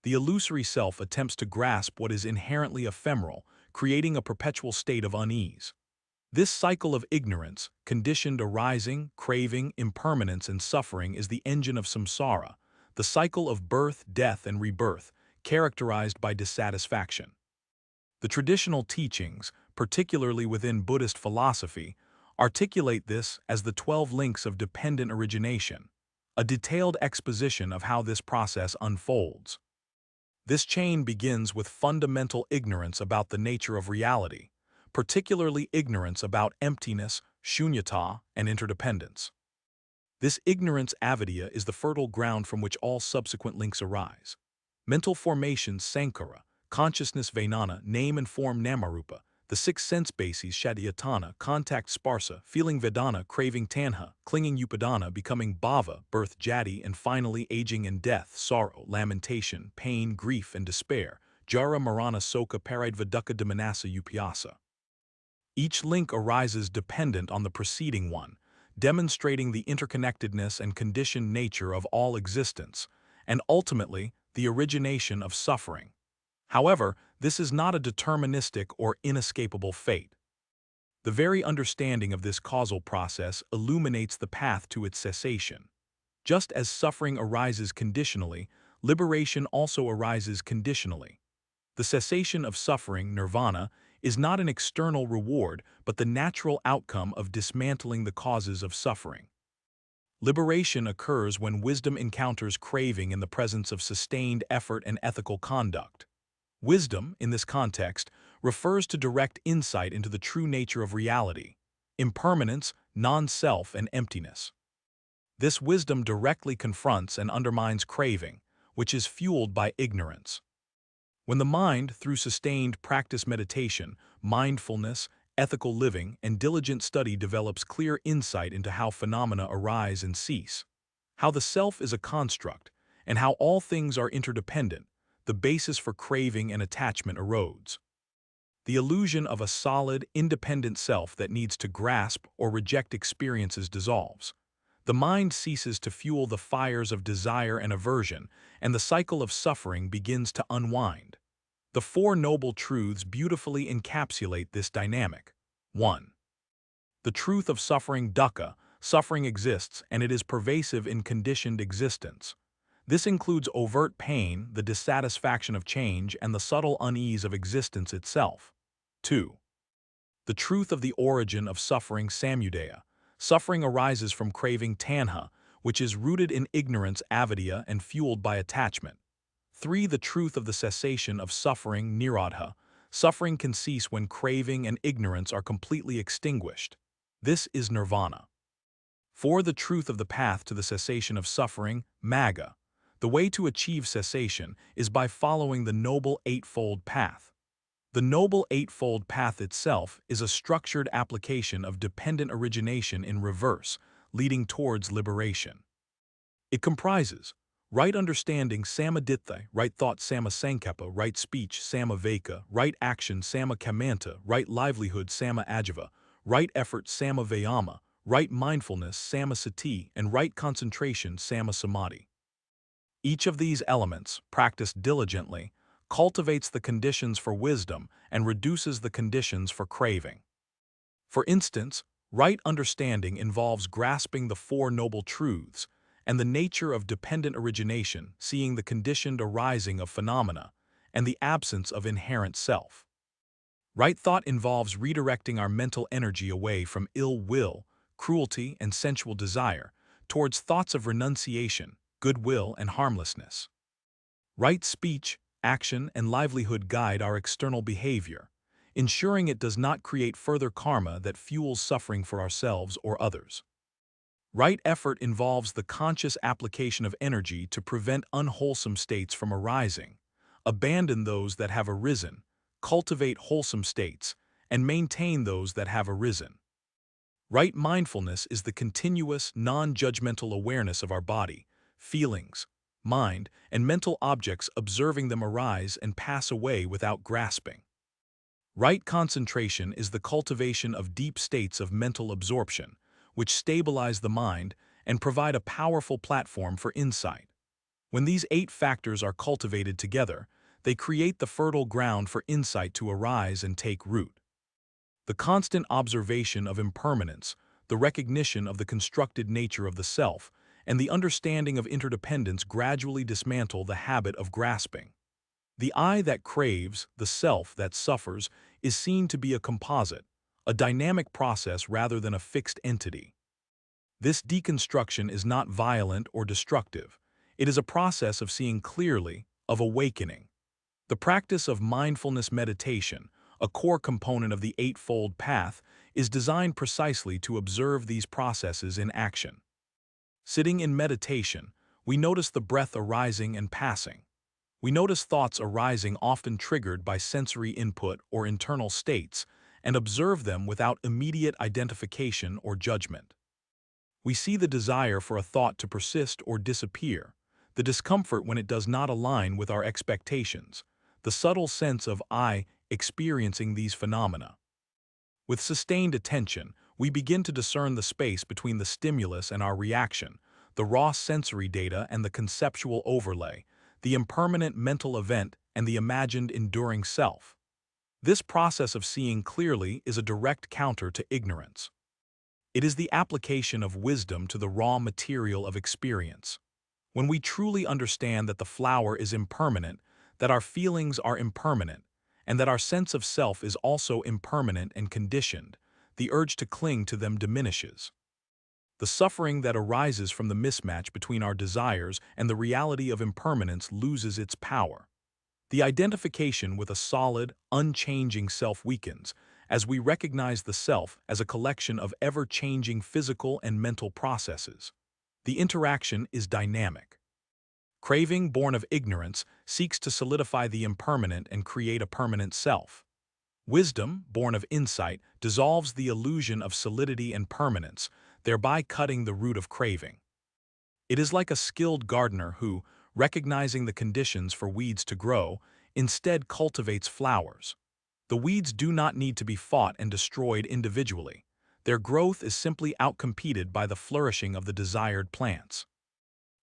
The illusory self attempts to grasp what is inherently ephemeral, creating a perpetual state of unease. This cycle of ignorance, conditioned arising, craving, impermanence, and suffering is the engine of samsara, the cycle of birth, death, and rebirth, characterized by dissatisfaction. The traditional teachings, particularly within Buddhist philosophy, articulate this as the 12 links of dependent origination, a detailed exposition of how this process unfolds. This chain begins with fundamental ignorance about the nature of reality, particularly ignorance about emptiness, shunyata, and interdependence. This ignorance avidya is the fertile ground from which all subsequent links arise. Mental formation sankhara, consciousness Vijnana, name and form Namarupa, the six sense bases Shadyatana, contact Sparsa, feeling Vedana, craving Tanha, clinging Upadana, becoming Bhava, birth Jadi, and finally aging and death, sorrow, lamentation, pain, grief, and despair, Jara Marana Soka Paridva Dukkha Dimanasa Upyasa. Each link arises dependent on the preceding one, demonstrating the interconnectedness and conditioned nature of all existence, and ultimately, the origination of suffering. However, this is not a deterministic or inescapable fate. The very understanding of this causal process illuminates the path to its cessation. Just as suffering arises conditionally, liberation also arises conditionally. The cessation of suffering, nirvana, is not an external reward but the natural outcome of dismantling the causes of suffering. Liberation occurs when wisdom encounters craving in the presence of sustained effort and ethical conduct. Wisdom, in this context, refers to direct insight into the true nature of reality, impermanence, non-self, and emptiness. This wisdom directly confronts and undermines craving, which is fueled by ignorance. When the mind, through sustained practice meditation, mindfulness, ethical living, and diligent study develops clear insight into how phenomena arise and cease, how the self is a construct, and how all things are interdependent, the basis for craving and attachment erodes. The illusion of a solid, independent self that needs to grasp or reject experiences dissolves. The mind ceases to fuel the fires of desire and aversion, and the cycle of suffering begins to unwind. The Four Noble Truths beautifully encapsulate this dynamic. 1. The truth of suffering dukkha, suffering exists and it is pervasive in conditioned existence. This includes overt pain, the dissatisfaction of change, and the subtle unease of existence itself. 2. The truth of the origin of suffering samudaya. Suffering arises from craving tanha, which is rooted in ignorance avidya and fueled by attachment. 3. The truth of the cessation of suffering nirodha. Suffering can cease when craving and ignorance are completely extinguished. This is nirvana. 4. The truth of the path to the cessation of suffering magga. The way to achieve cessation is by following the Noble Eightfold Path. The Noble Eightfold Path itself is a structured application of dependent origination in reverse, leading towards liberation. It comprises right understanding samaditthi, right thought samasankappa, right speech samaveka, right action samakamanta, right livelihood samaajava, right effort samavayama, right mindfulness samasati, and right concentration samasamadhi. Each of these elements, practiced diligently, cultivates the conditions for wisdom and reduces the conditions for craving. For instance, right understanding involves grasping the Four Noble Truths and the nature of dependent origination, seeing the conditioned arising of phenomena, and the absence of inherent self. Right thought involves redirecting our mental energy away from ill will, cruelty, and sensual desire towards thoughts of renunciation, goodwill, and harmlessness. Right speech, action, and livelihood guide our external behavior, ensuring it does not create further karma that fuels suffering for ourselves or others. Right effort involves the conscious application of energy to prevent unwholesome states from arising, abandon those that have arisen, cultivate wholesome states, and maintain those that have arisen. Right mindfulness is the continuous, non-judgmental awareness of our body, feelings, mind, and mental objects, observing them arise and pass away without grasping. Right concentration is the cultivation of deep states of mental absorption, which stabilize the mind and provide a powerful platform for insight. When these 8 factors are cultivated together, they create the fertile ground for insight to arise and take root. The constant observation of impermanence, the recognition of the constructed nature of the self, and the understanding of interdependence gradually dismantle the habit of grasping. The I that craves, the self that suffers, is seen to be a composite, a dynamic process rather than a fixed entity. This deconstruction is not violent or destructive. It is a process of seeing clearly, of awakening. The practice of mindfulness meditation, a core component of the Eightfold Path, is designed precisely to observe these processes in action. Sitting in meditation, we notice the breath arising and passing. We notice thoughts arising often triggered by sensory input or internal states, and observe them without immediate identification or judgment. We see the desire for a thought to persist or disappear, the discomfort when it does not align with our expectations, the subtle sense of I experiencing these phenomena. With sustained attention, we begin to discern the space between the stimulus and our reaction, the raw sensory data and the conceptual overlay, the impermanent mental event and the imagined enduring self. This process of seeing clearly is a direct counter to ignorance. It is the application of wisdom to the raw material of experience. When we truly understand that the flower is impermanent, that our feelings are impermanent, and that our sense of self is also impermanent and conditioned, the urge to cling to them diminishes. The suffering that arises from the mismatch between our desires and the reality of impermanence loses its power. The identification with a solid, unchanging self weakens, as we recognize the self as a collection of ever-changing physical and mental processes. The interaction is dynamic. Craving, born of ignorance, seeks to solidify the impermanent and create a permanent self. Wisdom, born of insight, dissolves the illusion of solidity and permanence, thereby cutting the root of craving. It is like a skilled gardener who, recognizing the conditions for weeds to grow, instead cultivates flowers. The weeds do not need to be fought and destroyed individually. Their growth is simply outcompeted by the flourishing of the desired plants.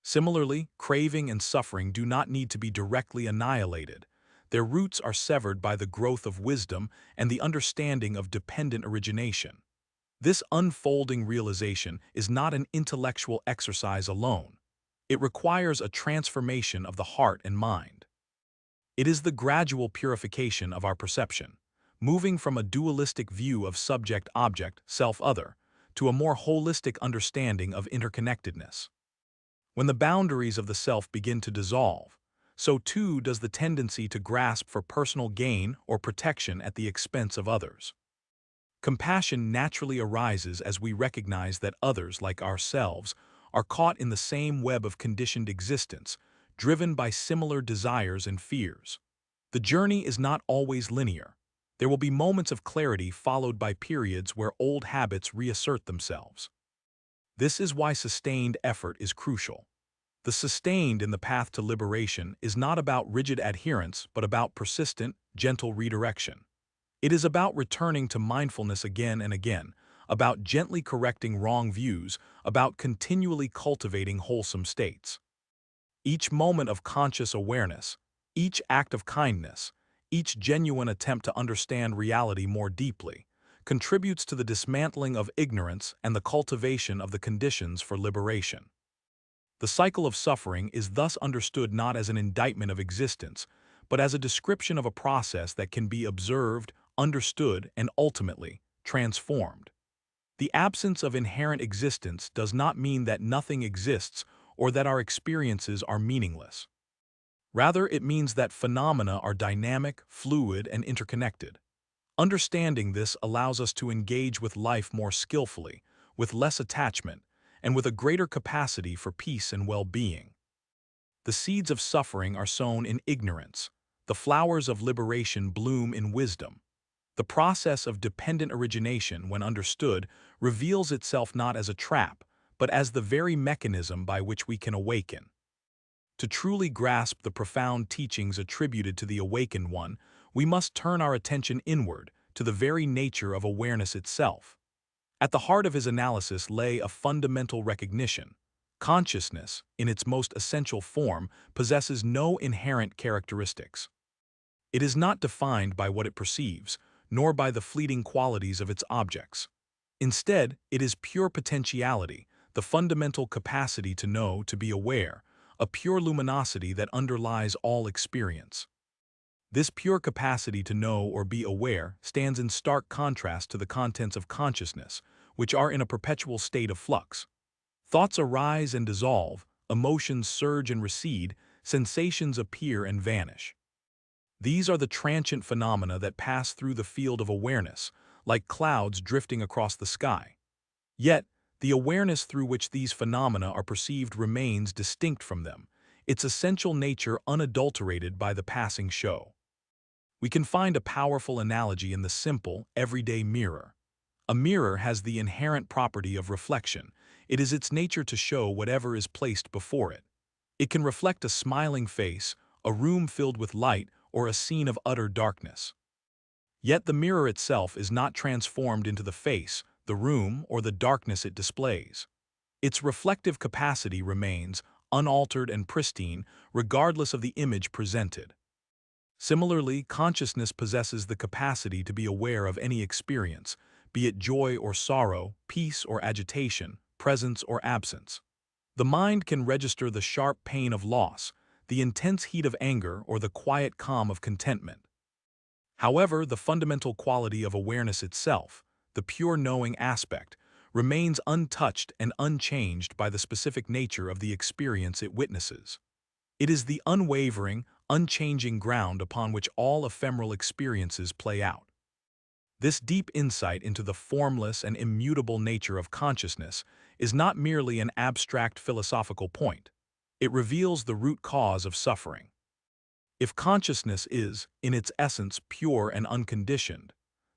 Similarly, craving and suffering do not need to be directly annihilated. Their roots are severed by the growth of wisdom and the understanding of dependent origination. This unfolding realization is not an intellectual exercise alone. It requires a transformation of the heart and mind. It is the gradual purification of our perception, moving from a dualistic view of subject-object, self-other, to a more holistic understanding of interconnectedness. When the boundaries of the self begin to dissolve, so too does the tendency to grasp for personal gain or protection at the expense of others. Compassion naturally arises as we recognize that others, like ourselves, are caught in the same web of conditioned existence, driven by similar desires and fears. The journey is not always linear. There will be moments of clarity followed by periods where old habits reassert themselves. This is why sustained effort is crucial. The sustained in the path to liberation is not about rigid adherence but about persistent, gentle redirection. It is about returning to mindfulness again and again, about gently correcting wrong views, about continually cultivating wholesome states. Each moment of conscious awareness, each act of kindness, each genuine attempt to understand reality more deeply, contributes to the dismantling of ignorance and the cultivation of the conditions for liberation. The cycle of suffering is thus understood not as an indictment of existence, but as a description of a process that can be observed, understood, and ultimately transformed. The absence of inherent existence does not mean that nothing exists or that our experiences are meaningless. Rather, it means that phenomena are dynamic, fluid, and interconnected. Understanding this allows us to engage with life more skillfully, with less attachment, and with a greater capacity for peace and well-being. The seeds of suffering are sown in ignorance. The flowers of liberation bloom in wisdom. The process of dependent origination, when understood, reveals itself not as a trap, but as the very mechanism by which we can awaken. To truly grasp the profound teachings attributed to the awakened one, we must turn our attention inward, to the very nature of awareness itself. At the heart of his analysis lay a fundamental recognition. Consciousness, in its most essential form, possesses no inherent characteristics. It is not defined by what it perceives, nor by the fleeting qualities of its objects. Instead, it is pure potentiality, the fundamental capacity to know, to be aware, a pure luminosity that underlies all experience. This pure capacity to know or be aware stands in stark contrast to the contents of consciousness, which are in a perpetual state of flux. Thoughts arise and dissolve, emotions surge and recede, sensations appear and vanish. These are the transient phenomena that pass through the field of awareness, like clouds drifting across the sky. Yet, the awareness through which these phenomena are perceived remains distinct from them. its essential nature unadulterated by the passing show. We can find a powerful analogy in the simple, everyday mirror. A mirror has the inherent property of reflection. It is its nature to show whatever is placed before it. It can reflect a smiling face, a room filled with light, or a scene of utter darkness. Yet the mirror itself is not transformed into the face, the room, or the darkness it displays. Its reflective capacity remains unaltered and pristine, regardless of the image presented. Similarly, consciousness possesses the capacity to be aware of any experience, be it joy or sorrow, peace or agitation, presence or absence. The mind can register the sharp pain of loss, the intense heat of anger, or the quiet calm of contentment. However, the fundamental quality of awareness itself, the pure knowing aspect, remains untouched and unchanged by the specific nature of the experience it witnesses. It is the unwavering, unchanging ground upon which all ephemeral experiences play out. This deep insight into the formless and immutable nature of consciousness is not merely an abstract philosophical point. It reveals the root cause of suffering. If consciousness is, in its essence, pure and unconditioned,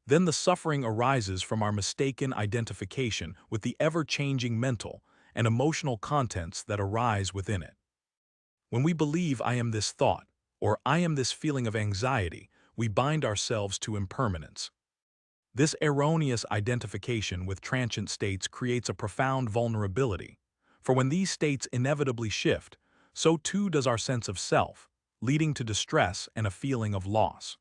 then the suffering arises from our mistaken identification with the ever-changing mental and emotional contents that arise within it. When we believe I am this thought, or I am this feeling of anxiety, we bind ourselves to impermanence. This erroneous identification with transient states creates a profound vulnerability, for when these states inevitably shift, so too does our sense of self, leading to distress and a feeling of loss.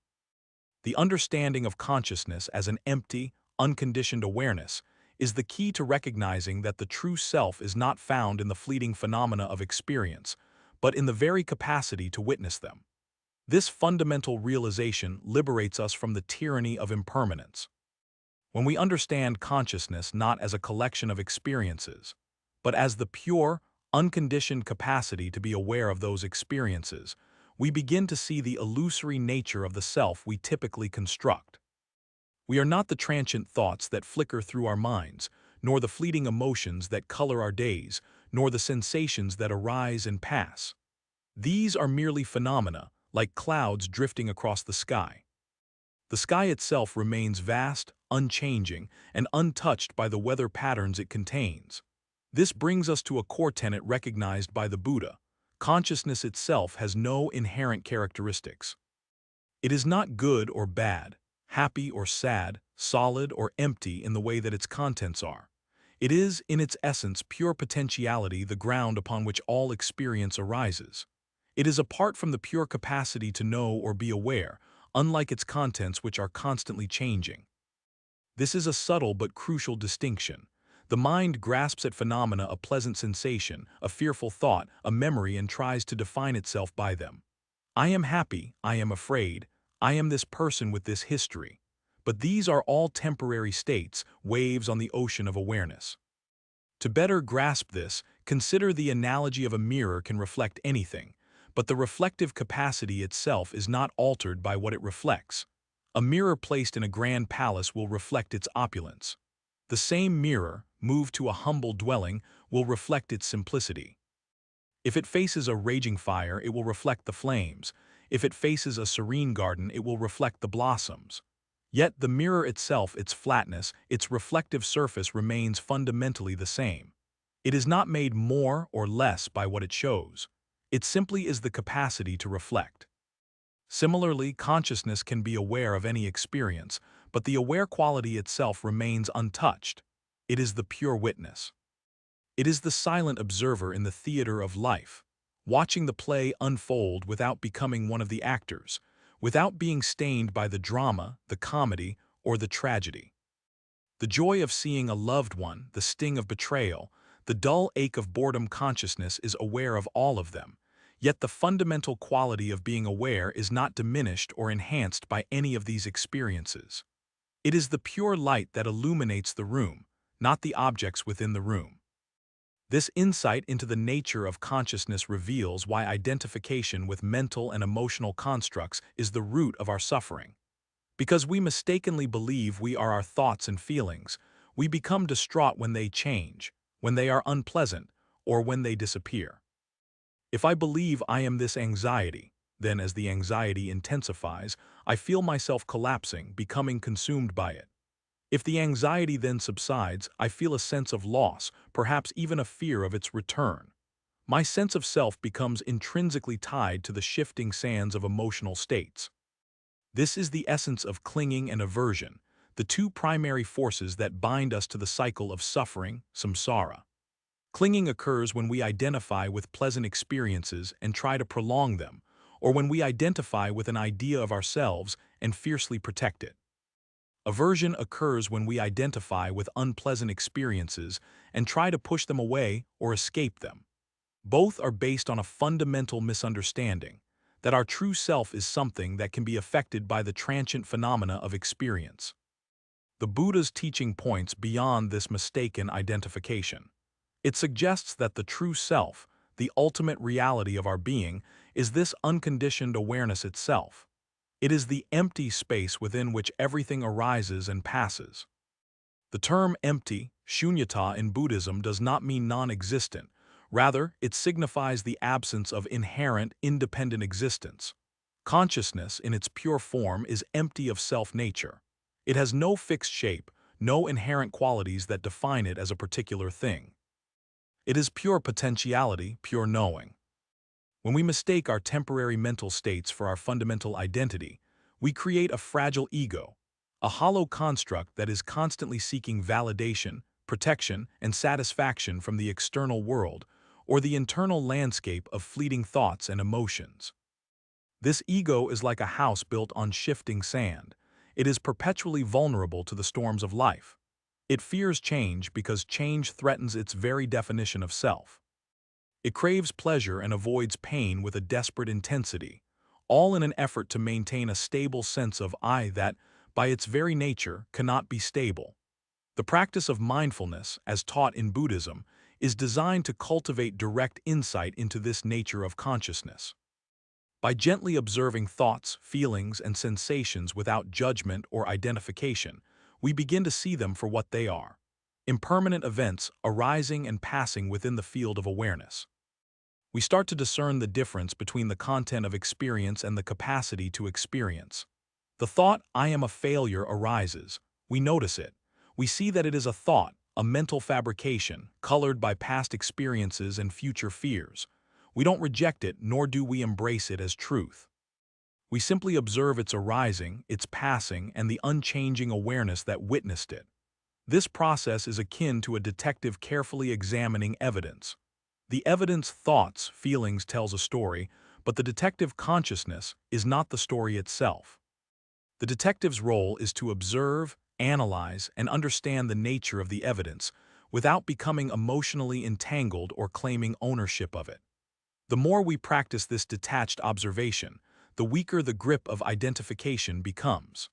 The understanding of consciousness as an empty, unconditioned awareness is the key to recognizing that the true self is not found in the fleeting phenomena of experience, but in the very capacity to witness them. This fundamental realization liberates us from the tyranny of impermanence. When we understand consciousness not as a collection of experiences, but as the pure, unconditioned capacity to be aware of those experiences, we begin to see the illusory nature of the self we typically construct. We are not the transient thoughts that flicker through our minds, nor the fleeting emotions that color our days, nor the sensations that arise and pass. These are merely phenomena, like clouds drifting across the sky. The sky itself remains vast, unchanging, and untouched by the weather patterns it contains. This brings us to a core tenet recognized by the Buddha. Consciousness itself has no inherent characteristics. It is not good or bad, happy or sad, solid or empty in the way that its contents are. It is, in its essence, pure potentiality, the ground upon which all experience arises. It is apart from the pure capacity to know or be aware, unlike its contents which are constantly changing. This is a subtle but crucial distinction. The mind grasps at phenomena, a pleasant sensation, a fearful thought, a memory, and tries to define itself by them. I am happy, I am afraid, I am this person with this history. But these are all temporary states, waves on the ocean of awareness. To better grasp this, consider the analogy of a mirror can reflect anything, but the reflective capacity itself is not altered by what it reflects. A mirror placed in a grand palace will reflect its opulence. The same mirror, moved to a humble dwelling, will reflect its simplicity. If it faces a raging fire, it will reflect the flames. If it faces a serene garden, it will reflect the blossoms. Yet the mirror itself, its flatness, its reflective surface remains fundamentally the same. It is not made more or less by what it shows. It simply is the capacity to reflect. Similarly, consciousness can be aware of any experience, but the aware quality itself remains untouched. It is the pure witness. It is the silent observer in the theater of life, watching the play unfold without becoming one of the actors, without being stained by the drama, the comedy, or the tragedy. The joy of seeing a loved one, the sting of betrayal, the dull ache of boredom. Consciousness is aware of all of them, yet the fundamental quality of being aware is not diminished or enhanced by any of these experiences. It is the pure light that illuminates the room, not the objects within the room. This insight into the nature of consciousness reveals why identification with mental and emotional constructs is the root of our suffering. Because we mistakenly believe we are our thoughts and feelings, we become distraught when they change, when they are unpleasant, or when they disappear. If I believe I am this anxiety, then as the anxiety intensifies, I feel myself collapsing, becoming consumed by it. If the anxiety then subsides, I feel a sense of loss, perhaps even a fear of its return. My sense of self becomes intrinsically tied to the shifting sands of emotional states. This is the essence of clinging and aversion, the two primary forces that bind us to the cycle of suffering, samsara. Clinging occurs when we identify with pleasant experiences and try to prolong them, or when we identify with an idea of ourselves and fiercely protect it. Aversion occurs when we identify with unpleasant experiences and try to push them away or escape them. Both are based on a fundamental misunderstanding that our true self is something that can be affected by the transient phenomena of experience. The Buddha's teaching points beyond this mistaken identification. It suggests that the true self, the ultimate reality of our being, is this unconditioned awareness itself. It is the empty space within which everything arises and passes. The term empty, shunyata in Buddhism, does not mean non-existent. Rather, it signifies the absence of inherent, independent existence. Consciousness, in its pure form, is empty of self-nature. It has no fixed shape, no inherent qualities that define it as a particular thing. It is pure potentiality, pure knowing. When we mistake our temporary mental states for our fundamental identity, we create a fragile ego, a hollow construct that is constantly seeking validation, protection, and satisfaction from the external world or the internal landscape of fleeting thoughts and emotions. This ego is like a house built on shifting sand. It is perpetually vulnerable to the storms of life. It fears change because change threatens its very definition of self. It craves pleasure and avoids pain with a desperate intensity, all in an effort to maintain a stable sense of I that, by its very nature, cannot be stable. The practice of mindfulness, as taught in Buddhism, is designed to cultivate direct insight into this nature of consciousness. By gently observing thoughts, feelings, and sensations without judgment or identification, we begin to see them for what they are: impermanent events arising and passing within the field of awareness. We start to discern the difference between the content of experience and the capacity to experience. The thought, "I am a failure," arises. We notice it. We see that it is a thought, a mental fabrication, colored by past experiences and future fears. We don't reject it, nor do we embrace it as truth. We simply observe its arising, its passing, and the unchanging awareness that witnessed it. This process is akin to a detective carefully examining evidence. The evidence, thoughts, feelings tells a story, but the detective consciousness is not the story itself. The detective's role is to observe, analyze, and understand the nature of the evidence without becoming emotionally entangled or claiming ownership of it. The more we practice this detached observation, the weaker the grip of identification becomes.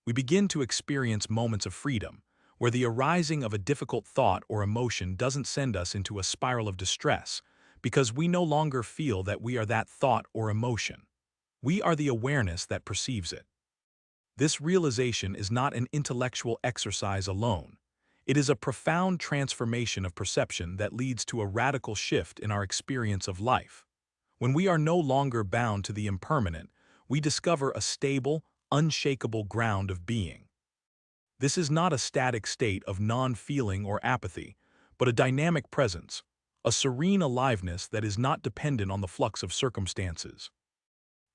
We begin to experience moments of freedom, where the arising of a difficult thought or emotion doesn't send us into a spiral of distress, because we no longer feel that we are that thought or emotion. We are the awareness that perceives it. This realization is not an intellectual exercise alone. It is a profound transformation of perception that leads to a radical shift in our experience of life. When we are no longer bound to the impermanent, we discover a stable, unshakable ground of being. This is not a static state of non-feeling or apathy, but a dynamic presence, a serene aliveness that is not dependent on the flux of circumstances.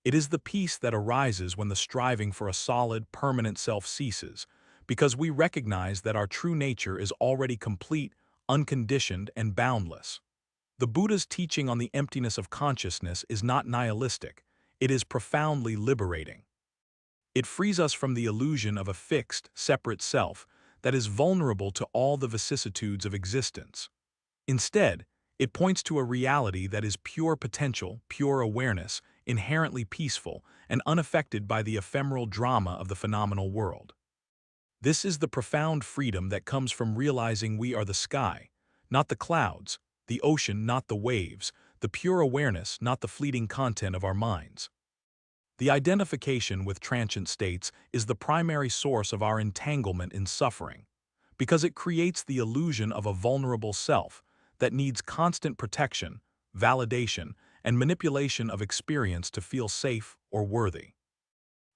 It is the peace that arises when the striving for a solid, permanent self ceases, because we recognize that our true nature is already complete, unconditioned, and boundless. The Buddha's teaching on the emptiness of consciousness is not nihilistic. It is profoundly liberating. It frees us from the illusion of a fixed, separate self that is vulnerable to all the vicissitudes of existence. Instead, it points to a reality that is pure potential, pure awareness, inherently peaceful, and unaffected by the ephemeral drama of the phenomenal world. This is the profound freedom that comes from realizing we are the sky, not the clouds, the ocean, not the waves, the pure awareness, not the fleeting content of our minds. The identification with transient states is the primary source of our entanglement in suffering, because it creates the illusion of a vulnerable self that needs constant protection, validation, and manipulation of experience to feel safe or worthy.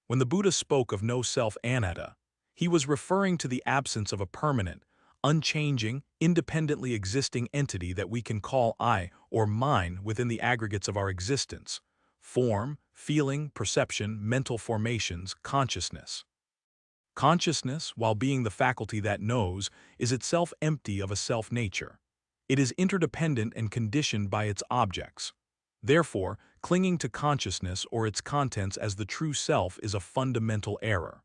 When the Buddha spoke of no self anatta, he was referring to the absence of a permanent, unchanging, independently existing entity that we can call I or mine within the aggregates of our existence: form, feeling, perception, mental formations, consciousness. Consciousness, while being the faculty that knows, is itself empty of a self-nature. It is interdependent and conditioned by its objects. Therefore, clinging to consciousness or its contents as the true self is a fundamental error.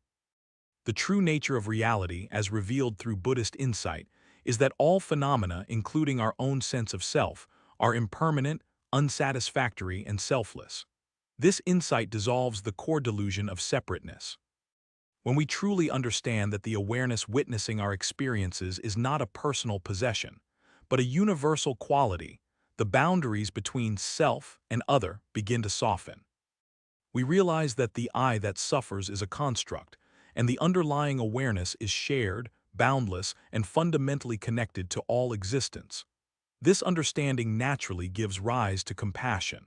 The true nature of reality, as revealed through Buddhist insight, is that all phenomena, including our own sense of self, are impermanent, unsatisfactory, and selfless. This insight dissolves the core delusion of separateness. When we truly understand that the awareness witnessing our experiences is not a personal possession, but a universal quality, the boundaries between self and other begin to soften. We realize that the I that suffers is a construct, and the underlying awareness is shared, boundless, and fundamentally connected to all existence. This understanding naturally gives rise to compassion.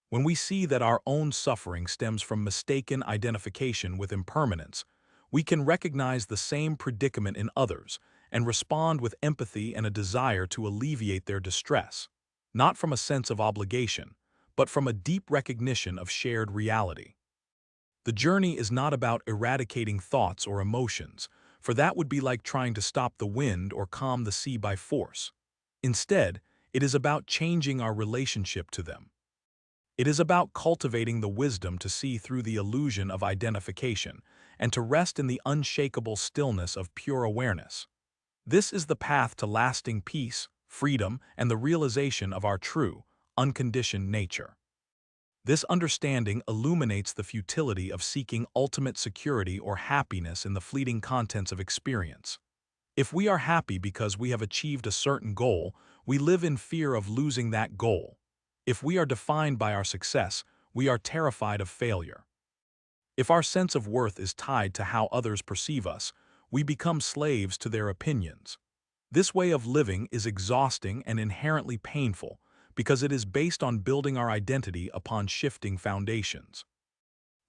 When we see that our own suffering stems from mistaken identification with impermanence, we can recognize the same predicament in others and respond with empathy and a desire to alleviate their distress, not from a sense of obligation, but from a deep recognition of shared reality. The journey is not about eradicating thoughts or emotions, for that would be like trying to stop the wind or calm the sea by force. Instead, it is about changing our relationship to them. It is about cultivating the wisdom to see through the illusion of identification and to rest in the unshakable stillness of pure awareness. This is the path to lasting peace, freedom, and the realization of our true, unconditioned nature. This understanding illuminates the futility of seeking ultimate security or happiness in the fleeting contents of experience. If we are happy because we have achieved a certain goal, we live in fear of losing that goal. If we are defined by our success, we are terrified of failure. If our sense of worth is tied to how others perceive us, we become slaves to their opinions. This way of living is exhausting and inherently painful because it is based on building our identity upon shifting foundations.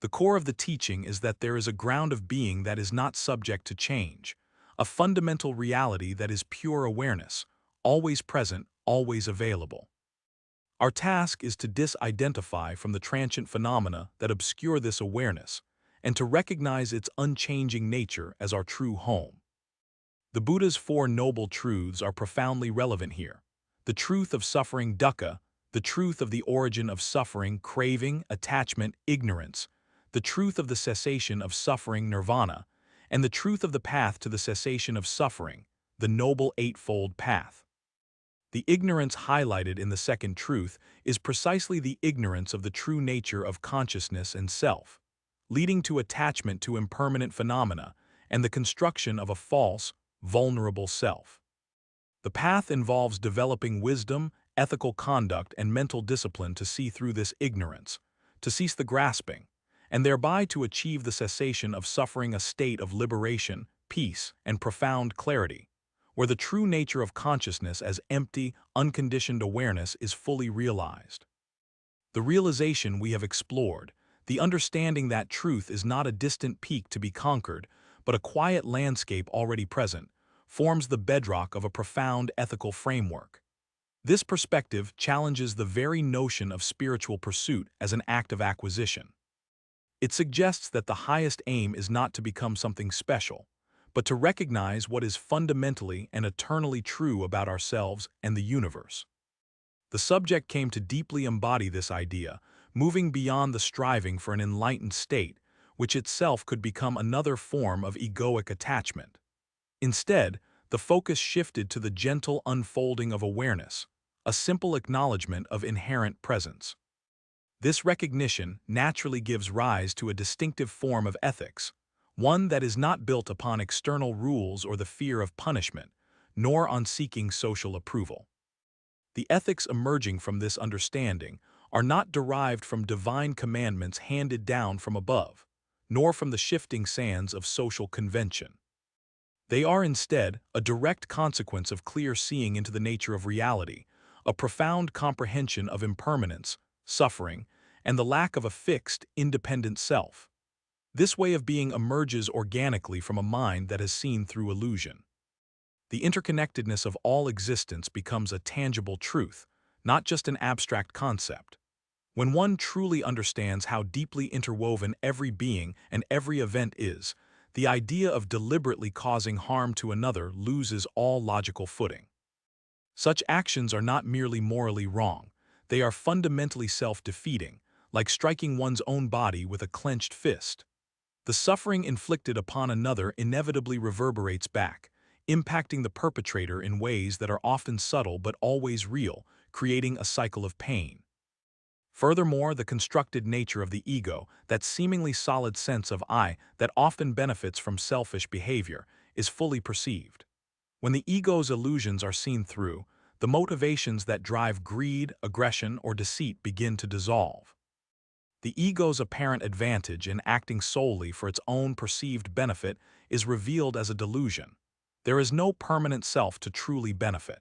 The core of the teaching is that there is a ground of being that is not subject to change, a fundamental reality that is pure awareness, always present, always available. Our task is to disidentify from the transient phenomena that obscure this awareness and to recognize its unchanging nature as our true home. The Buddha's Four Noble Truths are profoundly relevant here. The truth of suffering, dukkha; the truth of the origin of suffering, craving, attachment, ignorance; the truth of the cessation of suffering, nirvana; and the truth of the path to the cessation of suffering, the Noble Eightfold Path. The ignorance highlighted in the second truth is precisely the ignorance of the true nature of consciousness and self, leading to attachment to impermanent phenomena and the construction of a false, vulnerable self. The path involves developing wisdom, ethical conduct, and mental discipline to see through this ignorance, to cease the grasping, and thereby to achieve the cessation of suffering, a state of liberation, peace, and profound clarity, where the true nature of consciousness as empty, unconditioned awareness is fully realized. The realization we have explored, the understanding that truth is not a distant peak to be conquered, but a quiet landscape already present, forms the bedrock of a profound ethical framework. This perspective challenges the very notion of spiritual pursuit as an act of acquisition. It suggests that the highest aim is not to become something special, but to recognize what is fundamentally and eternally true about ourselves and the universe. The subject came to deeply embody this idea, moving beyond the striving for an enlightened state, which itself could become another form of egoic attachment. Instead, the focus shifted to the gentle unfolding of awareness, a simple acknowledgement of inherent presence. This recognition naturally gives rise to a distinctive form of ethics, one that is not built upon external rules or the fear of punishment, nor on seeking social approval. The ethics emerging from this understanding are not derived from divine commandments handed down from above, nor from the shifting sands of social convention. They are instead a direct consequence of clear seeing into the nature of reality, a profound comprehension of impermanence, suffering, and the lack of a fixed, independent self. This way of being emerges organically from a mind that has seen through illusion. The interconnectedness of all existence becomes a tangible truth, not just an abstract concept. When one truly understands how deeply interwoven every being and every event is, the idea of deliberately causing harm to another loses all logical footing. Such actions are not merely morally wrong, they are fundamentally self-defeating, like striking one's own body with a clenched fist. The suffering inflicted upon another inevitably reverberates back, impacting the perpetrator in ways that are often subtle but always real, creating a cycle of pain. Furthermore, the constructed nature of the ego, that seemingly solid sense of I that often benefits from selfish behavior, is fully perceived. When the ego's illusions are seen through, the motivations that drive greed, aggression, or deceit begin to dissolve. The ego's apparent advantage in acting solely for its own perceived benefit is revealed as a delusion. There is no permanent self to truly benefit.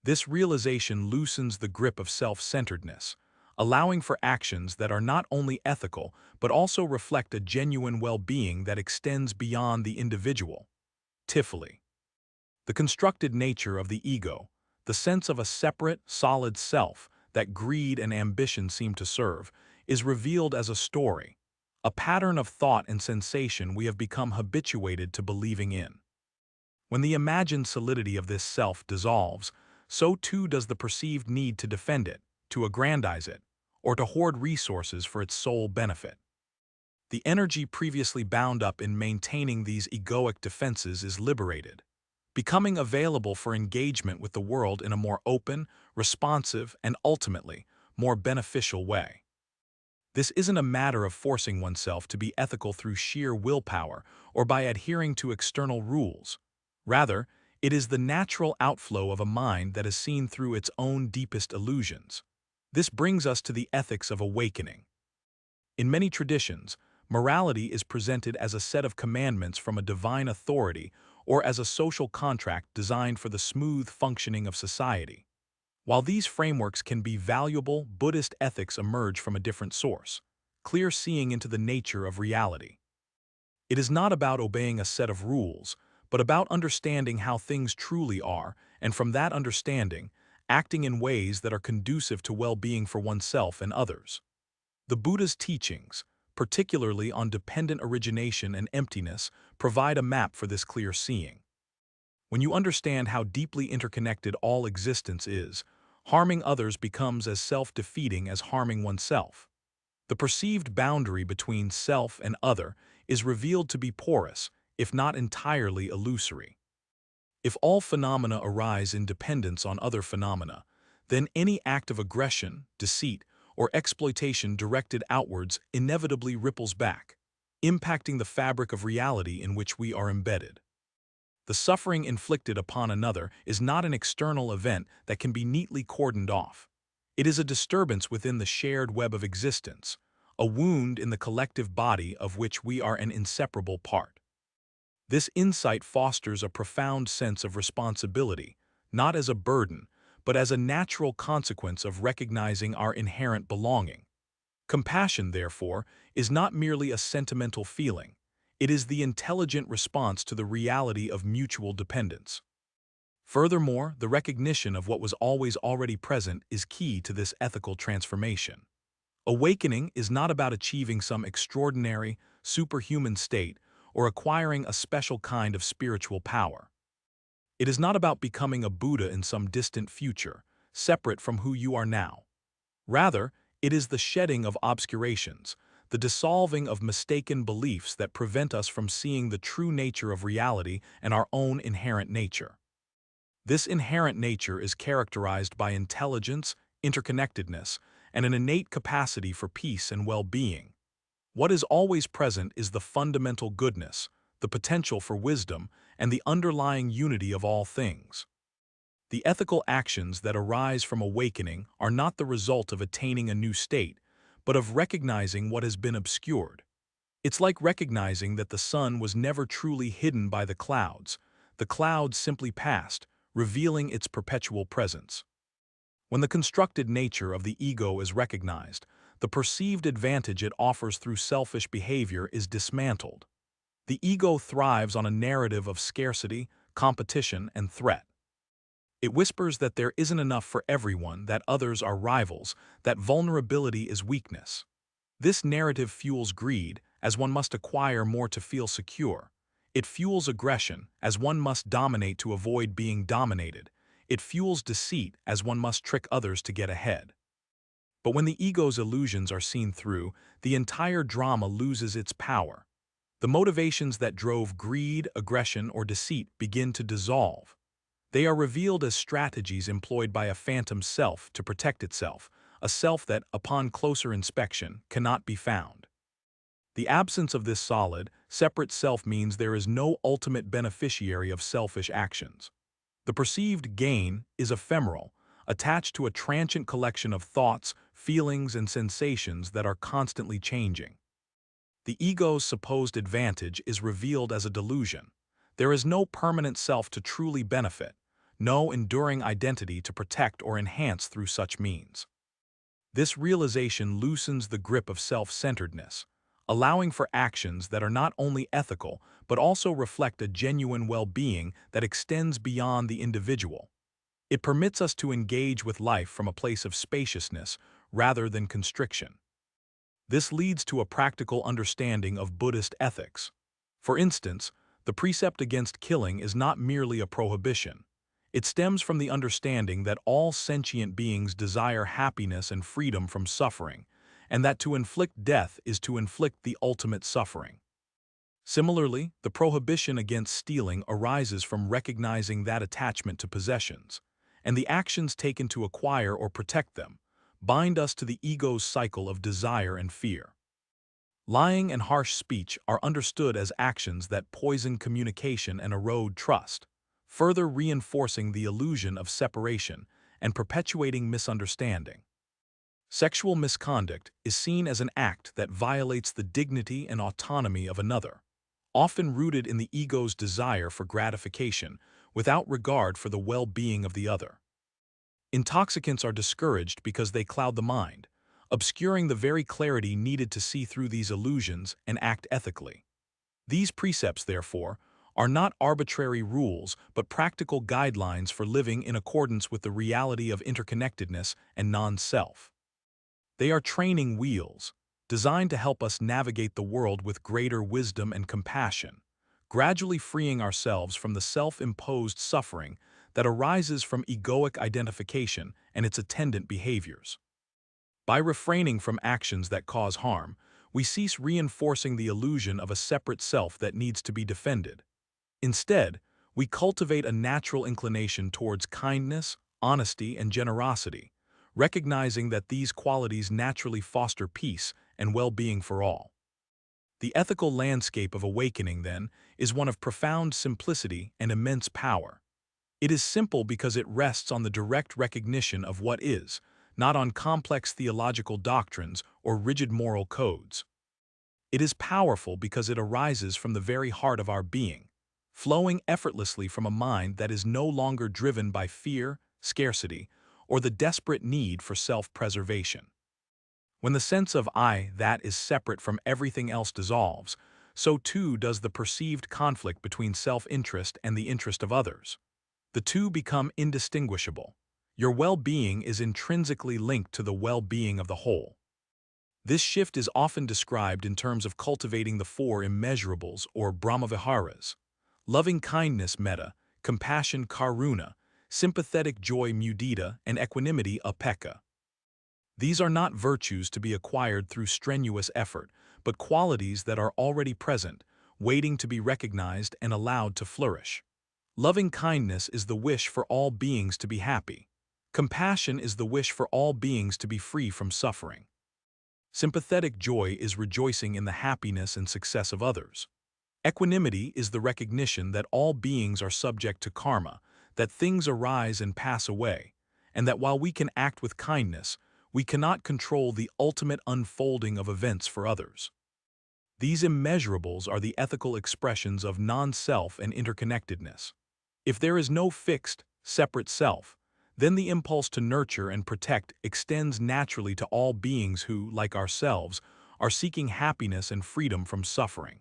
This realization loosens the grip of self-centeredness, allowing for actions that are not only ethical but also reflect a genuine well-being that extends beyond the individual. Tifley. The constructed nature of the ego, the sense of a separate, solid self that greed and ambition seem to serve, is revealed as a story, a pattern of thought and sensation we have become habituated to believing in. When the imagined solidity of this self dissolves, so too does the perceived need to defend it, to aggrandize it, or to hoard resources for its sole benefit. The energy previously bound up in maintaining these egoic defenses is liberated, becoming available for engagement with the world in a more open, responsive, and ultimately, more beneficial way. This isn't a matter of forcing oneself to be ethical through sheer willpower or by adhering to external rules. Rather, it is the natural outflow of a mind that has seen through its own deepest illusions. This brings us to the ethics of awakening. In many traditions, morality is presented as a set of commandments from a divine authority or as a social contract designed for the smooth functioning of society. While these frameworks can be valuable, Buddhist ethics emerge from a different source, clear seeing into the nature of reality. It is not about obeying a set of rules, but about understanding how things truly are, and from that understanding, acting in ways that are conducive to well-being for oneself and others. The Buddha's teachings, particularly on dependent origination and emptiness, provide a map for this clear seeing. When you understand how deeply interconnected all existence is, harming others becomes as self-defeating as harming oneself. The perceived boundary between self and other is revealed to be porous, if not entirely illusory. If all phenomena arise in dependence on other phenomena, then any act of aggression, deceit, or exploitation directed outwards inevitably ripples back, impacting the fabric of reality in which we are embedded. The suffering inflicted upon another is not an external event that can be neatly cordoned off. It is a disturbance within the shared web of existence, a wound in the collective body of which we are an inseparable part. This insight fosters a profound sense of responsibility, not as a burden, but as a natural consequence of recognizing our inherent belonging. Compassion, therefore, is not merely a sentimental feeling. It is the intelligent response to the reality of mutual dependence. Furthermore, the recognition of what was always already present is key to this ethical transformation. Awakening is not about achieving some extraordinary, superhuman state or acquiring a special kind of spiritual power. It is not about becoming a Buddha in some distant future, separate from who you are now. Rather, it is the shedding of obscurations, the dissolving of mistaken beliefs that prevent us from seeing the true nature of reality and our own inherent nature. This inherent nature is characterized by intelligence, interconnectedness, and an innate capacity for peace and well-being. What is always present is the fundamental goodness, the potential for wisdom, and the underlying unity of all things. The ethical actions that arise from awakening are not the result of attaining a new state, but of recognizing what has been obscured. It's like recognizing that the sun was never truly hidden by the clouds simply passed, revealing its perpetual presence. When the constructed nature of the ego is recognized, the perceived advantage it offers through selfish behavior is dismantled. The ego thrives on a narrative of scarcity, competition, and threat. It whispers that there isn't enough for everyone, that others are rivals, that vulnerability is weakness. This narrative fuels greed, as one must acquire more to feel secure. It fuels aggression, as one must dominate to avoid being dominated. It fuels deceit, as one must trick others to get ahead. But when the ego's illusions are seen through, the entire drama loses its power. The motivations that drove greed, aggression, or deceit begin to dissolve. They are revealed as strategies employed by a phantom self to protect itself, a self that, upon closer inspection, cannot be found. The absence of this solid, separate self means there is no ultimate beneficiary of selfish actions. The perceived gain is ephemeral, attached to a transient collection of thoughts, feelings, and sensations that are constantly changing. The ego's supposed advantage is revealed as a delusion. There is no permanent self to truly benefit, no enduring identity to protect or enhance through such means. This realization loosens the grip of self-centeredness, allowing for actions that are not only ethical but also reflect a genuine well-being that extends beyond the individual. It permits us to engage with life from a place of spaciousness rather than constriction. This leads to a practical understanding of Buddhist ethics. For instance, the precept against killing is not merely a prohibition. It stems from the understanding that all sentient beings desire happiness and freedom from suffering, and that to inflict death is to inflict the ultimate suffering. Similarly, the prohibition against stealing arises from recognizing that attachment to possessions, and the actions taken to acquire or protect them, bind us to the ego's cycle of desire and fear. Lying and harsh speech are understood as actions that poison communication and erode trust, further reinforcing the illusion of separation and perpetuating misunderstanding. Sexual misconduct is seen as an act that violates the dignity and autonomy of another, often rooted in the ego's desire for gratification without regard for the well-being of the other. Intoxicants are discouraged because they cloud the mind, obscuring the very clarity needed to see through these illusions and act ethically. These precepts, therefore, are not arbitrary rules but practical guidelines for living in accordance with the reality of interconnectedness and non-self. They are training wheels, designed to help us navigate the world with greater wisdom and compassion, gradually freeing ourselves from the self-imposed suffering that arises from egoic identification and its attendant behaviors. By refraining from actions that cause harm, we cease reinforcing the illusion of a separate self that needs to be defended. Instead, we cultivate a natural inclination towards kindness, honesty, and generosity, recognizing that these qualities naturally foster peace and well-being for all. The ethical landscape of awakening, then, is one of profound simplicity and immense power. It is simple because it rests on the direct recognition of what is, not on complex theological doctrines or rigid moral codes. It is powerful because it arises from the very heart of our being, flowing effortlessly from a mind that is no longer driven by fear, scarcity, or the desperate need for self-preservation. When the sense of I, that is separate from everything else dissolves, so too does the perceived conflict between self-interest and the interest of others. The two become indistinguishable. Your well-being is intrinsically linked to the well-being of the whole. This shift is often described in terms of cultivating the four immeasurables or Brahmaviharas: loving kindness metta, compassion karuna, sympathetic joy mudita, and equanimity upekkha. These are not virtues to be acquired through strenuous effort, but qualities that are already present, waiting to be recognized and allowed to flourish. Loving kindness is the wish for all beings to be happy. Compassion is the wish for all beings to be free from suffering. Sympathetic joy is rejoicing in the happiness and success of others. Equanimity is the recognition that all beings are subject to karma, that things arise and pass away, and that while we can act with kindness, we cannot control the ultimate unfolding of events for others. These immeasurables are the ethical expressions of non-self and interconnectedness. If there is no fixed, separate self, then the impulse to nurture and protect extends naturally to all beings who, like ourselves, are seeking happiness and freedom from suffering.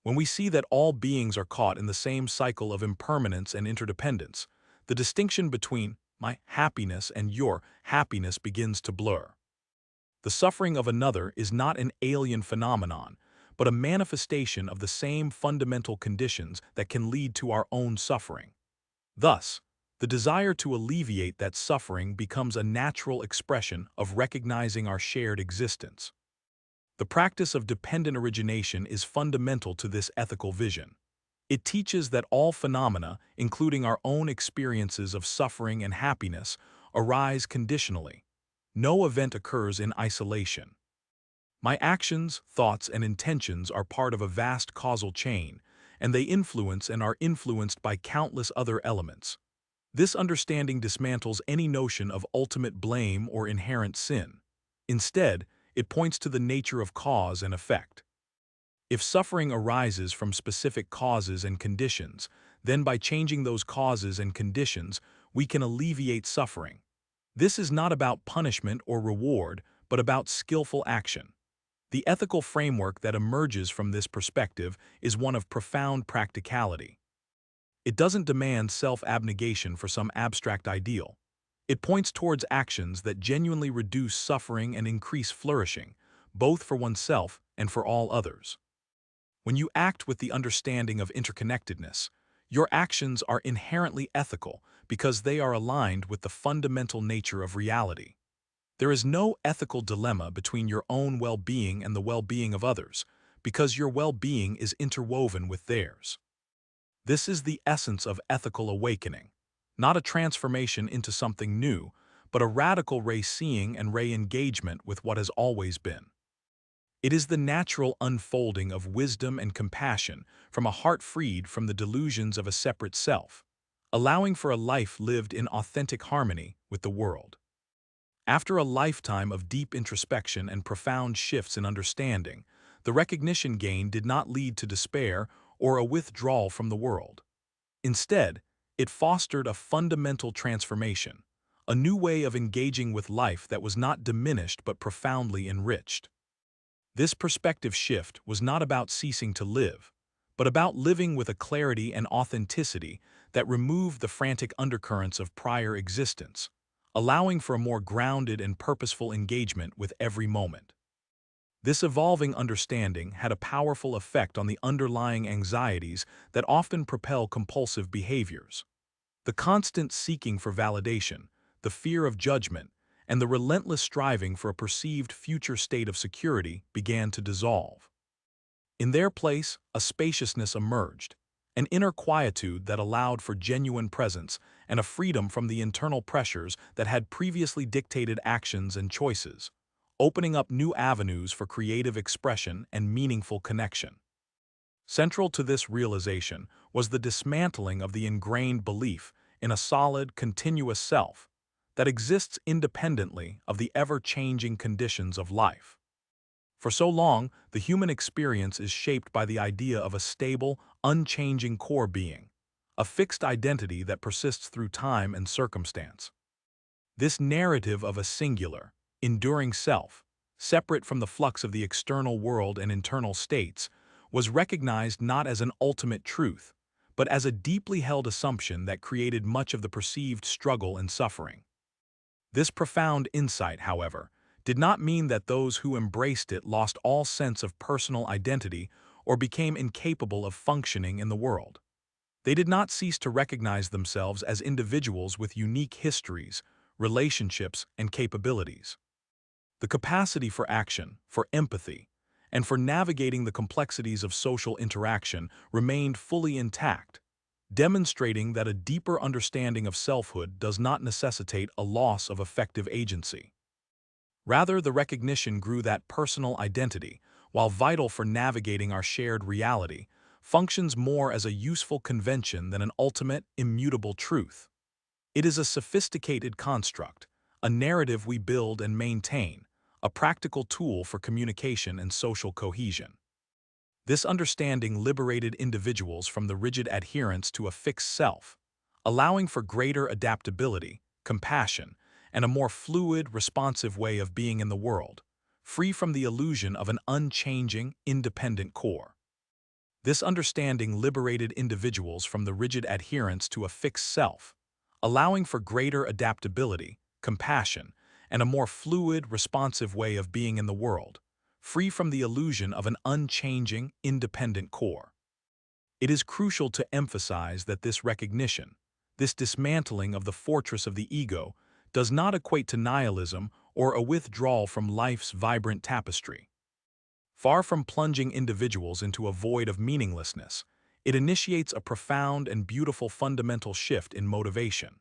When we see that all beings are caught in the same cycle of impermanence and interdependence, the distinction between my happiness and your happiness begins to blur. The suffering of another is not an alien phenomenon, but a manifestation of the same fundamental conditions that can lead to our own suffering. Thus, the desire to alleviate that suffering becomes a natural expression of recognizing our shared existence. The practice of dependent origination is fundamental to this ethical vision. It teaches that all phenomena, including our own experiences of suffering and happiness, arise conditionally. No event occurs in isolation. My actions, thoughts, and intentions are part of a vast causal chain, and they influence and are influenced by countless other elements. This understanding dismantles any notion of ultimate blame or inherent sin. Instead, it points to the nature of cause and effect. If suffering arises from specific causes and conditions, then by changing those causes and conditions, we can alleviate suffering. This is not about punishment or reward, but about skillful action. The ethical framework that emerges from this perspective is one of profound practicality. It doesn't demand self-abnegation for some abstract ideal. It points towards actions that genuinely reduce suffering and increase flourishing, both for oneself and for all others. When you act with the understanding of interconnectedness, your actions are inherently ethical because they are aligned with the fundamental nature of reality. There is no ethical dilemma between your own well-being and the well-being of others, because your well-being is interwoven with theirs. This is the essence of ethical awakening, not a transformation into something new, but a radical re-seeing and re-engagement with what has always been. It is the natural unfolding of wisdom and compassion from a heart freed from the delusions of a separate self, allowing for a life lived in authentic harmony with the world. After a lifetime of deep introspection and profound shifts in understanding, the recognition gained did not lead to despair or a withdrawal from the world. Instead, it fostered a fundamental transformation, a new way of engaging with life that was not diminished but profoundly enriched. This perspective shift was not about ceasing to live, but about living with a clarity and authenticity that removed the frantic undercurrents of prior existence, allowing for a more grounded and purposeful engagement with every moment. This evolving understanding had a powerful effect on the underlying anxieties that often propel compulsive behaviors. The constant seeking for validation, the fear of judgment, and the relentless striving for a perceived future state of security began to dissolve. In their place, a spaciousness emerged, an inner quietude that allowed for genuine presence and a freedom from the internal pressures that had previously dictated actions and choices, opening up new avenues for creative expression and meaningful connection. Central to this realization was the dismantling of the ingrained belief in a solid, continuous self that exists independently of the ever-changing conditions of life. For so long, the human experience is shaped by the idea of a stable, unchanging core being, a fixed identity that persists through time and circumstance. This narrative of a singular, enduring self, separate from the flux of the external world and internal states, was recognized not as an ultimate truth, but as a deeply held assumption that created much of the perceived struggle and suffering. This profound insight, however, did not mean that those who embraced it lost all sense of personal identity or became incapable of functioning in the world. They did not cease to recognize themselves as individuals with unique histories, relationships, and capabilities. The capacity for action, for empathy, and for navigating the complexities of social interaction remained fully intact, demonstrating that a deeper understanding of selfhood does not necessitate a loss of effective agency. Rather, the recognition grew that personal identity, while vital for navigating our shared reality, functions more as a useful convention than an ultimate, immutable truth. It is a sophisticated construct, a narrative we build and maintain, a practical tool for communication and social cohesion. This understanding liberated individuals from the rigid adherence to a fixed self, allowing for greater adaptability, compassion, and a more fluid, responsive way of being in the world, free from the illusion of an unchanging, independent core. This understanding liberated individuals from the rigid adherence to a fixed self, allowing for greater adaptability, compassion, and a more fluid, responsive way of being in the world, free from the illusion of an unchanging, independent core. It is crucial to emphasize that this recognition, this dismantling of the fortress of the ego, does not equate to nihilism or a withdrawal from life's vibrant tapestry. Far from plunging individuals into a void of meaninglessness, it initiates a profound and beautiful fundamental shift in motivation.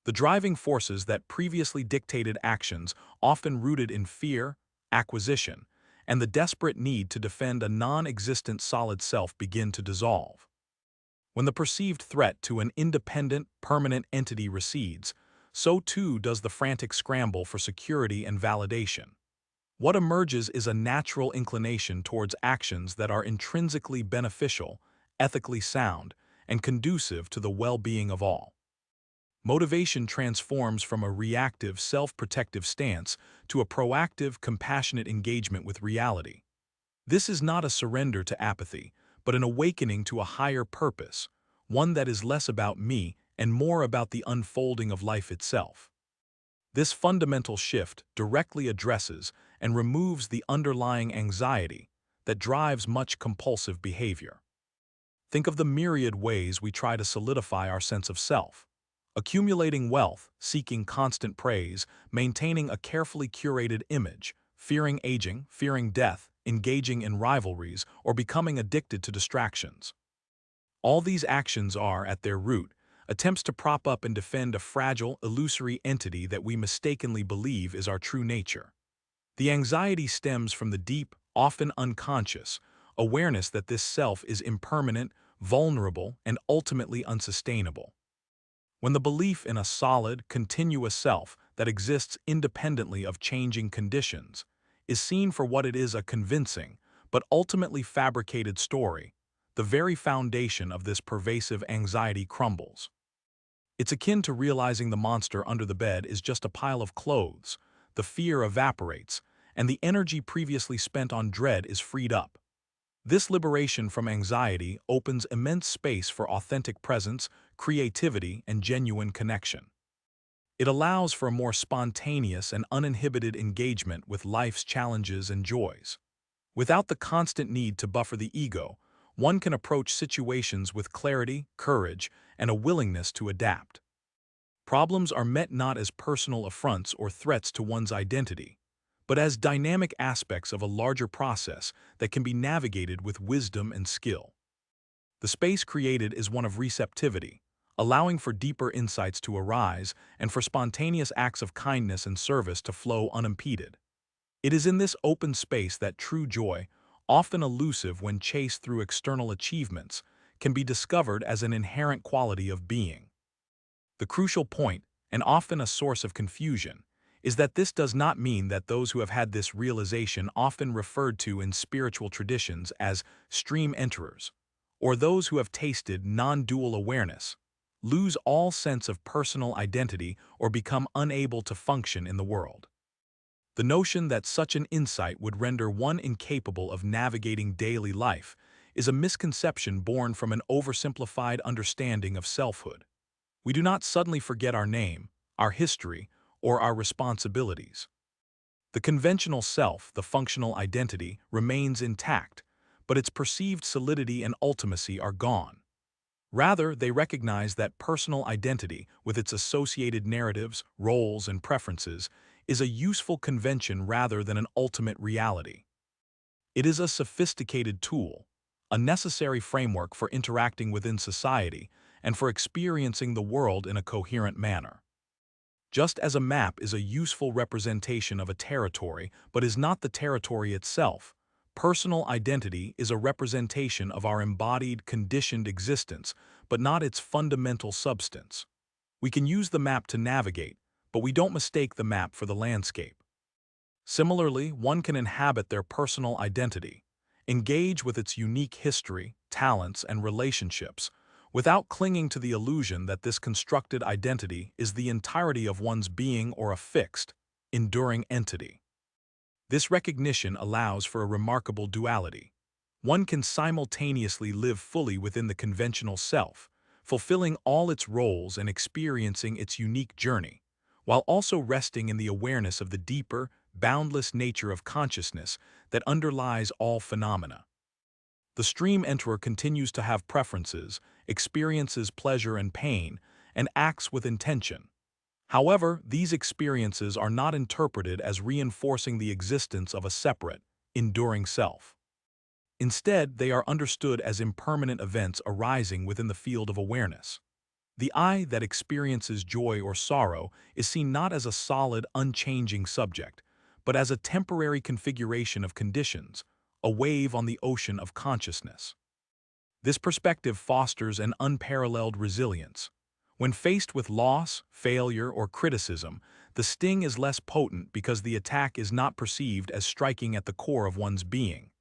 The driving forces that previously dictated actions, often rooted in fear, acquisition, and the desperate need to defend a non-existent solid self, begin to dissolve. When the perceived threat to an independent, permanent entity recedes, so too does the frantic scramble for security and validation. What emerges is a natural inclination towards actions that are intrinsically beneficial, ethically sound, and conducive to the well-being of all. Motivation transforms from a reactive, self-protective stance to a proactive, compassionate engagement with reality. This is not a surrender to apathy, but an awakening to a higher purpose, one that is less about me and more about the unfolding of life itself. This fundamental shift directly addresses and removes the underlying anxiety that drives much compulsive behavior. Think of the myriad ways we try to solidify our sense of self. Accumulating wealth, seeking constant praise, maintaining a carefully curated image, fearing aging, fearing death, engaging in rivalries, or becoming addicted to distractions. All these actions are, at their root, attempts to prop up and defend a fragile, illusory entity that we mistakenly believe is our true nature. The anxiety stems from the deep, often unconscious, awareness that this self is impermanent, vulnerable, and ultimately unsustainable. When the belief in a solid, continuous self that exists independently of changing conditions is seen for what it is, a convincing, but ultimately fabricated story, the very foundation of this pervasive anxiety crumbles. It's akin to realizing the monster under the bed is just a pile of clothes. The fear evaporates, and the energy previously spent on dread is freed up. This liberation from anxiety opens immense space for authentic presence, creativity, and genuine connection. It allows for a more spontaneous and uninhibited engagement with life's challenges and joys. Without the constant need to buffer the ego, one can approach situations with clarity, courage, and a willingness to adapt. Problems are met not as personal affronts or threats to one's identity, but as dynamic aspects of a larger process that can be navigated with wisdom and skill. The space created is one of receptivity, allowing for deeper insights to arise and for spontaneous acts of kindness and service to flow unimpeded. It is in this open space that true joy, often elusive when chased through external achievements, can be discovered as an inherent quality of being. The crucial point, and often a source of confusion, is that this does not mean that those who have had this realization, often referred to in spiritual traditions as stream enterers, or those who have tasted non-dual awareness, lose all sense of personal identity or become unable to function in the world. The notion that such an insight would render one incapable of navigating daily life is a misconception born from an oversimplified understanding of selfhood. We do not suddenly forget our name, our history, or our responsibilities. The conventional self, the functional identity, remains intact, but its perceived solidity and ultimacy are gone. Rather, they recognize that personal identity, with its associated narratives, roles, and preferences, is a useful convention rather than an ultimate reality. It is a sophisticated tool, a necessary framework for interacting within society and for experiencing the world in a coherent manner. Just as a map is a useful representation of a territory but is not the territory itself, personal identity is a representation of our embodied, conditioned existence, but not its fundamental substance. We can use the map to navigate, but we don't mistake the map for the landscape. Similarly, one can inhabit their personal identity, engage with its unique history, talents, and relationships, without clinging to the illusion that this constructed identity is the entirety of one's being or a fixed, enduring entity. This recognition allows for a remarkable duality. One can simultaneously live fully within the conventional self, fulfilling all its roles and experiencing its unique journey, while also resting in the awareness of the deeper, boundless nature of consciousness that underlies all phenomena. The stream enterer continues to have preferences, experiences pleasure and pain, and acts with intention. However, these experiences are not interpreted as reinforcing the existence of a separate, enduring self. Instead, they are understood as impermanent events arising within the field of awareness. The I that experiences joy or sorrow is seen not as a solid, unchanging subject, but as a temporary configuration of conditions, a wave on the ocean of consciousness. This perspective fosters an unparalleled resilience. When faced with loss, failure, or criticism, the sting is less potent because the attack is not perceived as striking at the core of one's being.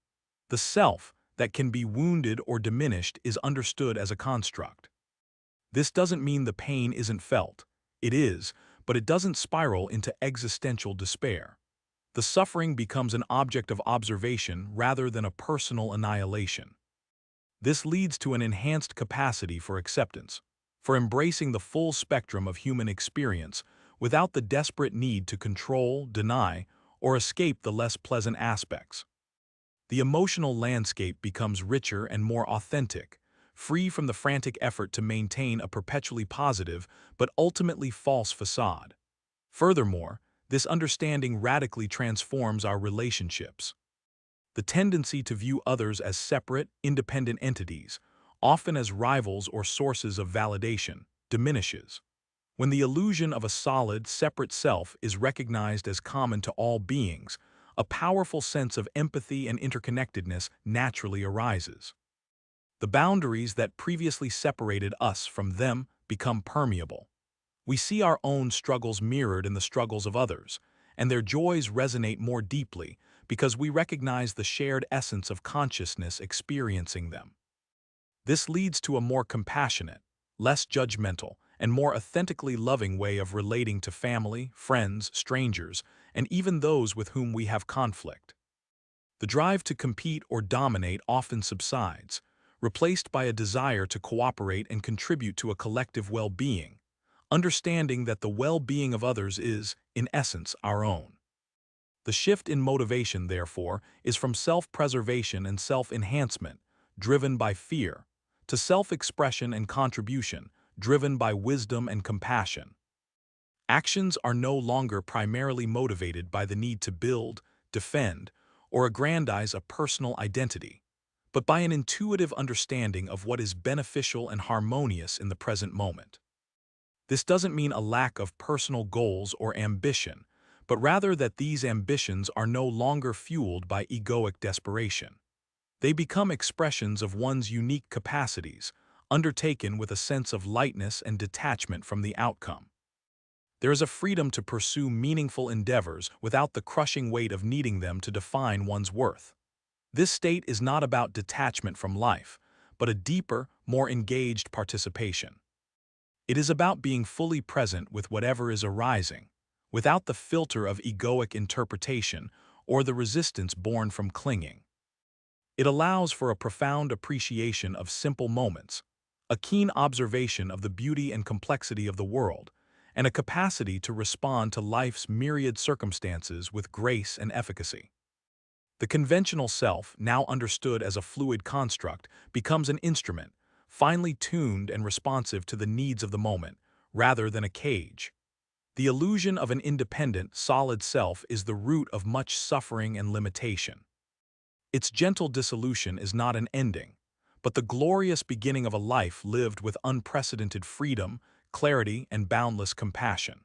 The self that can be wounded or diminished is understood as a construct. This doesn't mean the pain isn't felt. It is, but it doesn't spiral into existential despair. The suffering becomes an object of observation rather than a personal annihilation. This leads to an enhanced capacity for acceptance, for embracing the full spectrum of human experience without the desperate need to control, deny, or escape the less pleasant aspects. The emotional landscape becomes richer and more authentic, free from the frantic effort to maintain a perpetually positive but ultimately false facade. Furthermore, this understanding radically transforms our relationships. The tendency to view others as separate, independent entities, often as rivals or sources of validation, diminishes. When the illusion of a solid, separate self is recognized as common to all beings, a powerful sense of empathy and interconnectedness naturally arises. The boundaries that previously separated us from them become permeable. We see our own struggles mirrored in the struggles of others, and their joys resonate more deeply because we recognize the shared essence of consciousness experiencing them. This leads to a more compassionate, less judgmental, and more authentically loving way of relating to family, friends, strangers, and even those with whom we have conflict. The drive to compete or dominate often subsides, replaced by a desire to cooperate and contribute to a collective well-being, understanding that the well-being of others is, in essence, our own. The shift in motivation, therefore, is from self-preservation and self-enhancement, driven by fear, to self-expression and contribution, driven by wisdom and compassion. Actions are no longer primarily motivated by the need to build, defend, or aggrandize a personal identity, but by an intuitive understanding of what is beneficial and harmonious in the present moment. This doesn't mean a lack of personal goals or ambition, but rather that these ambitions are no longer fueled by egoic desperation. They become expressions of one's unique capacities, undertaken with a sense of lightness and detachment from the outcome. There is a freedom to pursue meaningful endeavors without the crushing weight of needing them to define one's worth. This state is not about detachment from life, but a deeper, more engaged participation. It is about being fully present with whatever is arising, without the filter of egoic interpretation or the resistance born from clinging. It allows for a profound appreciation of simple moments, a keen observation of the beauty and complexity of the world, and a capacity to respond to life's myriad circumstances with grace and efficacy. The conventional self, now understood as a fluid construct, becomes an instrument, finely tuned and responsive to the needs of the moment, rather than a cage. The illusion of an independent, solid self is the root of much suffering and limitation. Its gentle dissolution is not an ending, but the glorious beginning of a life lived with unprecedented freedom, clarity, and boundless compassion.